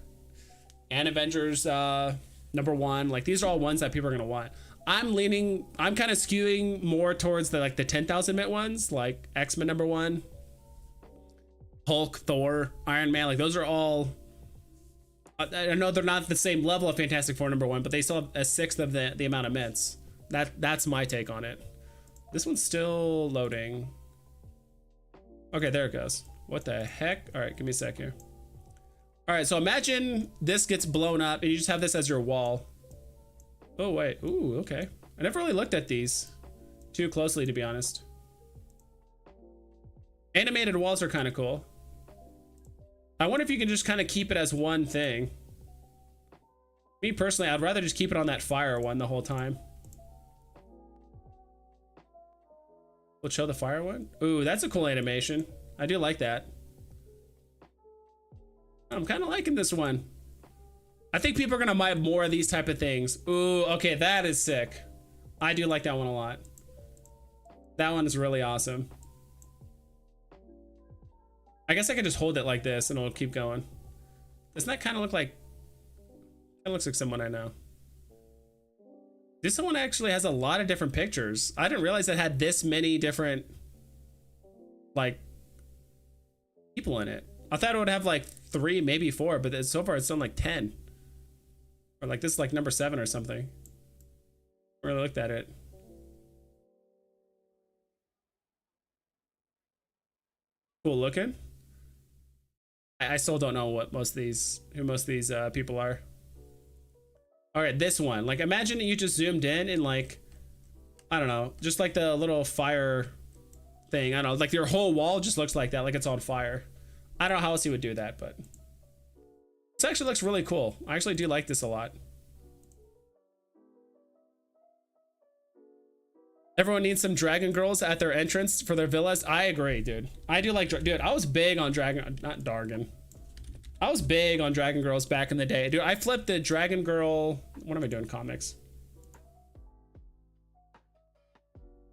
and Avengers #1. Like these are all ones that people are gonna want. I'm kind of skewing more towards the 10,000 mint ones, like X-Men #1, Hulk, Thor, Iron Man. Like those are all, I know they're not the same level of Fantastic Four #1, but they still have a sixth of the amount of mints. That's my take on it. This one's still loading. Okay, there it goes. What the heck? All right, give me a sec here. All right, so imagine this gets blown up and you just have this as your wall. Oh wait, ooh, okay. I never really looked at these too closely, to be honest. Animated walls are kind of cool. I wonder if you can just kind of keep it as one thing. Me personally, I'd rather just keep it on that fire one the whole time. We'll show the fire one. Ooh, that's a cool animation. I do like that. I'm kind of liking this one. I think people are gonna buy more of these type of things. Ooh, okay, that is sick. I do like that one a lot. That one is really awesome. I guess I could just hold it like this and it'll keep going. Doesn't that kind of look like... That looks like someone I know. This one actually has a lot of different pictures. I didn't realize it had this many different, like, people in it. I thought it would have like 3, maybe 4, but so far it's done like 10. Or like this is like #7 or something. I really looked at it. Cool looking. I still don't know what who most of these people are. All right, this one. Like imagine you just zoomed in and like, I don't know, just like the little fire thing. I don't know, like your whole wall just looks like that, like it's on fire. I don't know how else he would do that, but this actually looks really cool. I actually do like this a lot. Everyone needs some dragon girls at their entrance for their villas. I agree, dude. I do like, dude, I was big on I was big on dragon girls back in the day. Dude, I flipped the dragon girl. What am I doing? Comics.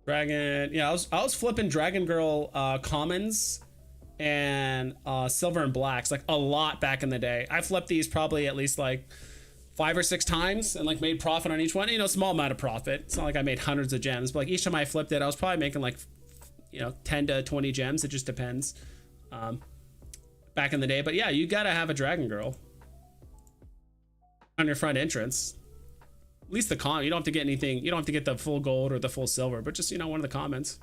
Dragon. Yeah, I was flipping dragon girl commons and silver and blacks like a lot back in the day. I flipped these probably at least like 5 or 6 times and like made profit on each one. You know, small amount of profit. It's not like I made hundreds of gems, but like each time I flipped it, I was probably making like, you know, 10 to 20 gems. It just depends. Back in the day, but yeah, you gotta have a dragon girl on your front entrance. At least the you don't have to get anything. You don't have to get the full gold or the full silver, but just, you know, one of the comments.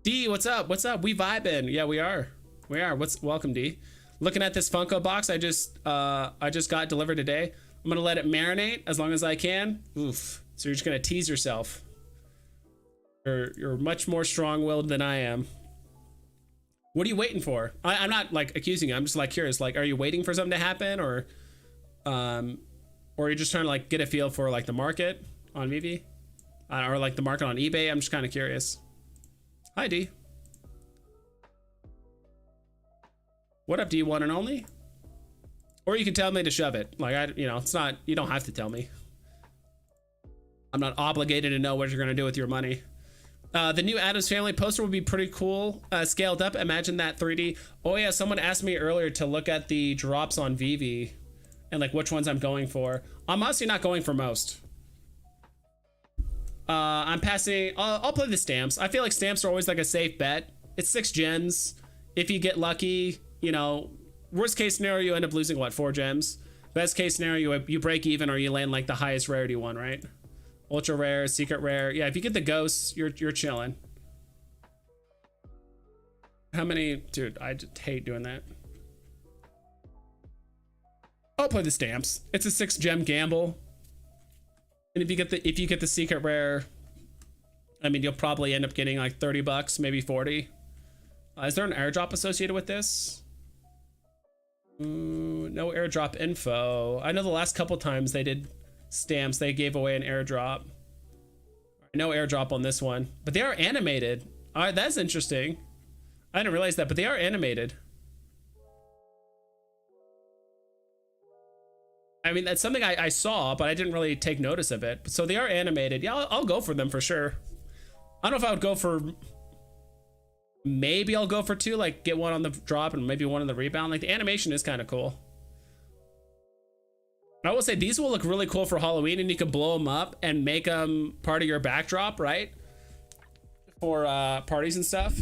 D, what's up? What's up? We vibing. Yeah, we are. Welcome, D. Looking at this Funko box I just got delivered today. I'm gonna let it marinate as long as I can. Oof. So you're just gonna tease yourself. You're much more strong-willed than I am. What are you waiting for? I'm not like accusing you. I'm just like curious. Like, are you waiting for something to happen, or are you just trying to like get a feel for like the market on VeVe, or like the market on eBay? I'm just kind of curious. Hi, D. What up, D one and only? Or you can tell me to shove it. Like you know, it's not. You don't have to tell me. I'm not obligated to know what you're gonna do with your money. The new Addams Family poster would be pretty cool, scaled up. Imagine that 3D. Oh yeah, someone asked me earlier to look at the drops on VeVe and like which ones I'm going for. I'm honestly not going for most. I'm passing. I'll play the stamps. I feel like stamps are always like a safe bet. It's 6 gems. If you get lucky, you know, worst case scenario, you end up losing what, 4 gems. Best case scenario, you break even or you land like the highest rarity one, right? Ultra rare, secret rare. Yeah, if you get the ghosts, you're chilling. How many? Dude, I just hate doing that. I'll play the stamps. It's a 6 gem gamble. And if you get the secret rare, I mean, you'll probably end up getting like 30 bucks, maybe 40. Is there an airdrop associated with this? Ooh, no airdrop info. I know the last couple times they did stamps, they gave away an airdrop. No airdrop on this one, but they are animated. All right, that's interesting. I didn't realize that, but they are animated. I mean, that's something I saw, but I didn't really take notice of it. So they are animated. Yeah, I'll go for them for sure. I don't know if I would go for... Maybe I'll go for 2, like get one on the drop and maybe one on the rebound. Like the animation is kind of cool. I will say these will look really cool for Halloween, and you can blow them up and make them part of your backdrop, right? For parties and stuff.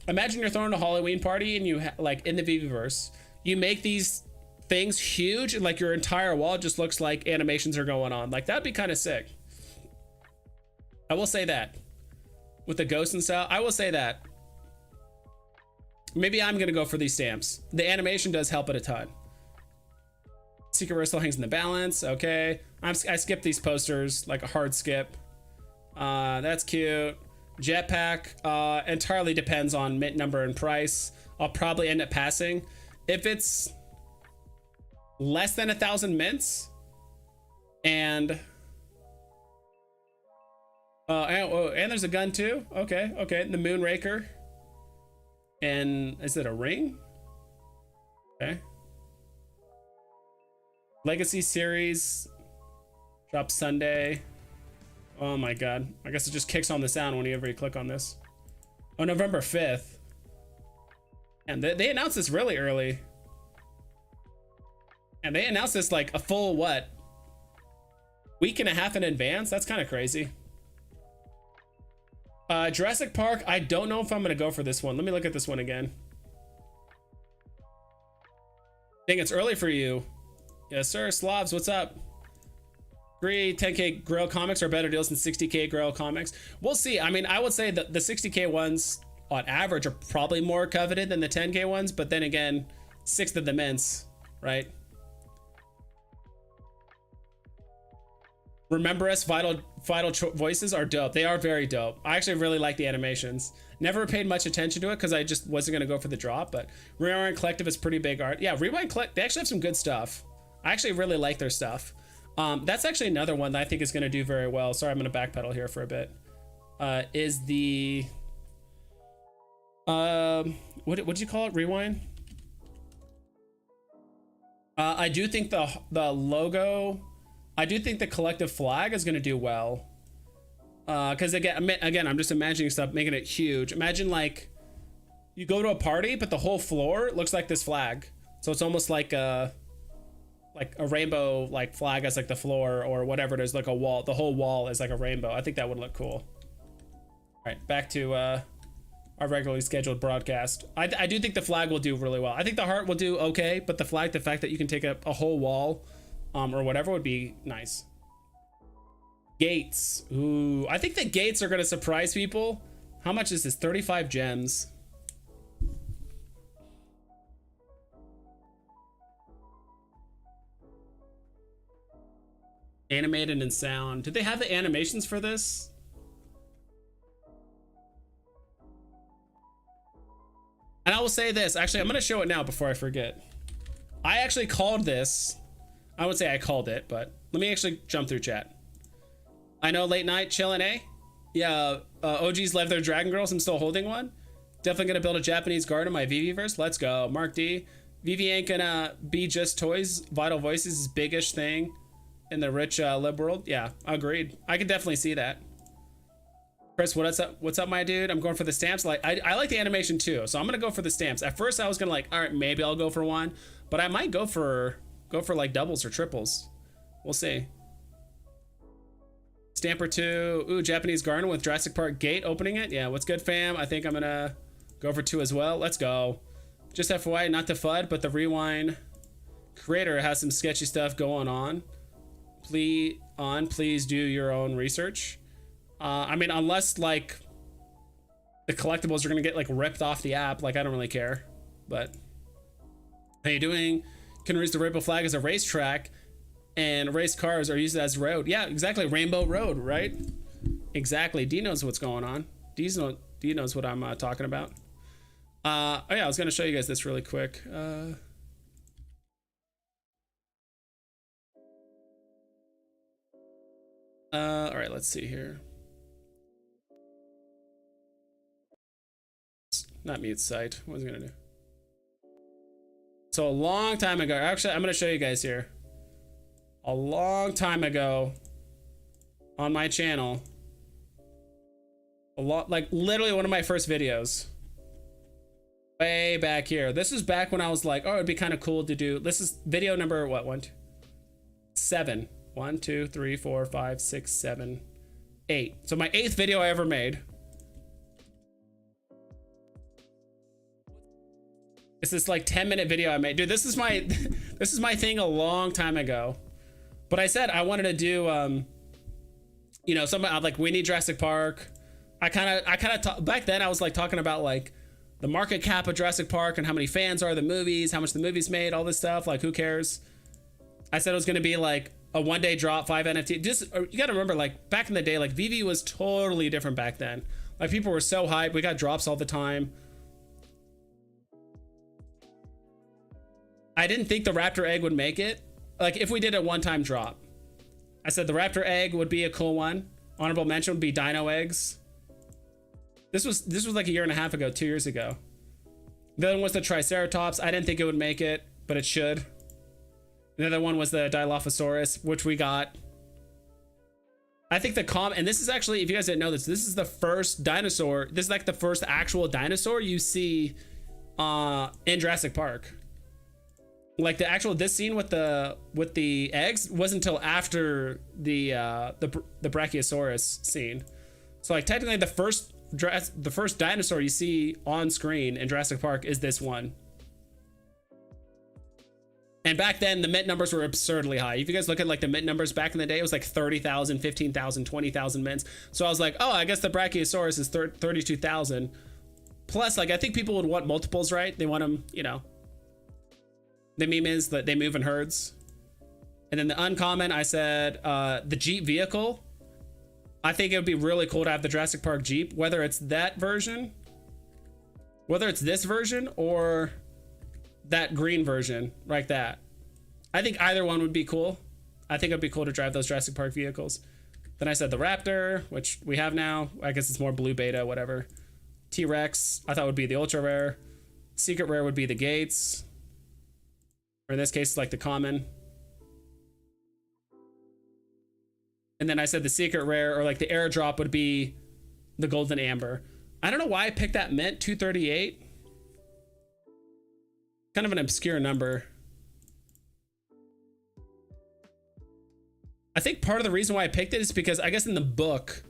Imagine you're throwing a Halloween party and you like in the VeVe Verse, you make these things huge and like your entire wall just looks like animations are going on. Like that'd be kind of sick. I will say that with the ghosts and stuff. I will say that maybe I'm gonna go for these stamps. The animation does help it a ton. Secret Rare still hangs in the balance. Okay, I skipped these posters, like a hard skip. That's cute. Jetpack entirely depends on mint number and price. I'll probably end up passing if it's less than 1,000 mints. And there's a gun too. Okay, the Moonraker. And is it a ring? Okay. Legacy series drops Sunday. Oh my god, I guess it just kicks on the sound whenever you click on this. Oh, November 5th. And they announced this really early. And they announced this like a full, what, week and a half in advance? That's kind of crazy. Jurassic Park, I don't know if I'm gonna go for this one. Let me look at this one again. Dang, it's early for you. Yes sir, Slavs, what's up? Agree, 10k Grail comics are better deals than 60k Grail comics. We'll see. I mean, I would say that the 60k ones on average are probably more coveted than the 10k ones, but then again, 6th of the mints, right? Remember Us Vital Voices are dope. They are very dope. I actually really like the animations. Never paid much attention to it because I just wasn't going to go for the drop, but Rewind Collective is pretty big art. Yeah, Rewind Collective, they actually have some good stuff. I actually really like their stuff. That's actually another one that I think is going to do very well. Sorry, I'm going to backpedal here for a bit. Is the... what did you call it? Rewind? I do think the logo... I do think the collective flag is going to do well. Because again, I'm just imagining stuff, making it huge. Imagine like you go to a party, but the whole floor looks like this flag. So it's almost like a rainbow like flag as like the floor or whatever it is, like a wall. The whole wall is like a rainbow. I think that would look cool. All right, back to our regularly scheduled broadcast. I do think the flag will do really well. I think the heart will do okay, but the flag, the fact that you can take up a whole wall or whatever would be nice. Gates. Ooh, I think the gates are going to surprise people. How much is this? 35 gems. Animated and sound. Did they have the animations for this? And I will say this. Actually, I'm going to show it now before I forget. I actually called this. I would say I called it, but let me actually jump through chat. I know, late night chilling, eh? Yeah, OGs left their Dragon Girls. I'm still holding one. Definitely gonna build a Japanese garden in my VeVe Verse. Let's go. Mark D. VeVe ain't gonna be just toys. Vital Voices is biggish thing in the rich lib world. Yeah, agreed. I can definitely see that. Chris, what's up? What's up, my dude? I'm going for the stamps. Like I like the animation too, so I'm gonna go for the stamps. At first, I was gonna like, all right, maybe I'll go for one, but I might go for like doubles or triples. We'll see. Stamper 2. Ooh, Japanese garden with Jurassic Park gate opening it. Yeah, what's good, fam? I think I'm gonna go for 2 as well. Let's go. Just FYI, not to FUD, but the Rewind creator has some sketchy stuff going on. Please do your own research. I mean, unless like the collectibles are gonna get like ripped off the app, like I don't really care. But how you doing? Can use the rainbow flag as a racetrack, and race cars are used as road. Yeah, exactly. Rainbow Road, right? Exactly. D knows what's going on. D knows what I'm talking about. Oh yeah, I was gonna show you guys this really quick. All right, let's see here. not mute site. What was I gonna do? So a long time ago, actually, I'm gonna show you guys here. A long time ago on my channel, like literally one of my first videos, way back here. This is back when I was like, oh, it'd be kind of cool to do. This is video number what? 7. 1, 2, 3, 4, 5, 6, 7, 8. So my 8th video I ever made. It's this like 10-minute video I made. Dude, this is my this is my thing a long time ago. But I said I wanted to do you know, something like we need Jurassic Park. I kind of back then I was like talking about like the market cap of Jurassic Park and how many fans are the movies, how much the movies made, all this stuff. Like, who cares? I said it was going to be like a one-day drop, 5 NFT. Just you got to remember, like back in the day, like VeVe was totally different back then. Like people were so hyped. We got drops all the time. I didn't think the Raptor egg would make it. Like if we did a one-time drop, I said the Raptor egg would be a cool one. Honorable mention would be Dino eggs. This was like a year and a half ago, 2 years ago. The other one was the Triceratops. I didn't think it would make it, but it should. The other one was the Dilophosaurus, which we got. I think and this is actually, if you guys didn't know this is the first dinosaur. This is like the first actual dinosaur you see in Jurassic Park. Like the actual, this scene with the eggs wasn't until after the Brachiosaurus scene. So like technically the first dinosaur you see on screen in Jurassic Park is this one. And back then the mint numbers were absurdly high. If you guys look at like the mint numbers back in the day, it was like 30,000, 15,000, 20,000 mints. So I was like, oh, I guess the Brachiosaurus is 32,000. Plus, like I think people would want multiples, right? They want them, you know. The meme is that they move in herds. And then the uncommon, I said the Jeep vehicle. I think it would be really cool to have the Jurassic Park Jeep, whether it's that version, whether it's this version or that green version like that. I think either one would be cool. I think it'd be cool to drive those Jurassic Park vehicles. Then I said the Raptor, which we have now. I guess it's more blue beta, whatever. T-Rex, I thought would be the ultra rare. Secret rare would be the Gates. Or in this case, like the common. And then I said the secret rare or like the airdrop would be the golden amber. I don't know why I picked that mint 238. Kind of an obscure number. I think part of the reason why I picked it is because I guess in the book,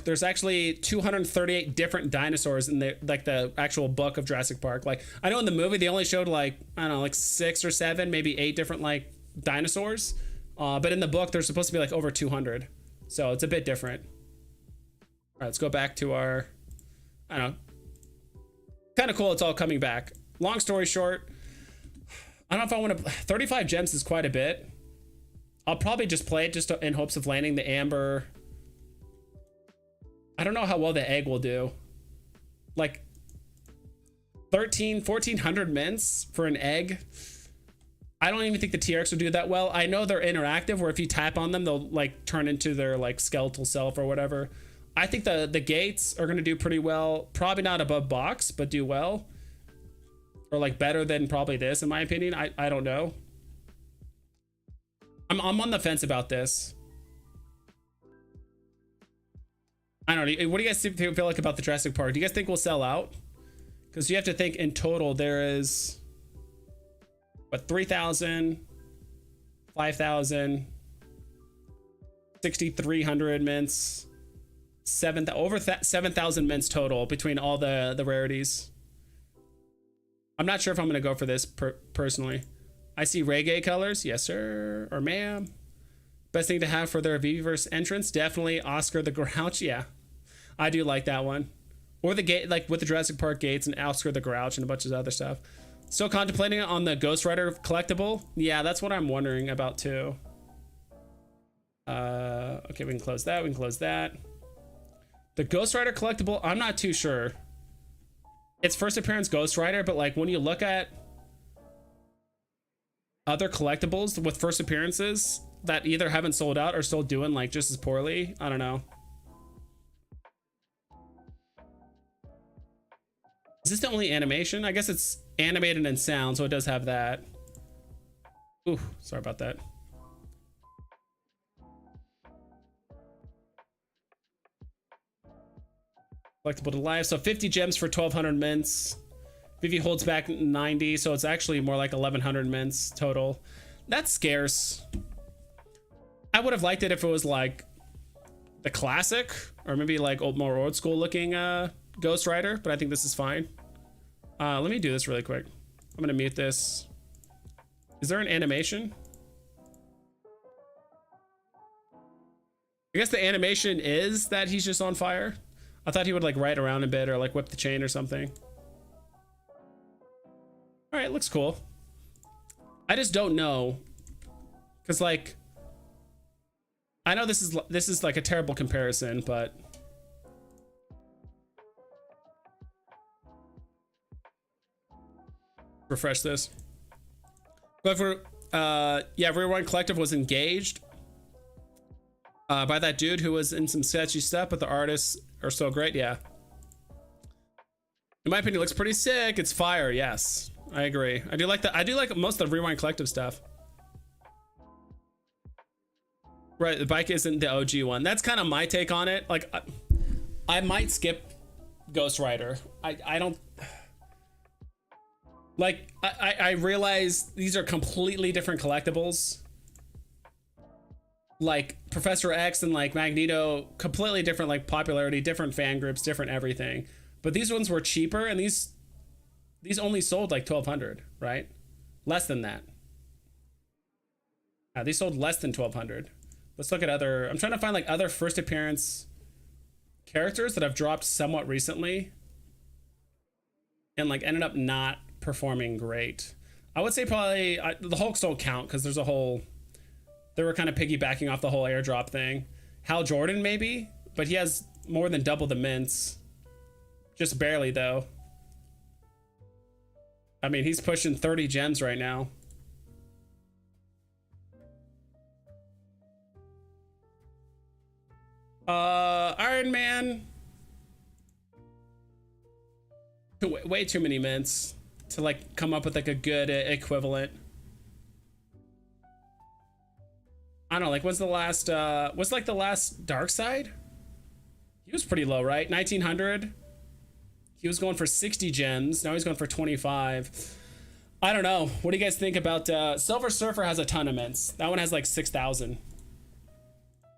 there's actually 238 different dinosaurs in the actual book of Jurassic Park. Like I know in the movie they only showed like, I don't know, like 6 or 7, maybe 8 different like dinosaurs. But in the book there's supposed to be like over 200. So it's a bit different. All right, let's go back to our, I don't know. Kind of cool it's all coming back. Long story short, I don't know if I want to, 35 gems is quite a bit. I'll probably just play it just in hopes of landing the amber. I don't know how well the egg will do. Like 1,400 mints for an egg. I don't even think the T-Rex would do that well. I know they're interactive where if you tap on them, they'll like turn into their like skeletal self or whatever. I think the Gates are going to do pretty well. Probably not above box, but do well. Or like better than probably this, in my opinion. I don't know. I'm on the fence about this. I don't know. What do you guys feel like about the Jurassic Park? Do you guys think we'll sell out? Because you have to think in total there is what, 3,000, 5,000, 6,300 mints, over 7,000 mints total between all the rarities. I'm not sure if I'm gonna go for this personally. I see reggae colors, yes sir, or ma'am. Best thing to have for their VeVe Verse entrance, definitely Oscar the Grouch. Yeah, I do like that one. Or the gate, like with the Jurassic Park gates and Oscar the Grouch and a bunch of other stuff. Still contemplating it on the Ghost Rider collectible. Yeah, that's what I'm wondering about too. Okay, we can close that. We can close that. The Ghost Rider collectible, I'm not too sure. It's first appearance Ghost Rider, but like when you look at other collectibles with first appearances that either haven't sold out or still doing like just as poorly, I don't know. Is this the only animation? I guess it's animated and sound, so it does have that. Ooh, sorry about that. Collectible to life. So 50 gems for 1,200 mints. VeVe holds back 90, so it's actually more like 1,100 mints total. That's scarce. I would have liked it if it was like the classic, or maybe like more old school looking Ghost Rider, but I think this is fine. Let me do this really quick. I'm gonna mute this. Is there an animation? I guess the animation is that he's just on fire. I thought he would like ride around a bit or like whip the chain or something. All right, looks cool. I just don't know, because like I know this is like a terrible comparison, but refresh this. But for yeah, Rewind Collective was engaged by that dude who was in some sketchy stuff, but the artists are so great. Yeah, in my opinion, it looks pretty sick. It's fire. Yes, I agree. I do like most of the Rewind Collective stuff. Right, the bike isn't the OG one. That's kind of my take on it. Like, I might skip Ghost Rider. I don't like. I realize these are completely different collectibles. Like Professor X and like Magneto, completely different like popularity, different fan groups, different everything. But these ones were cheaper, and these only sold like 1,200, right? Less than that. These sold less than 1,200. Let's look at other. I'm trying to find like other first appearance characters that have dropped somewhat recently and like ended up not performing great. I would say probably the Hulks don't count because there's a whole. They were kind of piggybacking off the whole airdrop thing. Hal Jordan maybe, but he has more than double the mints. Just barely though. I mean, he's pushing 30 gems right now. Iron Man. Way too many mints to like come up with like a good equivalent. I don't know, like what's the last what's like the last Dark Side? He was pretty low, right? 1,900. He was going for 60 gems. Now he's going for 25. I don't know. What do you guys think about Silver Surfer? Has a ton of mints. That one has like 6,000.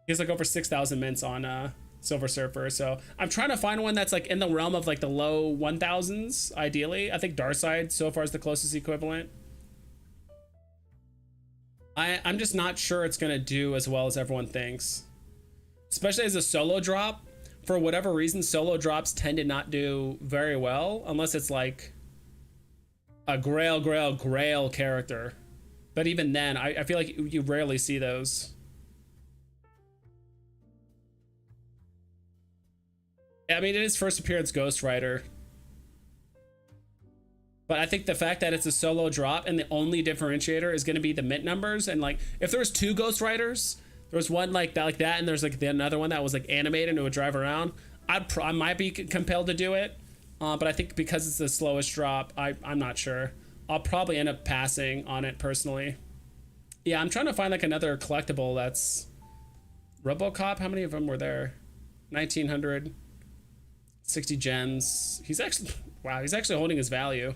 He has like over 6,000 mints on Silver Surfer. So I'm trying to find one that's like in the realm of like the low 1,000s. Ideally, I think Darkseid so far is the closest equivalent. I'm just not sure it's gonna do as well as everyone thinks, especially as a solo drop. For whatever reason, solo drops tend to not do very well unless it's like a grail character. But even then, I feel like you rarely see those. I mean, it is first appearance Ghost Rider. But I think the fact that it's a solo drop and the only differentiator is going to be the mint numbers. And like, if there was two Ghost Riders, there was one like that, and there's like another one that was like animated and it would drive around, I might be compelled to do it. But I think because it's the slowest drop, I'm not sure. I'll probably end up passing on it personally. Yeah, I'm trying to find like another collectible that's RoboCop. How many of them were there? 1,900. 60 gems. He's actually, wow, he's actually holding his value.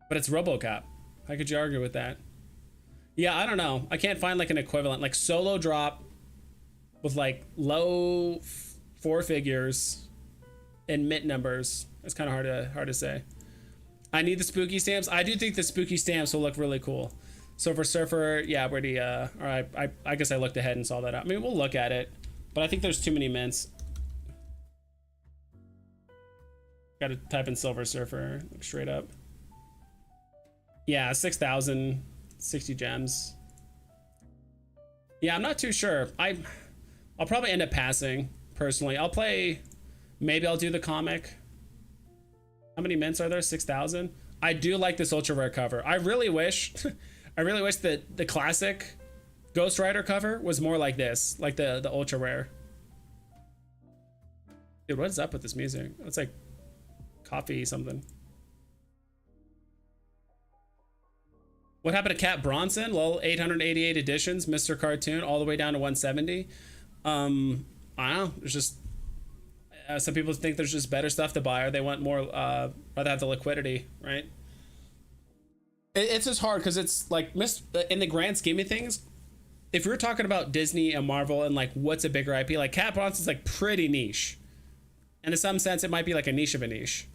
But it's RoboCop. How could you argue with that? Yeah, I don't know. I can't find like an equivalent, like solo drop with like low four figures and mint numbers. It's kind of hard to say. I need the spooky stamps. I do think the spooky stamps will look really cool. Silver Surfer, yeah, where the all right, I guess I looked ahead and saw that out. I mean, we'll look at it, but I think there's too many mints. Got to type in Silver Surfer straight up. Yeah, 6,000, 60 gems. Yeah, I'm not too sure. I'll probably end up passing personally. I'll play. Maybe I'll do the comic. How many mints are there? 6,000. I do like this ultra rare cover. I really wish. I really wish that the classic Ghost Rider cover was more like this, like the ultra rare. Dude, what is up with this music? It's like coffee something. What happened to Cat Bronson? Lol, 888 editions, Mr. Cartoon, all the way down to 170. I don't know. There's just some people think there's just better stuff to buy, or they want more, rather have the liquidity, right? It's just hard because it's like in the grand scheme of things. If we're talking about Disney and Marvel and like what's a bigger IP, like Cat Bronson's like pretty niche, and in some sense it might be like a niche of a niche.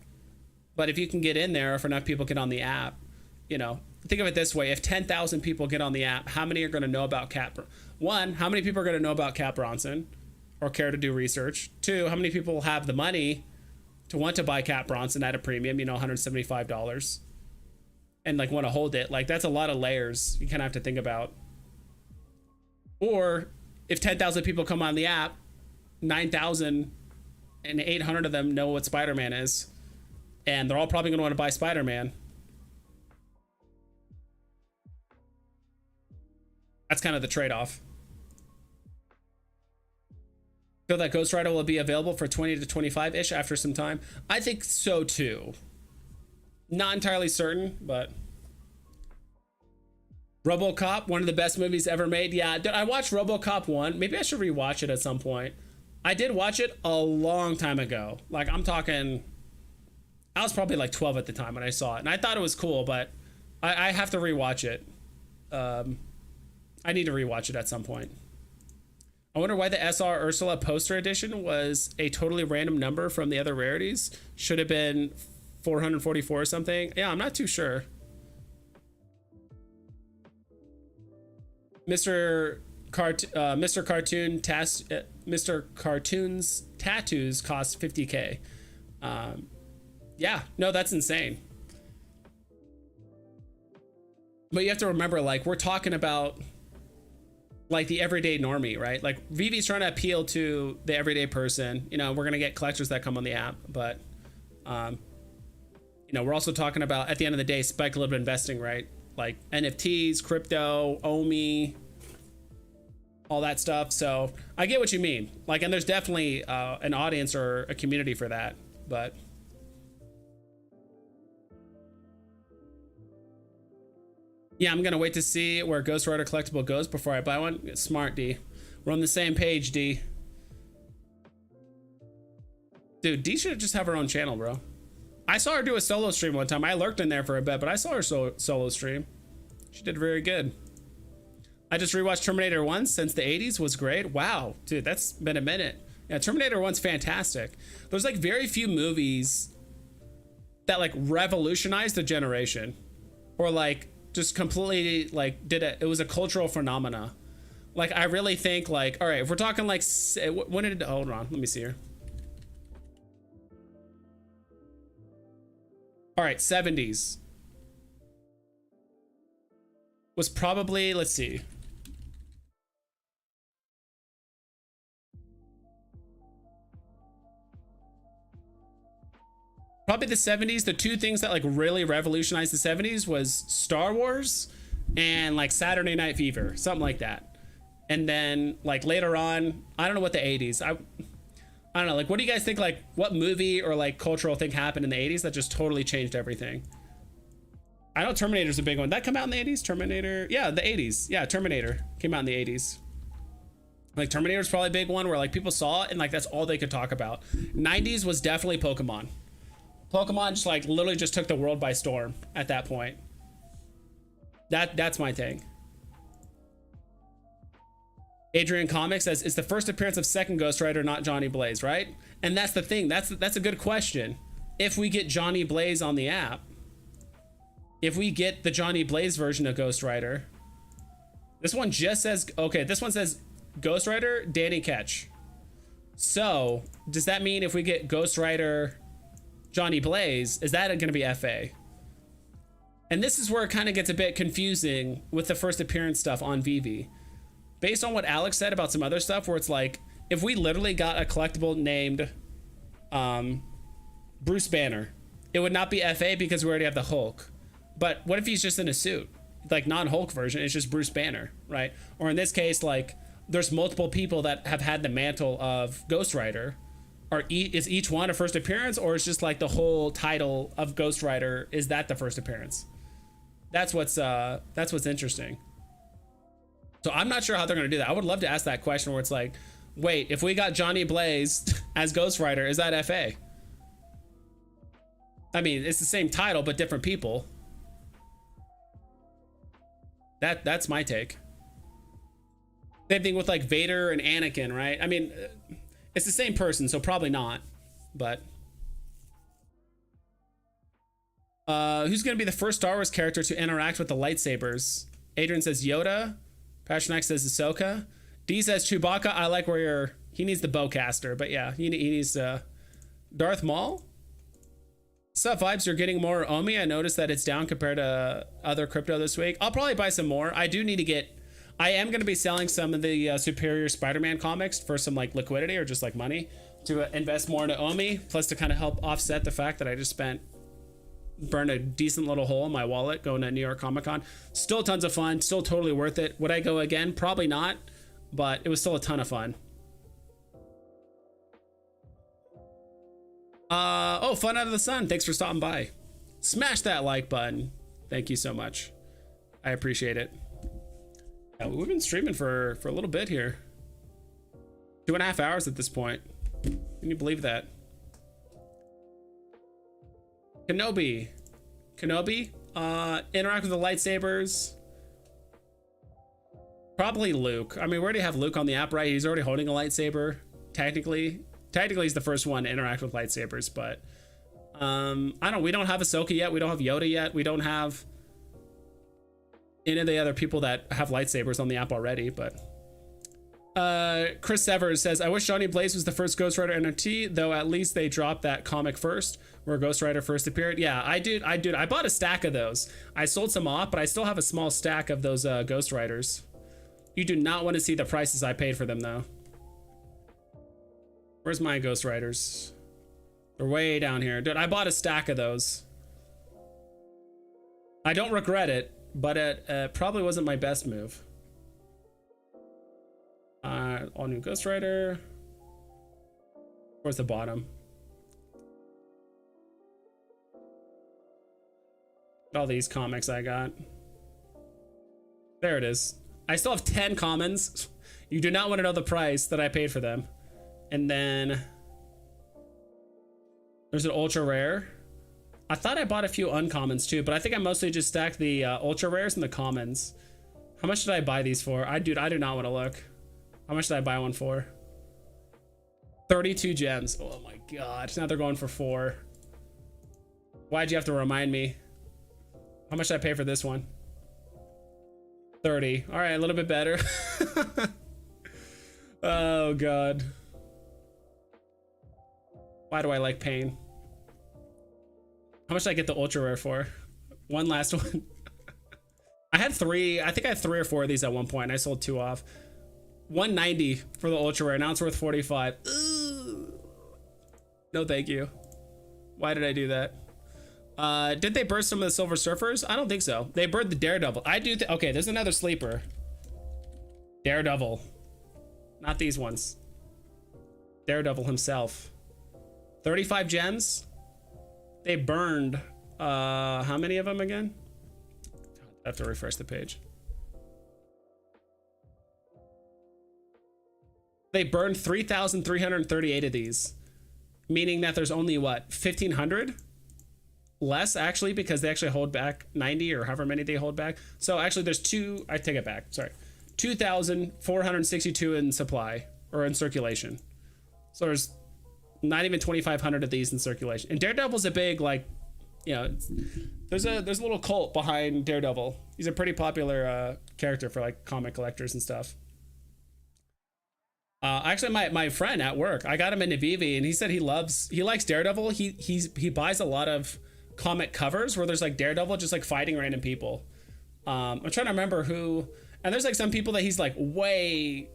But if you can get in there, if enough people get on the app, you know, think of it this way: if 10,000 people get on the app, how many are going to know about One, how many people are going to know about Cat Bronson, or care to do research? Two, how many people have the money to want to buy Cat Bronson at a premium, you know, $175, and like want to hold it? Like that's a lot of layers you kind of have to think about. Or if 10,000 people come on the app, 9,800 of them know what Spider-Man is, and they're all probably going to want to buy Spider-Man. That's kind of the trade-off. Feel that Ghost Rider will be available for 20 to 25-ish after some time. I think so too. Not entirely certain, but RoboCop, one of the best movies ever made. Yeah, I watched RoboCop 1. Maybe I should rewatch it at some point. I did watch it a long time ago. Like I'm talking, I was probably like 12 at the time when I saw it, and I thought it was cool, but I have to rewatch it. I need to rewatch it at some point. I wonder why the SR Ursula poster edition was a totally random number from the other rarities. Should have been 444 or something. Yeah, I'm not too sure. Mr. Cartoon's tattoos cost 50K. Yeah, no, that's insane. But you have to remember, like, we're talking about like the everyday normie, right? Like VeVe's trying to appeal to the everyday person. You know, we're gonna get collectors that come on the app, but you know, we're also talking about, at the end of the day, speculative investing, right? Like NFTs, crypto, OMI, all that stuff. So I get what you mean. Like, and there's definitely an audience or a community for that, but yeah, I'm gonna wait to see where Ghost Rider collectible goes before I buy one. Smart, D. We're on the same page, D. Dude, D should just have her own channel, bro. I saw her do a solo stream one time. I lurked in there for a bit, but I saw her solo stream. She did very good. I just rewatched Terminator 1 since the 80s. Was great. Wow, dude, that's been a minute. Yeah, Terminator 1's fantastic. There's like very few movies that like revolutionized the generation, or like just completely like it was a cultural phenomena. Like I really think, like, all right, if we're talking like when did hold on, let me see here. All right, 70s was probably, let's see, probably the 70s. The two things that like really revolutionized the 70s was Star Wars and like Saturday Night Fever, something like that. And then like later on, I don't know what the 80s, I don't know, like what do you guys think, like what movie or like cultural thing happened in the 80s that just totally changed everything? I know Terminator's a big one. That come out in the 80s? Terminator, yeah, the 80s. Yeah, Terminator came out in the 80s. Like Terminator's probably a big one where like people saw it and like that's all they could talk about. 90s was definitely Pokemon. Pokemon just like literally just took the world by storm at that point. That's my thing. Adrian Comics says it's the first appearance of second Ghost Rider, not Johnny Blaze, right? And that's the thing. That's a good question. If we get Johnny Blaze on the app, if we get the Johnny Blaze version of Ghost Rider, this one just says, okay, this one says Ghost Rider, Danny Ketch. So does that mean if we get Ghost Rider, Johnny Blaze, is that going to be FA? And this is where it kind of gets a bit confusing with the first appearance stuff on VeVe. Based on what Alex said about some other stuff, where it's like, if we literally got a collectible named Bruce Banner, it would not be FA because we already have the Hulk. But what if he's just in a suit? Like non-Hulk version, it's just Bruce Banner, right? Or in this case, like there's multiple people that have had the mantle of Ghost Rider. is each one a first appearance, or is just like the whole title of Ghost Rider, is that the first appearance? That's what's interesting. So I'm not sure how they're gonna do that. I would love to ask that question where it's like, wait, if we got Johnny Blaze as Ghost Rider, is that FA? I mean, it's the same title but different people. That's my take. Same thing with like Vader and Anakin, right? I mean, it's the same person, so probably not. But who's gonna be the first Star Wars character to interact with the lightsabers? Adrian says Yoda. Pasternak says Ahsoka. D says Chewbacca. I like where he needs the bowcaster, but yeah, he needs Darth Maul. Sup vibes, you're getting more Omi. I noticed that it's down compared to other crypto this week. I'll probably buy some more. I do need to get, I am going to be selling some of the Superior Spider-Man comics for some like liquidity or just like money to invest more into Omi, plus to kind of help offset the fact that I just burned a decent little hole in my wallet going to New York Comic Con. Still tons of fun, still totally worth it. Would I go again? Probably not, but it was still a ton of fun. Oh, Fun Out of the Sun, thanks for stopping by. Smash that like button. Thank you so much. I appreciate it. Yeah, we've been streaming for a little bit here. 2.5 hours at this point. Can you believe that? Kenobi, interact with the lightsabers. Probably Luke. I mean, we already have Luke on the app, right? He's already holding a lightsaber. Technically he's the first one to interact with lightsabers, but we don't have Ahsoka yet. We don't have Yoda yet. We don't have any of the other people that have lightsabers on the app already, but Chris Severs says, I wish Johnny Blaze was the first Ghost Rider NFT, though at least they dropped that comic first where Ghost Rider first appeared. Yeah, I bought a stack of those. I sold some off, but I still have a small stack of those Ghost Riders. You do not want to see the prices I paid for them though. Where's my Ghost Riders? They're way down here. Dude, I bought a stack of those. I don't regret it, but it probably wasn't my best move. All new Ghost Rider. Where's the bottom? All these comics I got. There it is. I still have 10 commons. You do not want to know the price that I paid for them. And then there's an ultra rare. I thought I bought a few uncommons too, but I think I mostly just stacked the ultra rares and the commons. How much did I buy these for? I do not want to look. How much did I buy one for? 32 gems. Oh my god. Now they're going for 4. Why'd you have to remind me? How much did I pay for this one? 30. All right, a little bit better. Oh god. Why do I like pain? How much did I get the ultra rare for? One last one. I had 3. I think I had 3 or 4 of these at one point. I sold 2 off. 190 for the ultra rare. Now it's worth 45. Ooh. No, thank you. Why did I do that? Did they burst some of the Silver Surfers? I don't think so. They burned the Daredevil. I do. Okay, there's another sleeper. Daredevil. Not these ones. Daredevil himself. 35 gems. They burned how many of them again? I have to refresh the page. They burned 3,338 of these, meaning that there's only what, 1,500 less actually, because they actually hold back 90 or however many they hold back. So actually there's I take it back, sorry, 2,462 in supply or in circulation. So there's not even 2,500 of these in circulation. And Daredevil's a big, like, you know, there's a little cult behind Daredevil. He's a pretty popular character for like comic collectors and stuff. Actually, my friend at work, I got him into VeVe, and he said he likes Daredevil. He buys a lot of comic covers where there's like Daredevil just like fighting random people. I'm trying to remember who, and there's like some people that he's like way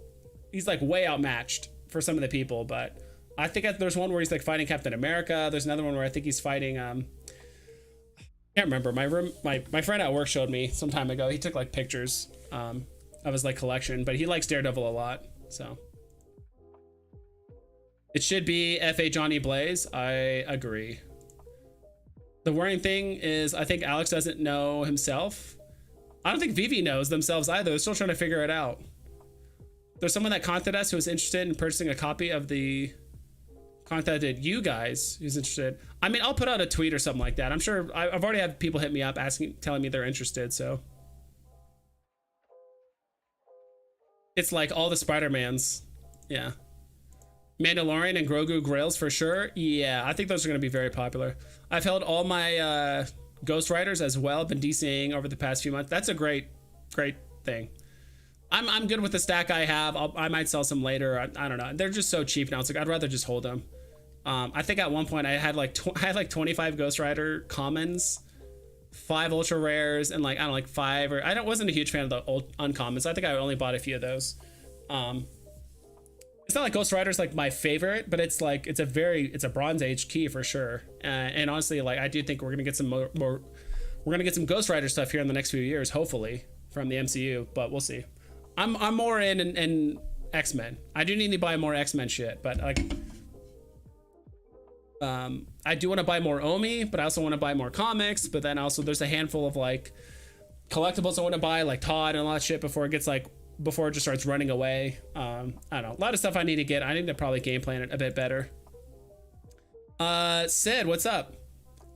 outmatched for some of the people, but I think there's one where he's like fighting Captain America. There's another one where I think he's fighting can't remember. My friend at work showed me some time ago. He took like pictures of his like collection, but he likes Daredevil a lot. So It should be FA Johnny Blaze. I agree. The worrying thing is I think Alex doesn't know himself. I don't think VeVe knows themselves either. They're still trying to figure it out. There's someone that contacted us who was interested in purchasing a copy of the... Contacted you guys who's interested. I mean, I'll put out a tweet or something like that. I'm sure I've already had people hit me up asking, telling me they're interested. So it's like all the Spider-Mans. Yeah. Mandalorian and Grogu Grails for sure. Yeah, I think those are going to be very popular. I've held all my Ghost Riders as well. Been DCing over the past few months. That's a great thing. I'm good with the stack I have. I might sell some later. I don't know. They're just so cheap now. It's like I'd rather just hold them. I think at one point I had like 25 Ghost Rider commons, 5 ultra rares, and like I don't know, like 5 or wasn't a huge fan of the old uncommons. I think I only bought a few of those. It's not like Ghost Rider's like my favorite, but it's like it's a Bronze Age key for sure. And honestly, like I do think we're gonna get some more we're gonna get some Ghost Rider stuff here in the next few years, hopefully from the MCU, but we'll see. I'm more in X-Men. I do need to buy more X-Men shit, but like I do want to buy more Omi, but I also want to buy more comics. But then also there's a handful of like collectibles I want to buy, like Todd and a lot of shit before it just starts running away. I don't know, a lot of stuff I need to get. I need to probably game plan it a bit better. Sid, what's up?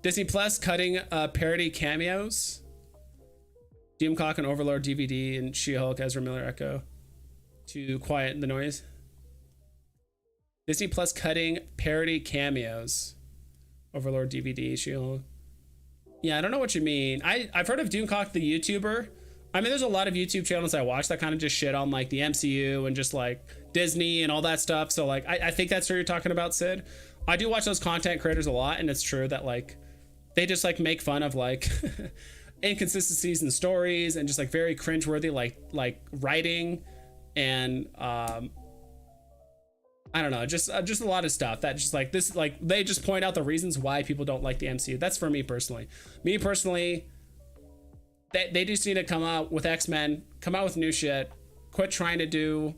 Disney Plus cutting parody cameos. Doomcock and Overlord DVD and She-Hulk Ezra Miller Echo to quiet the noise. Disney Plus cutting parody cameos. Overlord DVD, She-Hulk. Yeah, I don't know what you mean. I've heard of Doomcock the YouTuber. I mean, there's a lot of YouTube channels I watch that kind of just shit on like the MCU and just like Disney and all that stuff. So like I think that's what you're talking about, Sid. I do watch those content creators a lot, and it's true that like they just like make fun of like inconsistencies in stories and just like very cringeworthy like writing and I don't know, just a lot of stuff that just like this, like they just point out the reasons why people don't like the MCU. That's for me personally. They just need to come out with X-Men, come out with new shit, quit trying to do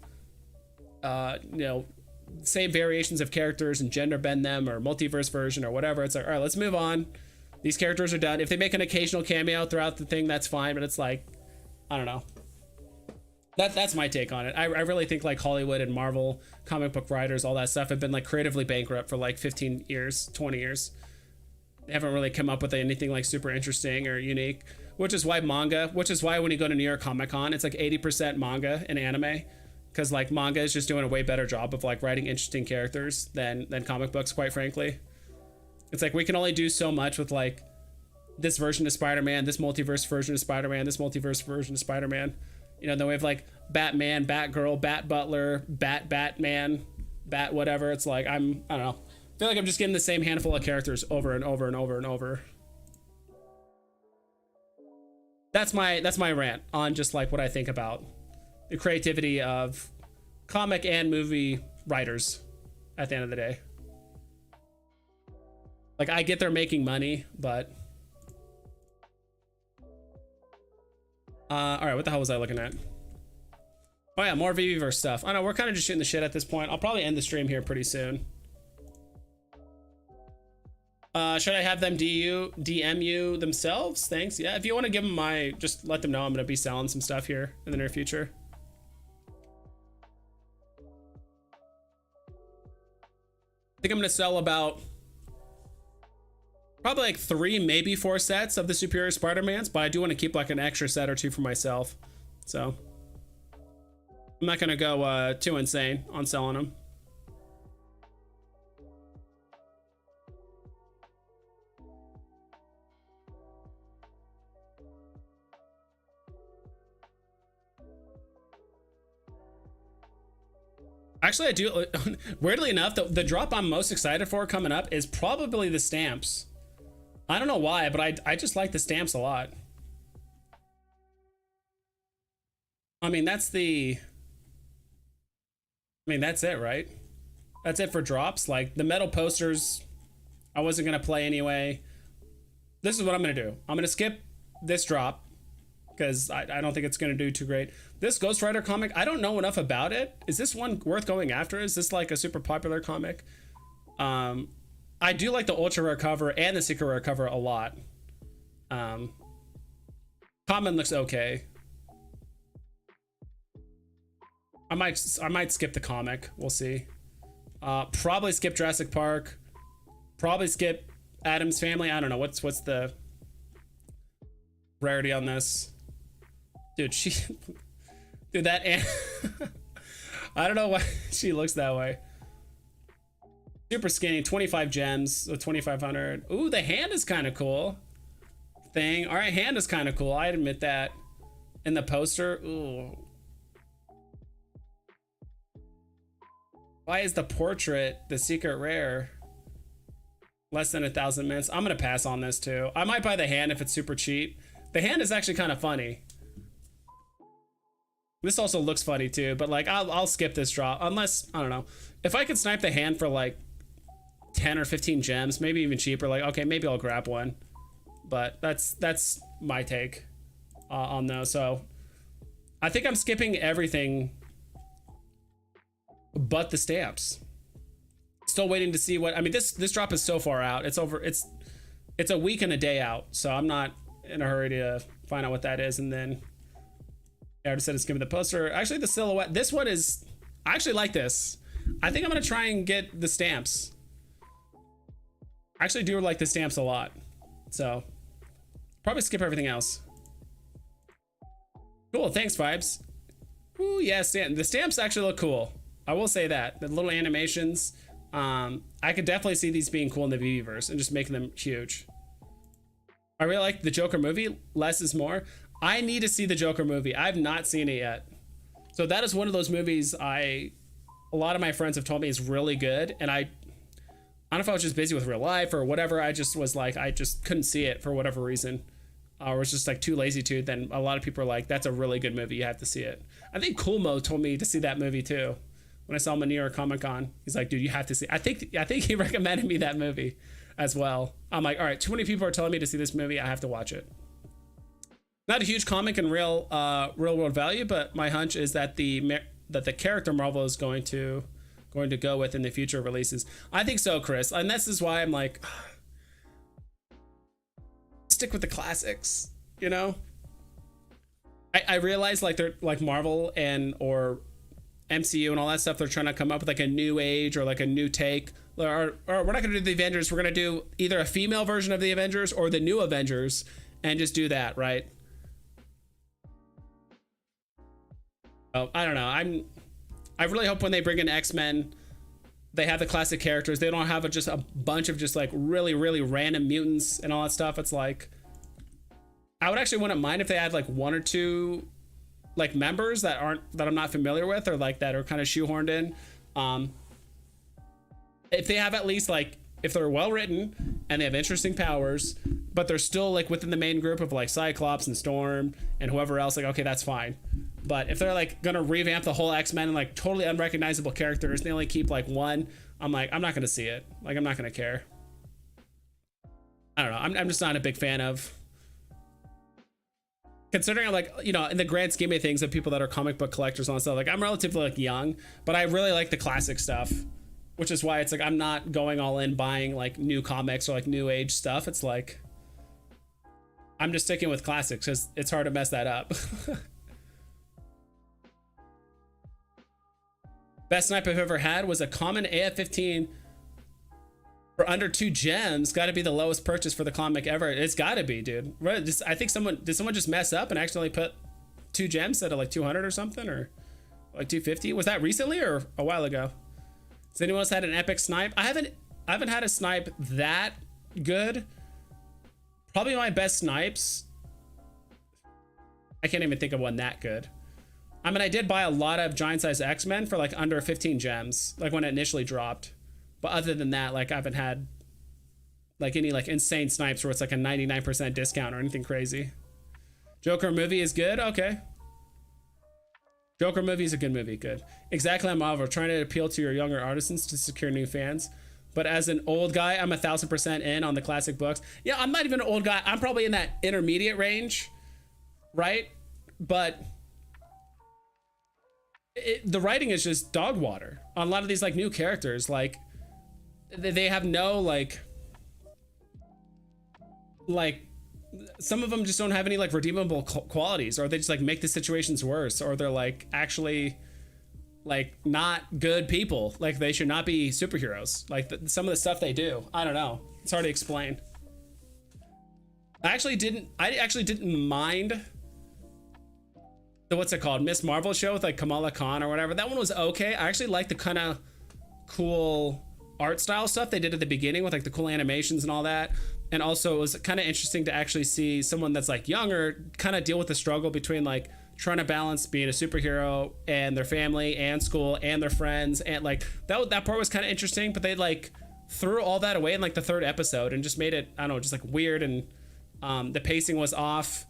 same variations of characters and gender bend them or multiverse version or whatever. It's like, all right, let's move on. These characters are done. If they make an occasional cameo throughout the thing, that's fine. But it's like, I don't know. That's my take on it. I really think like Hollywood and Marvel comic book writers, all that stuff have been like creatively bankrupt for like 15 years, 20 years. They haven't really come up with anything like super interesting or unique, which is why when you go to New York Comic Con, it's like 80% manga and anime. Because like manga is just doing a way better job of like writing interesting characters than comic books, quite frankly. It's like we can only do so much with like this version of Spider-Man, this multiverse version of Spider-Man, this multiverse version of Spider-Man. You know, then we have like Batman, Batgirl, Bat Butler, Batman, Bat whatever. It's like I don't know. I feel like I'm just getting the same handful of characters over and over and over and over. That's my rant on just like what I think about the creativity of comic and movie writers at the end of the day. Like I get they're making money, but all right, what the hell was I looking at? Oh yeah, more VeVe Verse stuff. I know we're kind of just shooting the shit at this point. I'll probably end the stream here pretty soon. Should I have them DM you themselves? Thanks. Yeah, if you want to give them just let them know I'm gonna be selling some stuff here in the near future. I think I'm gonna sell about probably like 3, maybe 4 sets of the Superior Spider-Mans, but I do want to keep like an extra set or 2 for myself. So I'm not gonna go too insane on selling them. Actually, I do. Weirdly enough, the drop I'm most excited for coming up is probably the stamps. I don't know why, but I just like the stamps a lot. I mean, that's it, right? That's it for drops. Like the metal posters, I wasn't gonna play anyway. This is what I'm gonna do. I'm gonna skip this drop because I don't think it's going to do too great. This Ghost Rider comic, I don't know enough about it. Is this one worth going after? Is this like a super popular comic? I do like the ultra rare cover and the secret rare cover a lot. Common looks okay. I might skip the comic. We'll see. Probably skip Jurassic Park. Probably skip Addams Family. I don't know what's the rarity on this, dude. Dude, that I don't know why she looks that way. Super skinny, 25 gems, so 2,500. Ooh, the hand is kind of cool. Thing. All right, hand is kind of cool. I admit that. In the poster, ooh. Why is the portrait the secret rare? Less than 1,000 minutes. I'm gonna pass on this too. I might buy the hand if it's super cheap. The hand is actually kind of funny. This also looks funny too, but like I'll skip this drop unless, I don't know, if I could snipe the hand for like 10 or 15 gems, maybe even cheaper, like okay, maybe I'll grab one. But that's my take on those. So I think I'm skipping everything but the stamps. Still waiting to see what, I mean, this drop is so far out. It's over. It's a week and a day out, so I'm not in a hurry to find out what that is. And then I already said it's giving the poster. Actually, the silhouette. This one is, I actually like this. I think I'm gonna try and get the stamps. I actually do like the stamps a lot, so probably skip everything else. Cool, thanks Vibes. Ooh yeah, the stamps actually look cool. I will say that the little animations. I could definitely see these being cool in the VeVe Verse and just making them huge. I really like the Joker movie. Less is more. I need to see the Joker movie. I've not seen it yet. So that is one of those movies a lot of my friends have told me is really good, and I don't know if I was just busy with real life or whatever. I just was like, I just couldn't see it for whatever reason. Or was just like too lazy to. Then a lot of people are like, that's a really good movie. You have to see it. I think Cool Mo told me to see that movie too. When I saw him at New York Comic Con, he's like, dude, you have to see. I think he recommended me that movie as well. I'm like, all right, too many people are telling me to see this movie. I have to watch it. Not a huge comic in real world value, but my hunch is that the character Marvel is going to go with in the future releases. I think so, Chris, and this is why I'm like, stick with the classics. You know, I realize like they're like Marvel or MCU and all that stuff, they're trying to come up with like a new age or like a new take, or we're not gonna do the Avengers, we're gonna do either a female version of the Avengers or the new Avengers and just do that, right? Oh, I don't know. I really hope when they bring in X-Men, they have the classic characters. They don't have just a bunch of just like really random mutants and all that stuff. It's like, I would actually wouldn't mind if they had like one or two like members that I'm not familiar with, or like that are kind of shoehorned in. If they have at least like, if they're well written and they have interesting powers, but they're still like within the main group of like Cyclops and Storm and whoever else, like okay, that's fine. But if they're like gonna revamp the whole X-Men and like totally unrecognizable characters, and they only keep like one, I'm like, I'm not gonna see it. Like I'm not gonna care. I don't know. I'm just not a big fan of. Considering like, you know, in the grand scheme of things of people that are comic book collectors and all that stuff, like I'm relatively like young, but I really like the classic stuff, which is why it's like I'm not going all in buying like new comics or like new age stuff. It's like I'm just sticking with classics because it's hard to mess that up. Best snipe I've ever had was a common AF-15 for under 2 gems. Got to be the lowest purchase for the comic ever. It's got to be, dude. I think did someone just mess up and accidentally put 2 gems instead of like 200 or something, or like 250? Was that recently or a while ago? Has anyone else had an epic snipe? I haven't had a snipe that good. Probably my best snipes, I can't even think of one that good. I mean, I did buy a lot of giant size X-Men for like under 15 gems, like when it initially dropped. But other than that, like I haven't had like any like insane snipes where it's like a 99% discount or anything crazy. Joker movie is good. Okay. Joker movie is a good movie. Good. Exactly. I'm Marvel, trying to appeal to your younger artisans to secure new fans. But as an old guy, I'm 1,000% in on the classic books. Yeah, I'm not even an old guy. I'm probably in that intermediate range. right? But the writing is just dog water on a lot of these like new characters. Like they have no like some of them just don't have any like redeemable qualities, or they just like make the situations worse, or they're like actually like not good people. Like they should not be superheroes. Like some of the stuff they do, I don't know, it's hard to explain. I actually didn't mind the, what's it called, Miss Marvel show with like Kamala Khan or whatever. That one was okay. I actually like the kind of cool art style stuff they did at the beginning with like the cool animations and all that. And also it was kind of interesting to actually see someone that's like younger kind of deal with the struggle between like trying to balance being a superhero and their family and school and their friends, and like that part was kind of interesting. But they like threw all that away in like the third episode and just made it, I don't know, just like weird, and the pacing was off.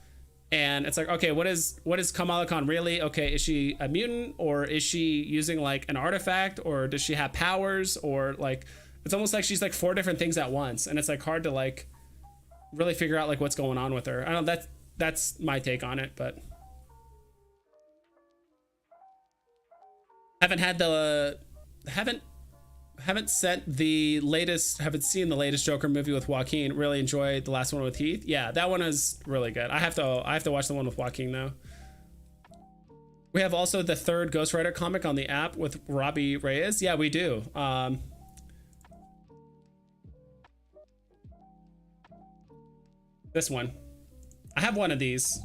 And it's like, okay, what is Kamala Khan really? Okay, is she a mutant, or is she using like an artifact, or does she have powers, or like it's almost like she's like 4 different things at once, and it's like hard to like really figure out like what's going on with her. I don't know, that's my take on it. But haven't seen the latest Joker movie with Joaquin. Really enjoyed the last one with Heath. Yeah, that one is really good. I have to watch the one with Joaquin though. We have also the 3rd Ghost Rider comic on the app with Robbie Reyes. Yeah, we do. This one, I have one of these.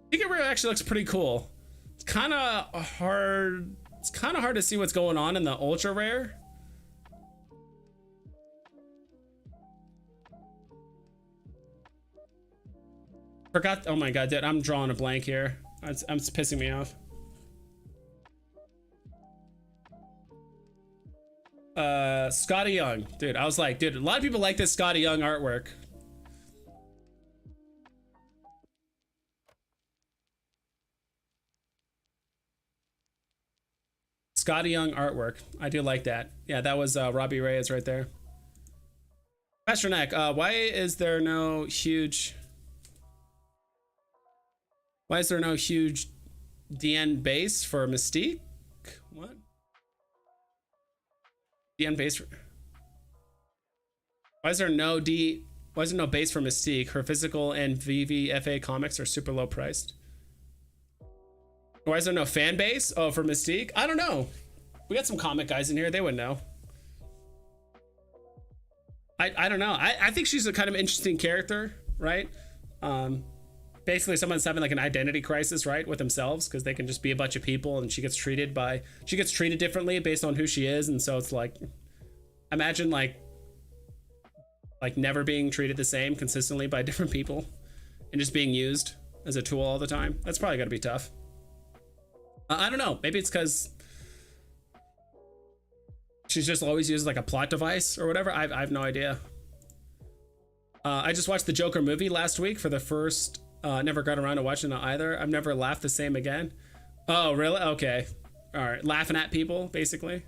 Figure actually looks pretty cool. It's kind of hard. It's kind of hard to see what's going on in the ultra rare. Forgot. Oh my god, dude, I'm drawing a blank here. It's pissing me off. Scotty Young, dude. I was like, dude, a lot of people like this Scotty Young artwork. Scotty Young artwork. I do like that. Yeah, that was Robbie Reyes right there. Pastor Neck, why is there no huge DN base for Mystique? What? DN base for... Why is there no base for Mystique? Her physical and VeVe comics are super low priced. Why is there no fan base? Oh, for Mystique? I don't know. We got some comic guys in here. They would know. I don't know. I think she's a kind of interesting character, right? Basically someone's having like an identity crisis, right, with themselves, because they can just be a bunch of people, and she gets treated differently based on who she is. And so it's like, imagine like never being treated the same consistently by different people and just being used as a tool all the time. That's probably gotta be tough. I don't know. Maybe it's because she's just always used like a plot device or whatever. I have no idea. I just watched the Joker movie last week for the first. Never got around to watching it either. I've never laughed the same again. Oh, really? Okay. All right. Laughing at people, basically.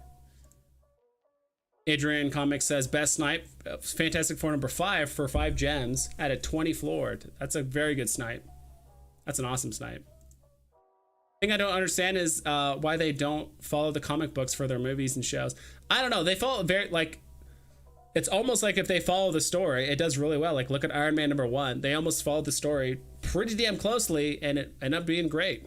Adrian Comics says best snipe. Fantastic Four number 5 for 5 gems at a 20 floored. That's a very good snipe. That's an awesome snipe. Thing I don't understand is why they don't follow the comic books for their movies and shows. I don't know. They follow very like, it's almost like if they follow the story, it does really well. Like look at Iron Man number 1. They almost followed the story pretty damn closely, and it ended up being great.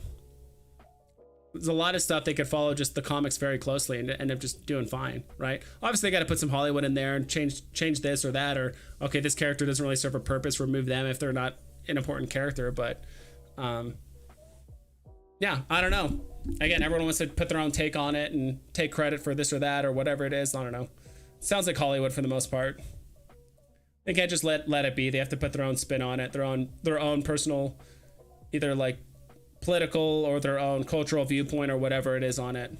There's a lot of stuff they could follow just the comics very closely and end up just doing fine, right? Obviously, they got to put some Hollywood in there and change this or that, or okay, this character doesn't really serve a purpose. Remove them if they're not an important character, but. Yeah, I don't know. Again, everyone wants to put their own take on it and take credit for this or that or whatever it is. I don't know. Sounds like Hollywood for the most part. They can't just let it be. They have to put their own spin on it, their own personal, either like political or their own cultural viewpoint or whatever it is on it.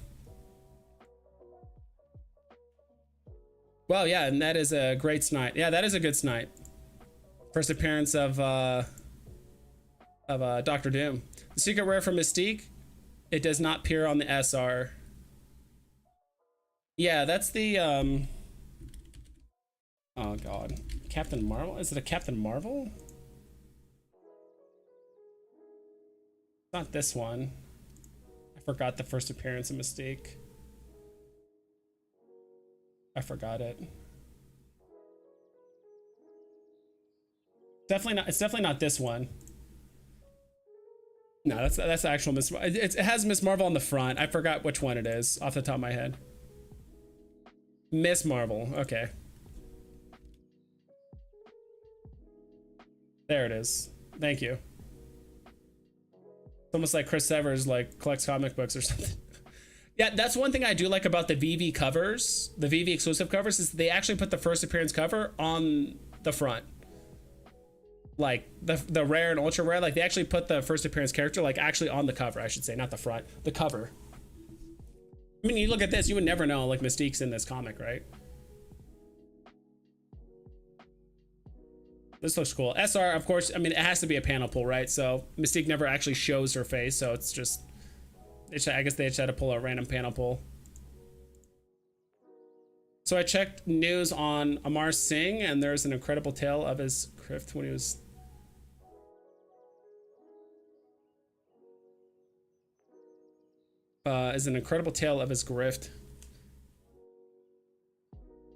Well, yeah, and that is a great snipe. Yeah, that is a good snipe. First appearance of Dr. Doom. The secret rare for Mystique, it does not appear on the SR. Yeah, that's the oh god, Captain Marvel. Is it a Captain Marvel? Not this one. I forgot the first appearance of Mystique. I forgot it. Definitely not. It's definitely not this one. No, that's the actual Miss. It has Miss Marvel on the front. I forgot which one it is off the top of my head. Miss Marvel. Okay. There it is. Thank you. It's almost like Chris Severs like collects comic books or something. Yeah, that's one thing I do like about the VeVe covers, the VeVe exclusive covers, is they actually put the first appearance cover on the front. Like the rare and ultra rare, like they actually put the first appearance character like actually on the cover, I should say, not the front, the cover. I mean, you look at this, you would never know like Mystique's in this comic, right? This looks cool. SR, of course, I mean, it has to be a panel pull, right? So Mystique never actually shows her face, so it's just, I guess they just had to pull a random panel pull. So I checked news on Amar Singh, and there's an incredible tale of his grift when he was... is an incredible tale of his grift.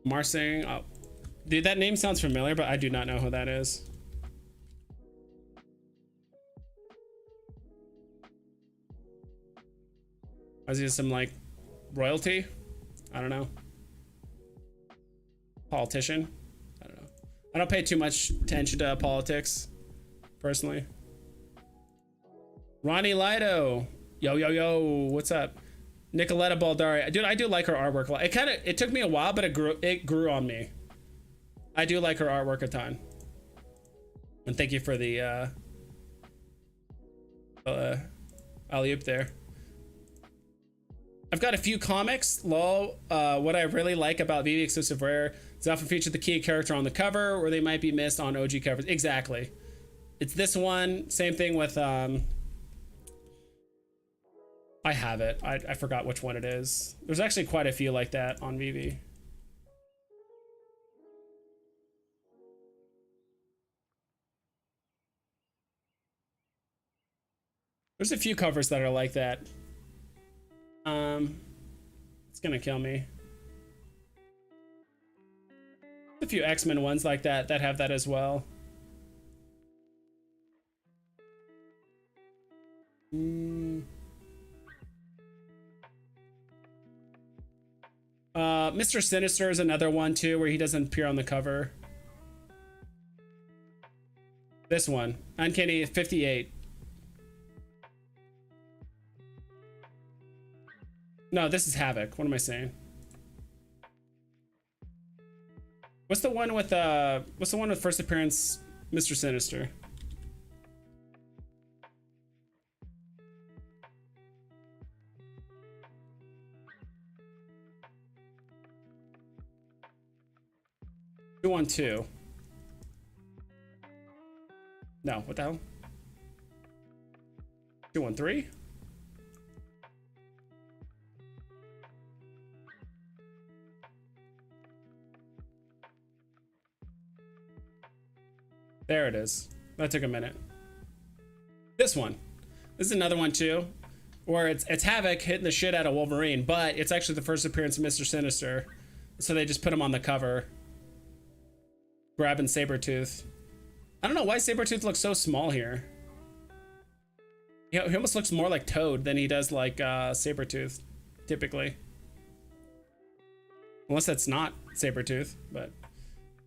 Amar Singh, oh. Dude, that name sounds familiar, but I do not know who that is. Is he some like royalty? I don't know. Politician? I don't know. I don't pay too much attention to politics, personally. Ronnie Lido. Yo, yo, yo. What's up? Nicoletta Baldari. Dude, I do like her artwork a lot. It took me a while, but it grew on me. I do like her artwork a ton. And thank you for the alley-oop there. I've got a few comics. Lol. What I really like about VeVe exclusive rare is often feature the key character on the cover, or they might be missed on OG covers. Exactly. It's this one. Same thing with I have it. I forgot which one it is. There's actually quite a few like that on VeVe. There's a few covers that are like that. It's gonna kill me. A few X-Men ones like that have that as well. Mr. Sinister is another one too, where he doesn't appear on the cover. This one, Uncanny 58. No, this is Havoc. What am I saying? What's the one with first appearance Mr. Sinister? Two on two. No, what the hell? 213? There it is. That took a minute. This one. This is another one too, where it's Havoc hitting the shit out of Wolverine, but it's actually the first appearance of Mr. Sinister. So they just put him on the cover. Grabbing Sabretooth. I don't know why Sabretooth looks so small here. He almost looks more like Toad than he does like Sabretooth, typically. Unless that's not Sabretooth, but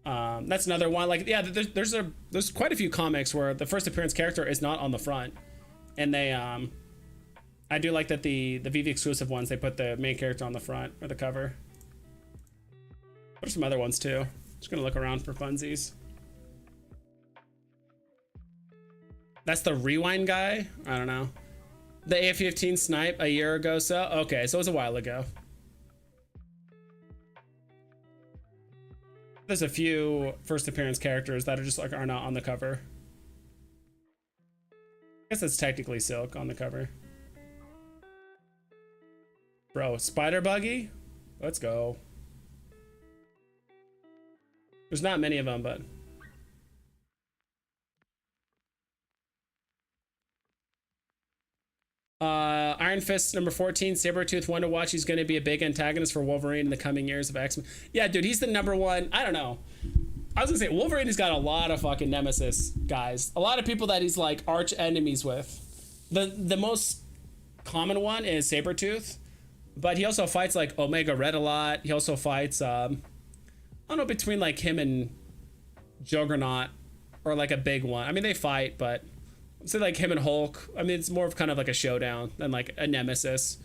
that's another one. Like, yeah, there's quite a few comics where the first appearance character is not on the front, and they I do like that the VeVe exclusive ones, they put the main character on the front or the cover. What are some other ones too? Just gonna look around for funsies. That's the Rewind guy. I don't know. The AF-15 snipe a year ago. So okay, so it was a while ago. There's a few first appearance characters that are just like are not on the cover. I guess it's technically Silk on the cover. Bro, Spider Buggy? Let's go. There's not many of them, but Iron Fist number 14, Sabretooth, one to watch. He's going to be a big antagonist for Wolverine in the coming years of X-Men. Yeah, dude, he's the number one. I don't know. I was gonna say Wolverine has got a lot of fucking nemesis guys. A lot of people that he's like arch enemies with. The most common one is Sabretooth, but he also fights like Omega Red a lot. He also fights I don't know, between like him and Juggernaut or like a big one. I mean, they fight, but say like him and Hulk. I mean, it's more of kind of like a showdown than like a nemesis.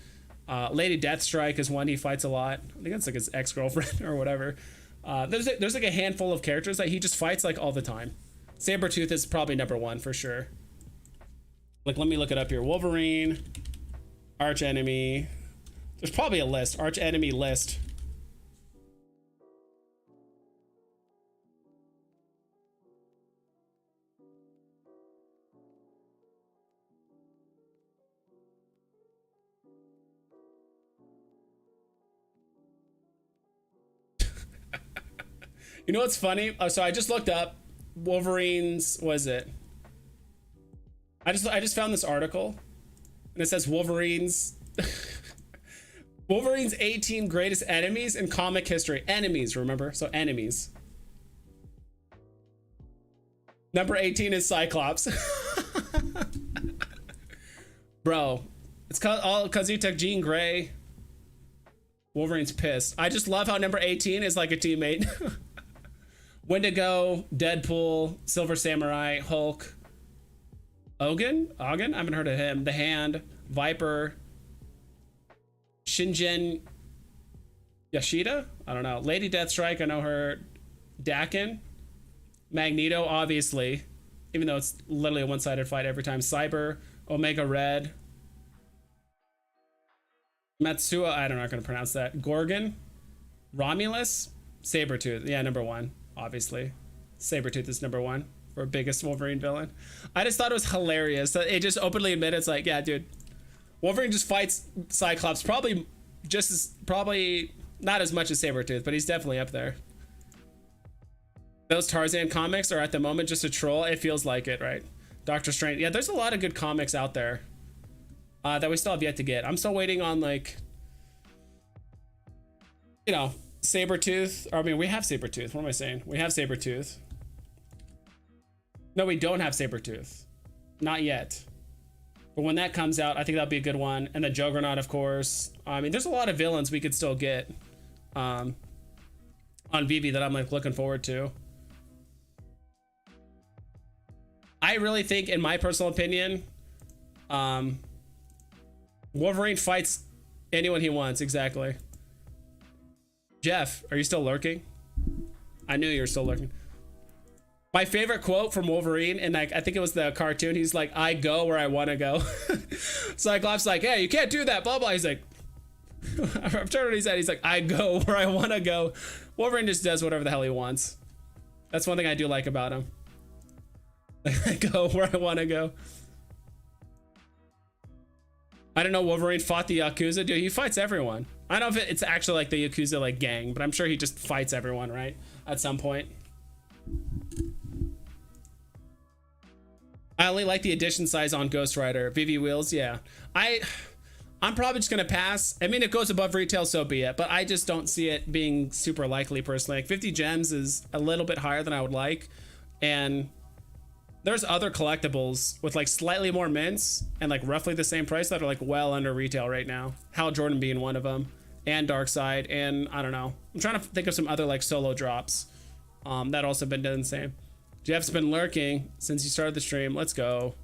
Lady Deathstrike is one he fights a lot. I think that's like his ex-girlfriend or whatever. There's like a handful of characters that he just fights like all the time. Sabretooth is probably number one for sure. Like, let me look it up here. Wolverine, arch enemy. There's probably a list, arch enemy list. You know what's funny? Oh, so I just looked up Wolverine's, was it? I just found this article and it says Wolverine's 18 greatest enemies in comic history. Enemies, remember? So enemies. Number 18 is Cyclops. Bro, it's all because you took Jean Grey. Wolverine's pissed. I just love how number 18 is like a teammate. Wendigo, Deadpool, Silver Samurai, Hulk, Ogin? I haven't heard of him. The Hand, Viper, Shinjen Yashida? I don't know. Lady Deathstrike, I know her. Dakin, Magneto, obviously, even though it's literally a one-sided fight every time. Cyber, Omega Red, Matsuo, I'm not going to pronounce that. Gorgon, Romulus, Sabretooth. Yeah, number one. Obviously, Sabretooth is number one for biggest Wolverine villain. I just thought it was hilarious that it just openly admitted it's like, yeah, dude, Wolverine just fights Cyclops probably not as much as Sabretooth, but he's definitely up there. Those Tarzan comics are at the moment just a troll. It feels like it, right? Doctor Strange. Yeah, there's a lot of good comics out there that we still have yet to get. I'm still waiting on, like, you know, Sabretooth. Or, I mean, we have Sabretooth. What am I saying? We have Sabretooth. No, we don't have Sabretooth. Not yet. But when that comes out, I think that'll be a good one. And the Juggernaut, of course. I mean, there's a lot of villains we could still get on VeVe that I'm like looking forward to. I really think, in my personal opinion, Wolverine fights anyone he wants. Exactly. Jeff, are you still lurking? I knew you were still lurking. My favorite quote from Wolverine, and like I think it was the cartoon, he's like, I go where I want to go. Cyclops like, hey, you can't do that, blah blah. He's like, I'm trying what he said. He's like, I go where I want to go. Wolverine just does whatever the hell he wants. That's one thing I do like about him. I go where I want to go. I don't know. Wolverine fought the Yakuza. Dude, he fights everyone. I don't know if it's actually like the Yakuza like gang, but I'm sure he just fights everyone, right? At some point. I only like the edition size on Ghost Rider. VeVe Wheels, yeah. I'm probably just gonna pass. I mean, it goes above retail, so be it. But I just don't see it being super likely personally. Like 50 gems is a little bit higher than I would like. And there's other collectibles with like slightly more mints and like roughly the same price that are like well under retail right now. Hal Jordan being one of them, and Darkseid, and I don't know. I'm trying to think of some other like solo drops that also been doing the same. Jeff's been lurking since you started the stream. Let's go.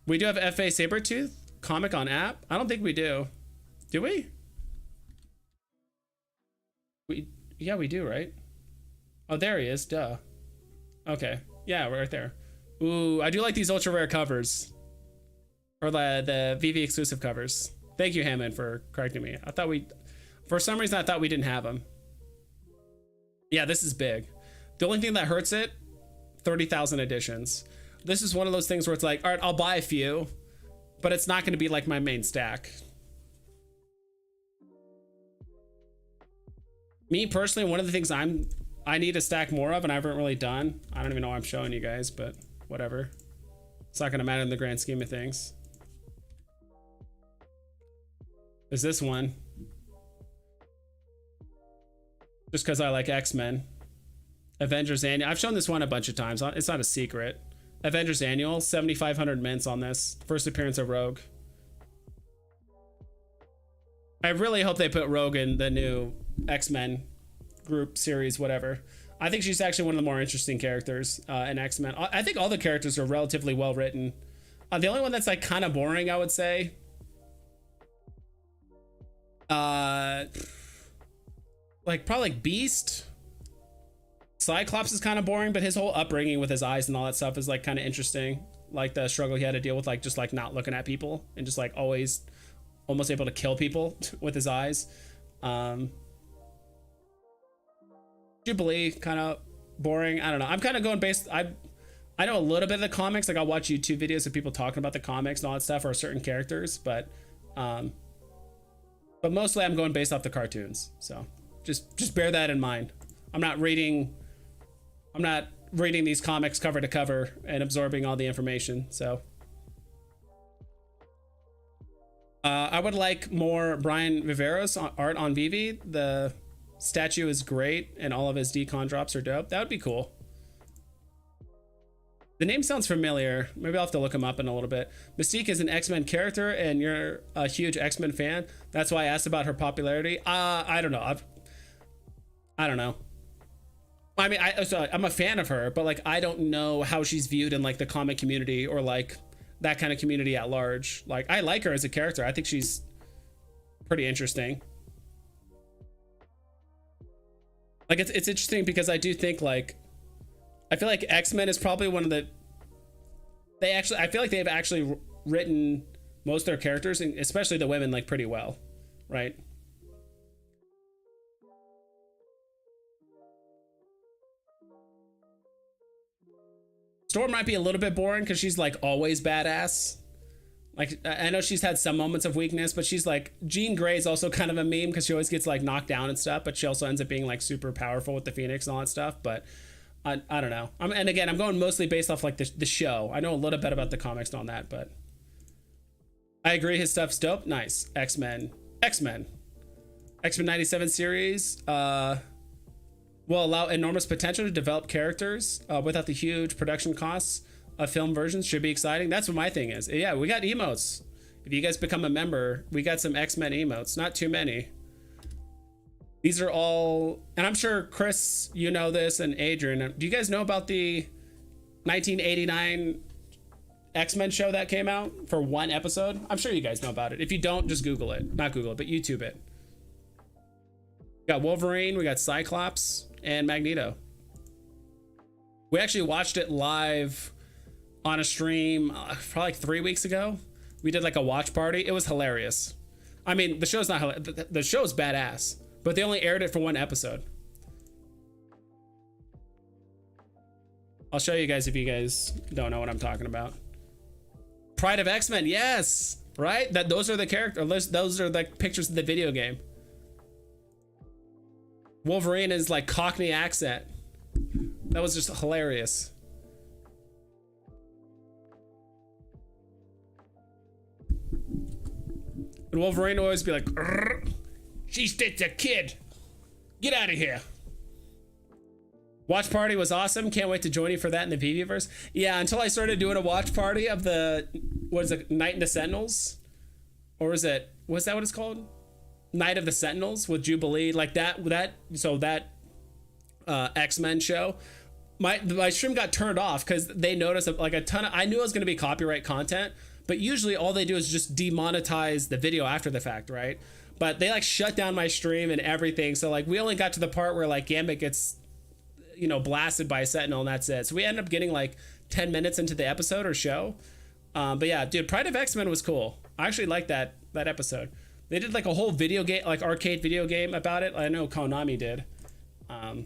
We do have FA Sabretooth comic on app. I don't think we do. Do we? Yeah, we do, right? Oh, there he is. Duh. Okay. Yeah, we're right there. Ooh, I do like these ultra rare covers, or the VeVe exclusive covers. Thank you, Hammond, for correcting me. I thought for some reason I thought we didn't have them. Yeah, this is big. The only thing that hurts it, 30,000 editions. This is one of those things where it's like, all right, I'll buy a few, but it's not going to be like my main stack. Me personally, one of the things I need to stack more of, and I haven't really done. I don't even know why I'm showing you guys, but whatever. It's not going to matter in the grand scheme of things. is this one. Just because I like X-Men. Avengers Annual. I've shown this one a bunch of times. It's not a secret. Avengers Annual, 7,500 mints on this. First appearance of Rogue. I really hope they put Rogue in the new X-Men group series, whatever. I think she's actually one of the more interesting characters in X-Men. I think all the characters are relatively well written. The only one that's like kind of boring, I would say, like probably like Beast. Cyclops is kind of boring, but his whole upbringing with his eyes and all that stuff is like kind of interesting. Like the struggle he had to deal with, like just like not looking at people and just like always almost able to kill people with his eyes. Jubilee, kind of boring. I don't know. I'm kind of going based. I know a little bit of the comics. Like I'll watch YouTube videos of people talking about the comics and all that stuff or certain characters, but mostly I'm going based off the cartoons. So just bear that in mind. I'm not reading these comics cover to cover and absorbing all the information. So I would like more Brian Viveros art on VeVe. The statue is great and all of his decon drops are dope. That would be cool. The name sounds familiar. Maybe I'll have to look him up in a little bit. Mystique is an X-Men character and you're a huge X-Men fan. That's why I asked about her popularity. I don't know. I don't know. I mean, I'm a fan of her, but like I don't know how she's viewed in like the comic community or like that kind of community at large. Like I like her as a character. I think she's pretty interesting. Like it's interesting because I do think like I feel like X-Men is probably one of the I feel like they've actually written most of their characters, and especially the women, like pretty well, right? Storm might be a little bit boring because she's like always badass. Like I know she's had some moments of weakness, but she's like Jean Grey is also kind of a meme because she always gets like knocked down and stuff, but she also ends up being like super powerful with the Phoenix and all that stuff. But I don't know. And again, I'm going mostly based off like the show. I know a little bit about the comics and all that, but I agree his stuff's dope. Nice. X-Men 97 series will allow enormous potential to develop characters without the huge production costs of film versions. Should be exciting. That's what my thing is. Yeah, we got emotes. If you guys become a member, we got some X-Men emotes. Not too many. These are all, and I'm sure Chris, you know this, and Adrian. Do you guys know about the 1989 X-Men show that came out for one episode? I'm sure you guys know about it. If you don't, just Google it. Not Google it, but YouTube it. We got Wolverine, we got Cyclops, and Magneto. We actually watched it live on a stream probably like 3 weeks ago. We did like a watch party. It was hilarious. I mean, the show's not hilarious. The show's badass, but they only aired it for one episode. I'll show you guys if you guys don't know what I'm talking about. Pride of X-Men, yes, right? Those are the characters. Those are the pictures of the video game. Wolverine is like Cockney accent. That was just hilarious. And Wolverine would always be like, she's just a kid. Get out of here. Watch party was awesome. Can't wait to join you for that in the VeVe Verse. Yeah, until I started doing a watch party of the, what is it, Night of the Sentinels? Or was that what it's called? Night of the Sentinels with Jubilee, like that X-Men show. My stream got turned off because they noticed like a ton of, I knew it was going to be copyright content, but usually all they do is just demonetize the video after the fact, right? But they like shut down my stream and everything. So like we only got to the part where like Gambit gets, you know, blasted by a Sentinel and that's it. So we ended up getting like 10 minutes into the episode or show. But yeah, dude, Pride of X-Men was cool. I actually liked that episode. They did like a whole video game, like arcade video game about it. I know Konami did. But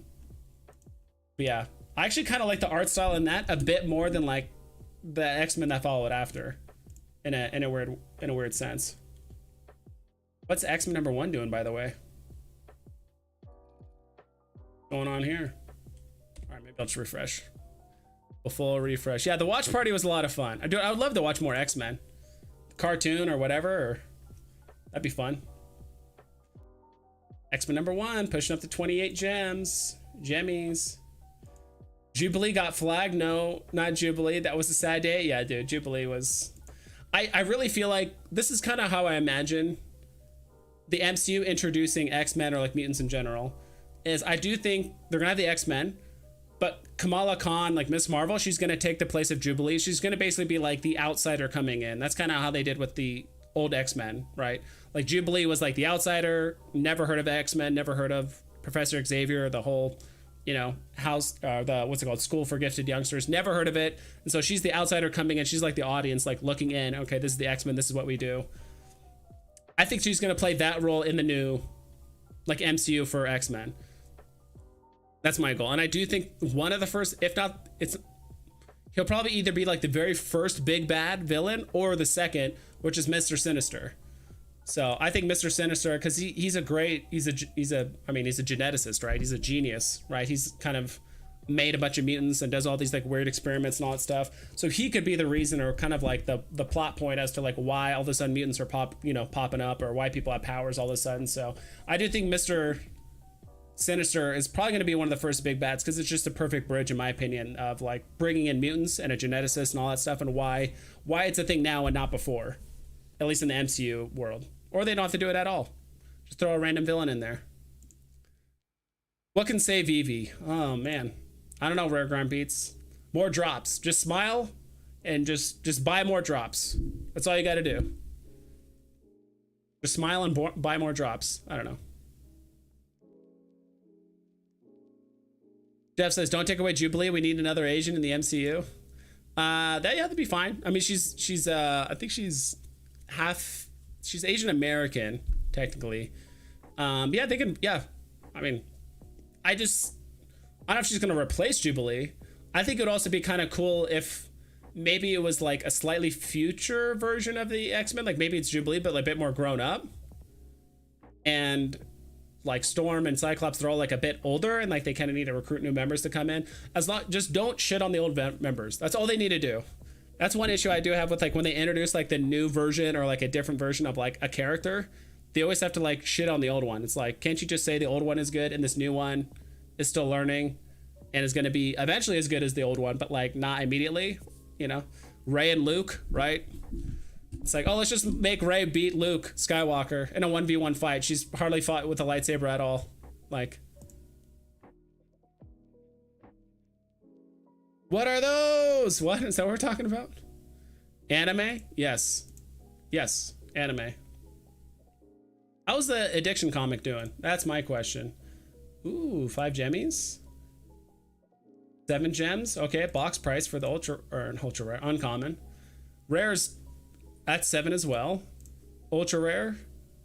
yeah, I actually kind of like the art style in that a bit more than like the X-Men that followed after, in a weird sense. What's X-Men #1 doing, by the way? What's going on here? All right, maybe I'll just refresh. A full refresh. Yeah, the watch party was a lot of fun. I would love to watch more X-Men, cartoon or whatever. That'd be fun. X-Men #1 pushing up to 28 gems. Gemmies. Jubilee got flagged. No, not Jubilee. That was a sad day. Yeah, dude, Jubilee was... I really feel like this is kind of how I imagine the MCU introducing X-Men or like mutants in general. Is I do think they're gonna have the X-Men, but Kamala Khan, like Miss Marvel, she's gonna take the place of Jubilee. She's gonna basically be like the outsider coming in. That's kind of how they did with the old X-Men, right? Like Jubilee was like the outsider, never heard of X-Men, never heard of Professor Xavier, the whole, you know, house, the what's it called, School for Gifted Youngsters, never heard of it. And so she's the outsider coming in. She's like the audience, like looking in. Okay, this is the X-Men. This is what we do. I think she's gonna play that role in the new, like MCU for X-Men. That's my goal. And I do think one of the first, if not, he'll probably either be like the very first big bad villain or the second, which is Mr. Sinister. So I think Mr. Sinister, because he's a geneticist, right? He's a genius, right? He's kind of made a bunch of mutants and does all these like weird experiments and all that stuff. So he could be the reason, or kind of like the plot point as to like why all of a sudden mutants are popping up, or why people have powers all of a sudden. So I do think Mr. Sinister is probably going to be one of the first big bats, because it's just a perfect bridge, in my opinion, of like bringing in mutants and a geneticist and all that stuff, and why it's a thing now and not before, at least in the MCU world. Or they don't have to do it at all. Just throw a random villain in there. What can save VeVe? Oh man, I don't know. Rare Grind Beats. More drops. Just smile and just buy more drops. That's all you got to do. Just smile and buy more drops. I don't know. Jeff says, "Don't take away Jubilee. We need another Asian in the MCU." That'd be fine. I mean, she's I think she's Asian American technically. Yeah, they can. Yeah, I mean, I don't know if she's gonna replace Jubilee. I think it would also be kind of cool if maybe it was like a slightly future version of the X-Men. Like maybe it's Jubilee, but like a bit more grown up. And like Storm and Cyclops, they're all like a bit older, and like they kind of need to recruit new members to come in. Just don't shit on the old members. That's all they need to do. That's one issue I do have with like when they introduce like the new version or like a different version of like a character, they always have to like shit on the old one. It's like, can't you just say the old one is good and this new one is still learning and is going to be eventually as good as the old one, but like not immediately, you know? Rey and Luke, right? It's like, oh, let's just make Rey beat Luke Skywalker in a 1v1 fight. She's hardly fought with a lightsaber at all. Like, what are those? What is that what we're talking about? Anime? Yes. Yes, anime. How's the Addiction comic doing? That's my question. Ooh, 5 gemmies. 7 gems. Okay, box price for the ultra rare. Uncommon. Rares, that's 7 as well. Ultra rare,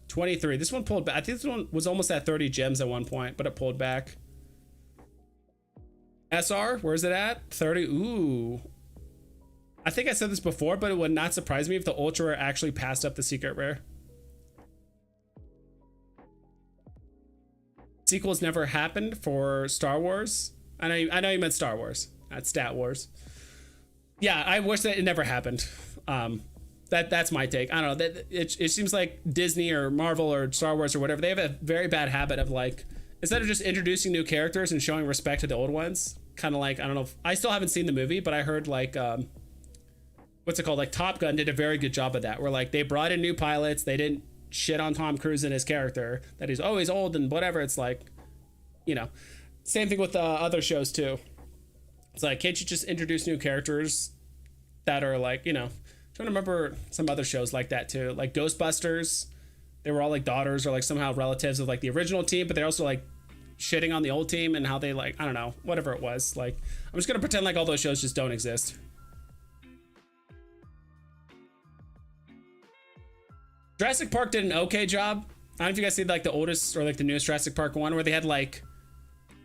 23. This one pulled back. I think this one was almost at 30 gems at one point, but it pulled back. SR, where's it at? 30. Ooh. I think I said this before, but it would not surprise me if the ultra rare actually passed up the secret rare. Sequels never happened for Star Wars. I know you meant Star Wars, not Stat Wars. Yeah, I wish that it never happened. That's my take. I don't know. It seems like Disney or Marvel or Star Wars or whatever, they have a very bad habit of like, instead of just introducing new characters and showing respect to the old ones, kind of like, I don't know, I still haven't seen the movie, but I heard like, what's it called? Like Top Gun did a very good job of that, where like they brought in new pilots, they didn't shit on Tom Cruise and his character that he's always old and whatever. It's like, you know, same thing with other shows too. It's like, can't you just introduce new characters that are like, you know, I'm trying to remember some other shows like that too, like Ghostbusters. They were all like daughters or like somehow relatives of like the original team, but they're also like shitting on the old team and how they like, I don't know, whatever it was. Like, I'm just gonna pretend like all those shows just don't exist. Jurassic Park did an okay job. I don't know if you guys see like the oldest or like the newest Jurassic Park one, where they had like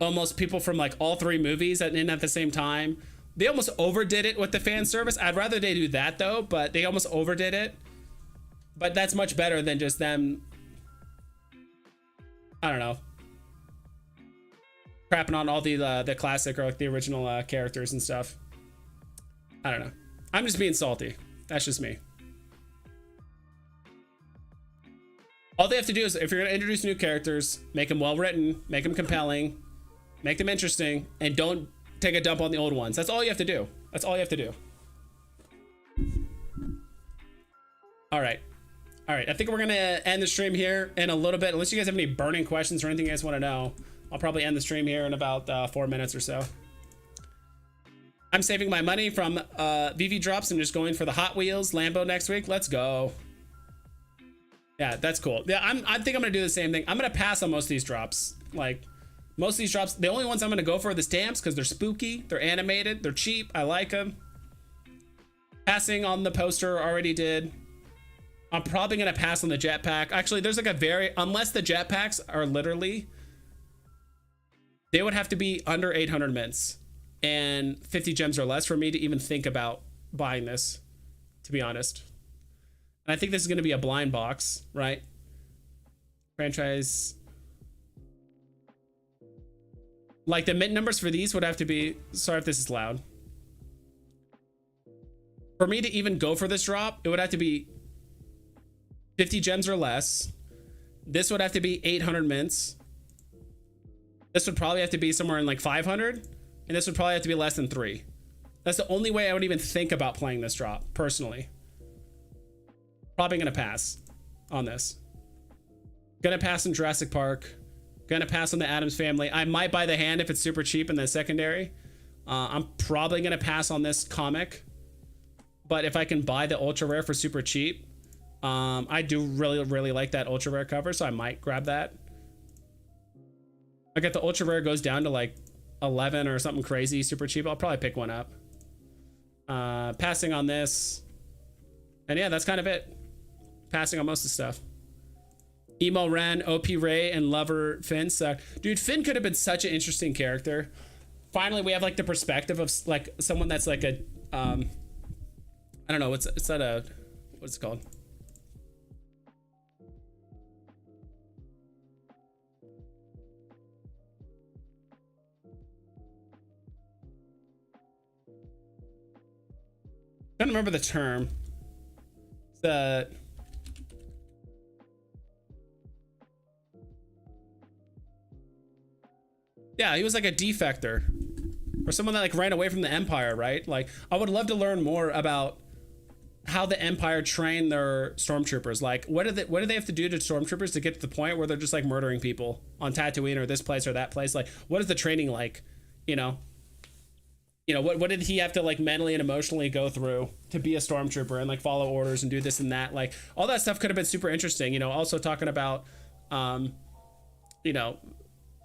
almost people from like all 3 movies in at the same time. They almost overdid it with the fan service. I'd rather they do that though, but they almost overdid it. But that's much better than just them, I don't know, crapping on all the classic or like the original characters and stuff. I don't know. I'm just being salty. That's just me. they have to do is, if you're gonna introduce new characters, make them well written, make them compelling, make them interesting, and don't take a dump on the old ones. That's all you have to do. That's all you have to do. All right. All right, I think we're gonna end the stream here in a little bit. Unless you guys have any burning questions or anything you guys want to know, I'll probably end the stream here in about 4 minutes or so. I'm saving my money from VeVe drops and just going for the Hot Wheels Lambo next week. Let's go. Yeah, that's cool. Yeah, I think I'm gonna do the same thing. I'm gonna pass on most of these drops. Like, most of these drops, the only ones I'm gonna go for are the stamps because they're spooky, they're animated, they're cheap, I like them. Passing on the poster, already did. I'm probably gonna pass on the jetpack. Actually, there's like a unless the jetpacks are literally, they would have to be under 800 mints and 50 gems or less for me to even think about buying this, to be honest. And I think this is gonna be a blind box, right? Franchise. Like the mint numbers for these would have to be, sorry if this is loud. For me to even go for this drop, it would have to be 50 gems or less. This would have to be 800 mints. This would probably have to be somewhere in like 500. And this would probably have to be less than 3. That's the only way I would even think about playing this drop, personally. Probably gonna pass on this. Gonna pass in Jurassic Park. Gonna pass on the Addams Family. I might buy the hand if it's super cheap in the secondary. I'm probably gonna pass on this comic. But if I can buy the ultra rare for super cheap, I do really like that ultra rare cover, so I might grab that. I get the ultra rare goes down to like 11 or something crazy, super cheap. I'll probably pick one up. Passing on this, and yeah, that's kind of it. Passing on most of the stuff. Emo Ren, OP Ray, and Lover Finn suck. Dude, Finn could have been such an interesting character. Finally, we have like the perspective of like someone that's like a I don't know, what's it called? I don't remember the term. Yeah, he was like a defector or someone that like ran away from the Empire, right? Like, I would love to learn more about how the Empire trained their stormtroopers. Like, what do they have to do to stormtroopers to get to the point where they're just like murdering people on Tatooine or this place or that place? Like, what is the training like? You know, what did he have to like mentally and emotionally go through to be a stormtrooper and like follow orders and do this and that? Like, all that stuff could have been super interesting. Also talking about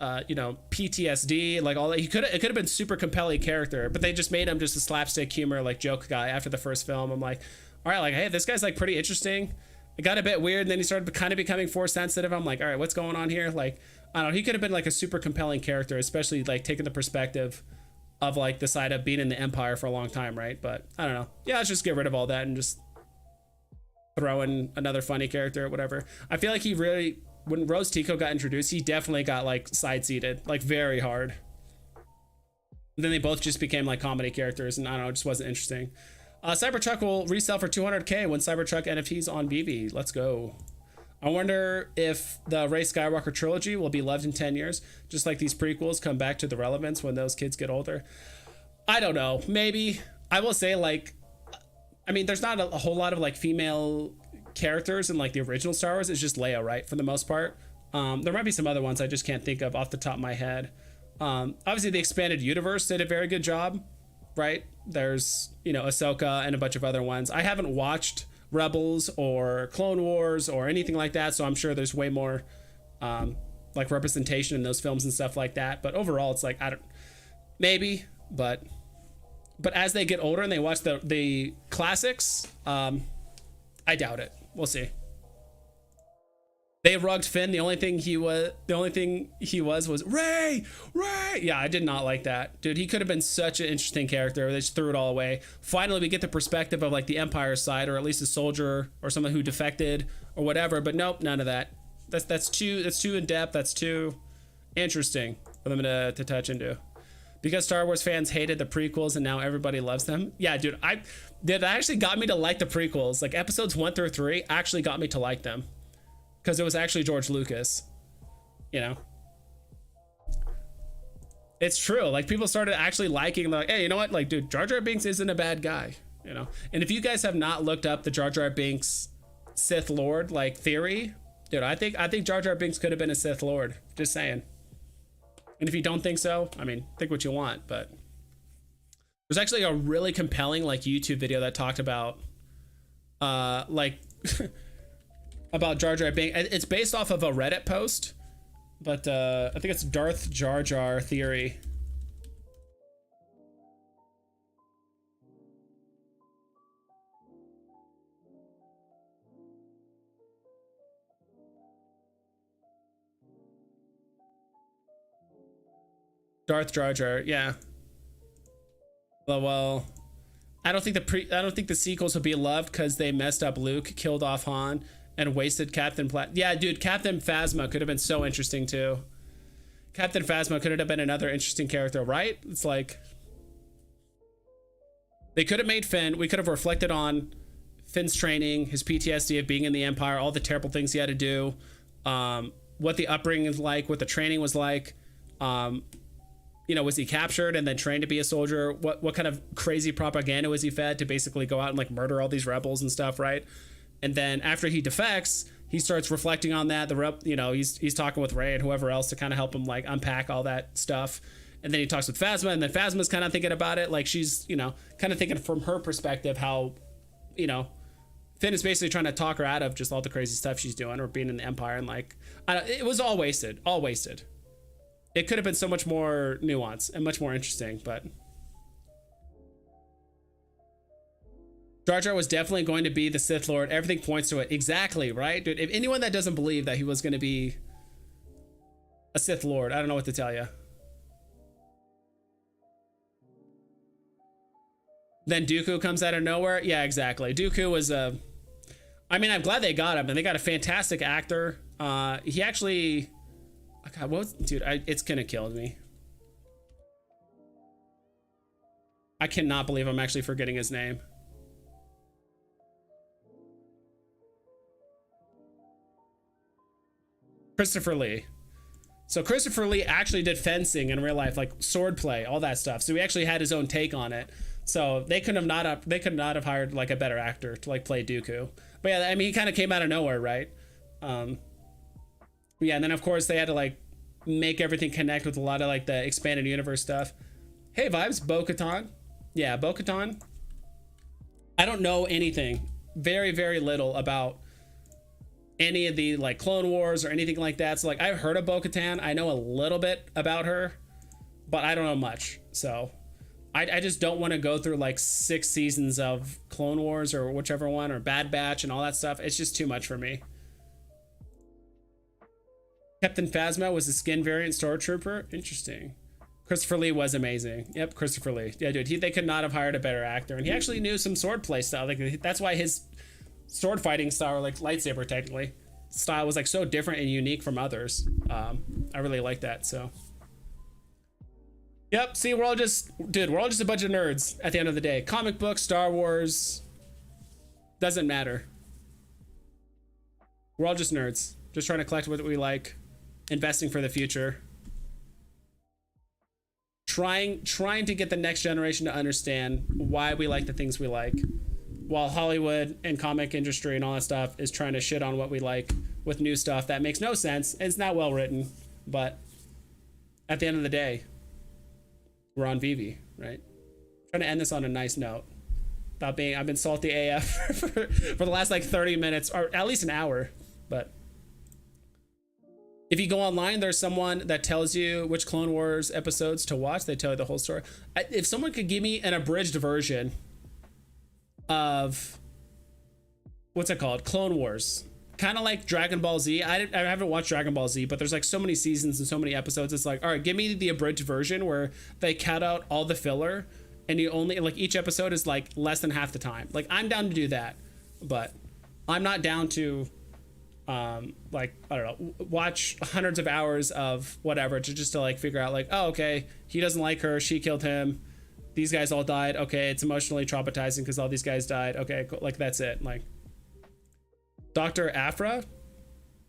PTSD, like all that. It could have been super compelling character, but they just made him just a slapstick humor like joke guy after the first film. I'm like, all right, like, hey, this guy's like pretty interesting. It got a bit weird, and then he started kind of becoming force sensitive. I'm like, all right, what's going on here? Like, I don't know, he could have been like a super compelling character, especially like taking the perspective of like the side of being in the Empire for a long time, right? But I don't know. Yeah, let's just get rid of all that and just throw in another funny character or whatever. I feel like he really, when Rose Tico got introduced, he definitely got like side-seated, like very hard. And then they both just became like comedy characters, and I don't know, it just wasn't interesting. Cybertruck will resell for 200k when Cybertruck NFTs on VeVe. Let's go. I wonder if the Rey Skywalker trilogy will be loved in 10 years, just like these prequels come back to the relevance when those kids get older. I don't know, maybe. I will say, like, I mean, there's not a whole lot of like female characters in like the original Star Wars. It's just Leia, right, for the most part. There might be some other ones I just can't think of off the top of my head. Obviously the expanded universe did a very good job, right? There's, Ahsoka and a bunch of other ones. I haven't watched Rebels or Clone Wars or anything like that, so I'm sure there's way more like representation in those films and stuff like that. But overall, it's like, maybe, but as they get older and they watch the classics, I doubt it. We'll see. They rugged Finn. The only thing he was Ray. Yeah, I did not like that, dude. He could have been such an interesting character. They just threw it all away. Finally, we get the perspective of like the Empire side, or at least a soldier or someone who defected or whatever. But nope, none of that. That's too in depth. That's too interesting for them to touch into. Because Star Wars fans hated the prequels and now everybody loves them. Yeah, dude, that actually got me to like the prequels. Like episodes 1 through 3 actually got me to like them. because it was actually George Lucas, you know. It's true. Like, people started actually liking, like, hey, you know what? Like, dude, Jar Jar Binks isn't a bad guy, you know. And if you guys have not looked up the Jar Jar Binks Sith Lord like theory, dude, I think Jar Jar Binks could have been a Sith Lord. Just saying. And if you don't think so, I mean, think what you want. But there's actually a really compelling like YouTube video that talked about like about Jar Jar Binks. It's based off of a Reddit post, but I think it's Darth Jar Jar theory. Darth Jar Jar, yeah. Well, I don't think the sequels will be loved because they messed up Luke, killed off Han, and wasted Captain Yeah, dude, Captain Phasma could have been so interesting too. Captain Phasma could have been another interesting character, right? It's like they could have made Finn. We could have reflected on Finn's training, his PTSD of being in the Empire, all the terrible things he had to do, what the upbringing is like, what the training was like. You know, was he captured and then trained to be a soldier? What kind of crazy propaganda was he fed to basically go out and like murder all these rebels and stuff, right? And then after he defects, he starts reflecting on that. You know, he's talking with Rey and whoever else to kind of help him like unpack all that stuff. And then he talks with Phasma, and then Phasma's kind of thinking about it, like she's, you know, kind of thinking from her perspective how, you know, Finn is basically trying to talk her out of just all the crazy stuff she's doing or being in the Empire, and like it was all wasted. It could have been so much more nuanced and much more interesting, but Jar Jar was definitely going to be the Sith Lord. Everything points to it. Exactly, right? Dude, if anyone that doesn't believe that he was going to be a Sith Lord, I don't know what to tell you. Then Dooku comes out of nowhere. Yeah, exactly. Dooku was I mean, I'm glad they got him, and they got a fantastic actor. He actually... God, dude, it's gonna kill me. I cannot believe I'm actually forgetting his name. Christopher Lee. So Christopher Lee actually did fencing in real life, like sword play, all that stuff. So he actually had his own take on it. So they could not have hired like a better actor to like play Dooku. But yeah, I mean, he kind of came out of nowhere, right? Yeah, and then of course they had to like make everything connect with a lot of like the expanded universe stuff. Hey, vibes, Bo-Katan. Yeah, Bo-Katan. I don't know anything, very, very little about any of the like Clone Wars or anything like that. So like I've heard of Bo-Katan. I know a little bit about her, but I don't know much. So I just don't want to go through like 6 seasons of Clone Wars or whichever one, or Bad Batch and all that stuff. It's just too much for me. Captain Phasma was a skin variant stormtrooper. Interesting. Christopher Lee was amazing. Yep, Christopher Lee. Yeah, dude, they could not have hired a better actor, and he actually knew some swordplay style. Like that's why his sword fighting style, or like lightsaber technically, style was like so different and unique from others. I really like that. So, yep. See, we're all just a bunch of nerds at the end of the day. Comic books, Star Wars, doesn't matter. We're all just nerds, just trying to collect what we like. Investing for the future, trying to get the next generation to understand why we like the things we like, while Hollywood and comic industry and all that stuff is trying to shit on what we like with new stuff that makes no sense and it's not well written. But at the end of the day, we're on VeVe, right? Trying to end this on a nice note. I've been salty AF for the last like 30 minutes, or at least an hour. But if you go online, there's someone that tells you which Clone Wars episodes to watch. They tell you the whole story. If someone could give me an abridged version of, what's it called? Clone Wars. Kind of like Dragon Ball Z. I haven't watched Dragon Ball Z, but there's like so many seasons and so many episodes. It's like, all right, give me the abridged version where they cut out all the filler and you only, like, each episode is like less than half the time. Like, I'm down to do that, but I'm not down to like, I don't know, watch hundreds of hours of whatever to like figure out like, oh, okay, he doesn't like her, she killed him, these guys all died, okay, it's emotionally traumatizing because all these guys died, okay, cool. Like, that's it. Like, Dr. Afra,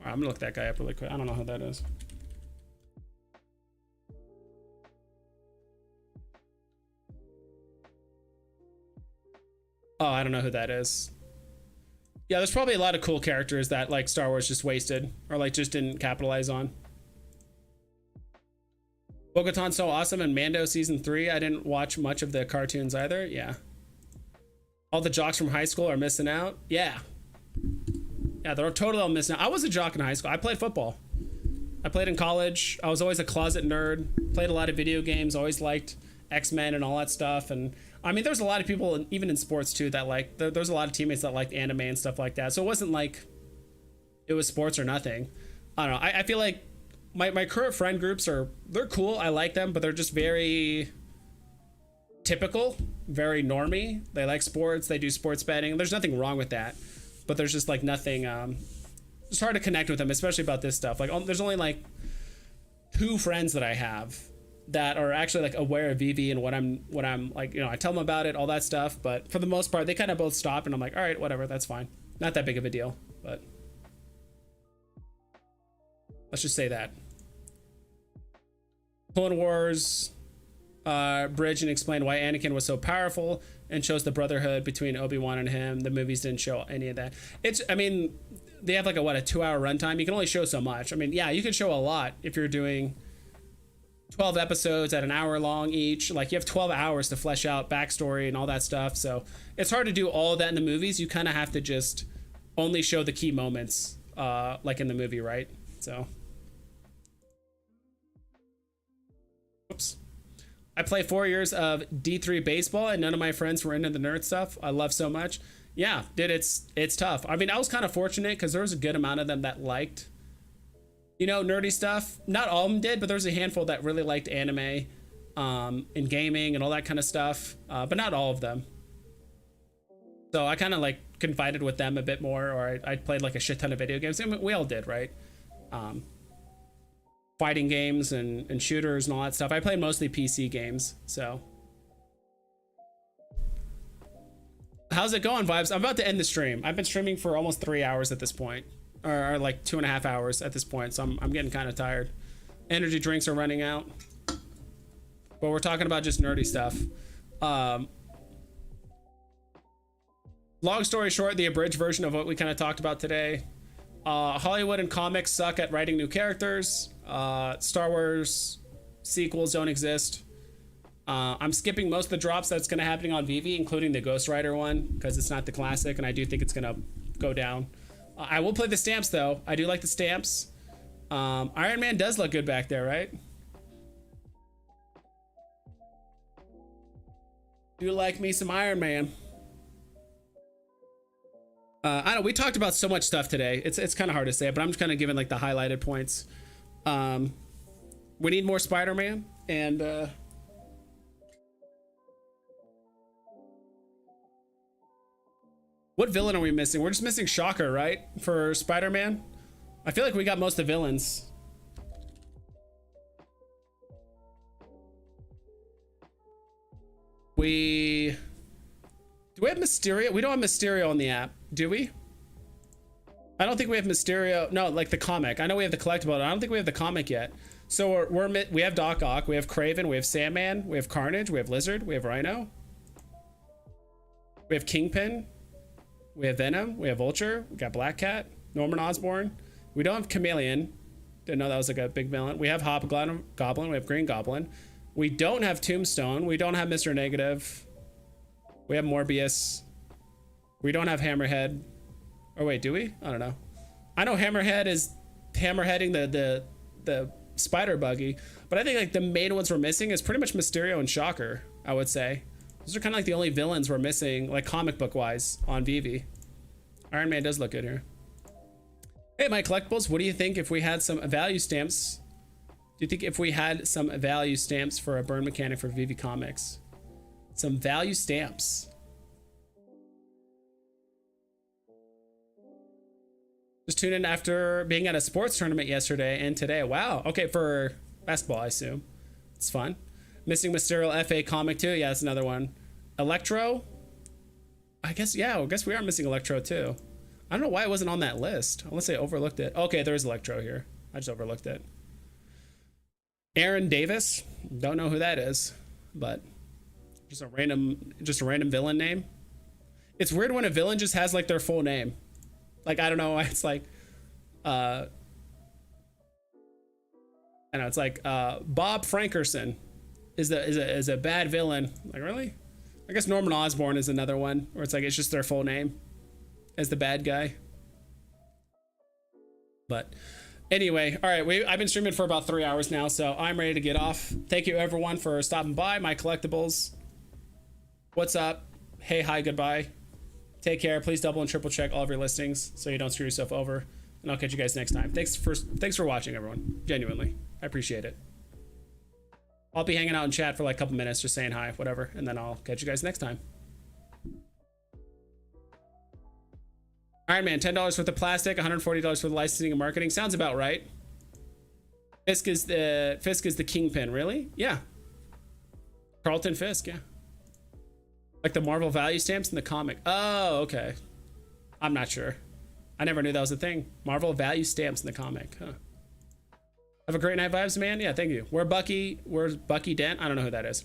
I'm gonna look that guy up really quick. I don't know who that is. Oh, I don't know who that is. Yeah, there's probably a lot of cool characters that like Star Wars just wasted or like just didn't capitalize on. Bo-Katan's so awesome, and Mando season 3. I didn't watch much of the cartoons either. Yeah. All the jocks from high school are missing out. Yeah. Yeah, they're totally all missing out. I was a jock in high school. I played football. I played in college. I was always a closet nerd. Played a lot of video games. Always liked X-Men and all that stuff. And I mean, there's a lot of people, even in sports too, that like, there's a lot of teammates that liked anime and stuff like that. So it wasn't like it was sports or nothing. I don't know. I feel like my current friend groups they're cool. I like them, but they're just very typical, very normie. They like sports. They do sports betting. There's nothing wrong with that, but there's just like nothing. It's hard to connect with them, especially about this stuff. Like, there's only like 2 friends that I have that are actually like aware of VeVe and what I'm like, you know, I tell them about it, all that stuff. But for the most part, they kind of both stop, and I'm like, all right, whatever, that's fine. Not that big of a deal, but let's just say that. Clone Wars bridge and explain why Anakin was so powerful and shows the brotherhood between Obi-Wan and him. The movies didn't show any of that. I mean, they have like a 2-hour runtime. You can only show so much. I mean, yeah, you can show a lot if you're doing 12 episodes at an hour long each. Like, you have 12 hours to flesh out backstory and all that stuff. So it's hard to do all of that in the movies. You kind of have to just only show the key moments, like in the movie, right? So, oops. I play 4 years of D3 baseball, and none of my friends were into the nerd stuff I love so much. Yeah, dude, it's tough. I mean, I was kind of fortunate because there was a good amount of them that liked, you know, nerdy stuff. Not all of them did, but there was a handful that really liked anime, and gaming and all that kind of stuff, but not all of them. So I kind of like confided with them a bit more, or I played like a shit ton of video games. I mean, we all did, right? Fighting games and shooters and all that stuff. I played mostly PC games. So how's it going, Vibes? I'm about to end the stream. I've been streaming for almost 3 hours at this point, or like 2.5 hours at this point. So I'm getting kind of tired. Energy drinks are running out, but we're talking about just nerdy stuff. Long story short, the abridged version of what we kind of talked about today. Hollywood and comics suck at writing new characters. Star Wars sequels don't exist. I'm skipping most of the drops that's going to happening on VeVe, including the Ghost Rider one, because it's not the classic, and I do think it's going to go down. I will play the stamps, though. I do like the stamps. Iron Man does look good back there, right? Do like me some Iron Man. I don't know, we talked about so much stuff today. It's kind of hard to say, but I'm just kind of giving like the highlighted points. We need more Spider-Man, and what villain are we missing? We're just missing Shocker, right? For Spider-Man. I feel like we got most of the villains. Do we have Mysterio? We don't have Mysterio on the app, do we? I don't think we have Mysterio. No, like the comic. I know we have the collectible, but I don't think we have the comic yet. So we have Doc Ock, we have Kraven, we have Sandman, we have Carnage, we have Lizard, we have Rhino, we have Kingpin, we have Venom, we have Vulture, we got Black Cat, Norman Osborn. We don't have Chameleon. Didn't know that was like a big villain. We have Hobgoblin, we have Green Goblin. We don't have Tombstone. We don't have Mr. Negative. We have Morbius. We don't have Hammerhead. Oh wait, do we? I don't know. I know Hammerhead is hammerheading the spider buggy, but I think like the main ones we're missing is pretty much Mysterio and Shocker, I would say. Those are kind of like the only villains we're missing, like comic book wise, on VeVe. Iron Man does look good here. Hey, my collectibles, what do you think if we had some value stamps? Do you think if we had some value stamps for a burn mechanic for VeVe Comics? Some value stamps. Just tuned in after being at a sports tournament yesterday and today. Wow. Okay, for basketball, I assume. It's fun. Missing Mysterio FA comic too. Yeah, that's another one. Electro. I guess, yeah, I guess we are missing Electro too. I don't know why it wasn't on that list. Unless I overlooked it. Okay, there's Electro here. I just overlooked it. Aaron Davis. Don't know who that is, but just a random villain name. It's weird when a villain just has like their full name. Like, I don't know why it's like, I know it's like Bob Frankerson is a bad villain. Like, really? I guess Norman Osborn is another one where it's like it's just their full name as the bad guy. But anyway, all right, I've been streaming for about 3 hours now, so I'm ready to get off. Thank you everyone for stopping by. My collectibles. What's up? Hey, hi, goodbye. Take care. Please double and triple check all of your listings so you don't screw yourself over. And I'll catch you guys next time. Thanks for watching, everyone. Genuinely, I appreciate it. I'll be hanging out in chat for like a couple minutes, just saying hi, whatever, and then I'll catch you guys next time. Iron Man, $10 worth of plastic, $140 for the licensing and marketing. Sounds about right. Fisk is the kingpin, really? Yeah. Carlton Fisk, yeah. Like the Marvel value stamps in the comic. Oh, okay. I'm not sure. I never knew that was a thing. Marvel value stamps in the comic. Huh. Have a great night, vibes, man. Yeah, thank you. Where's Bucky Dent? I don't know who that is. All right.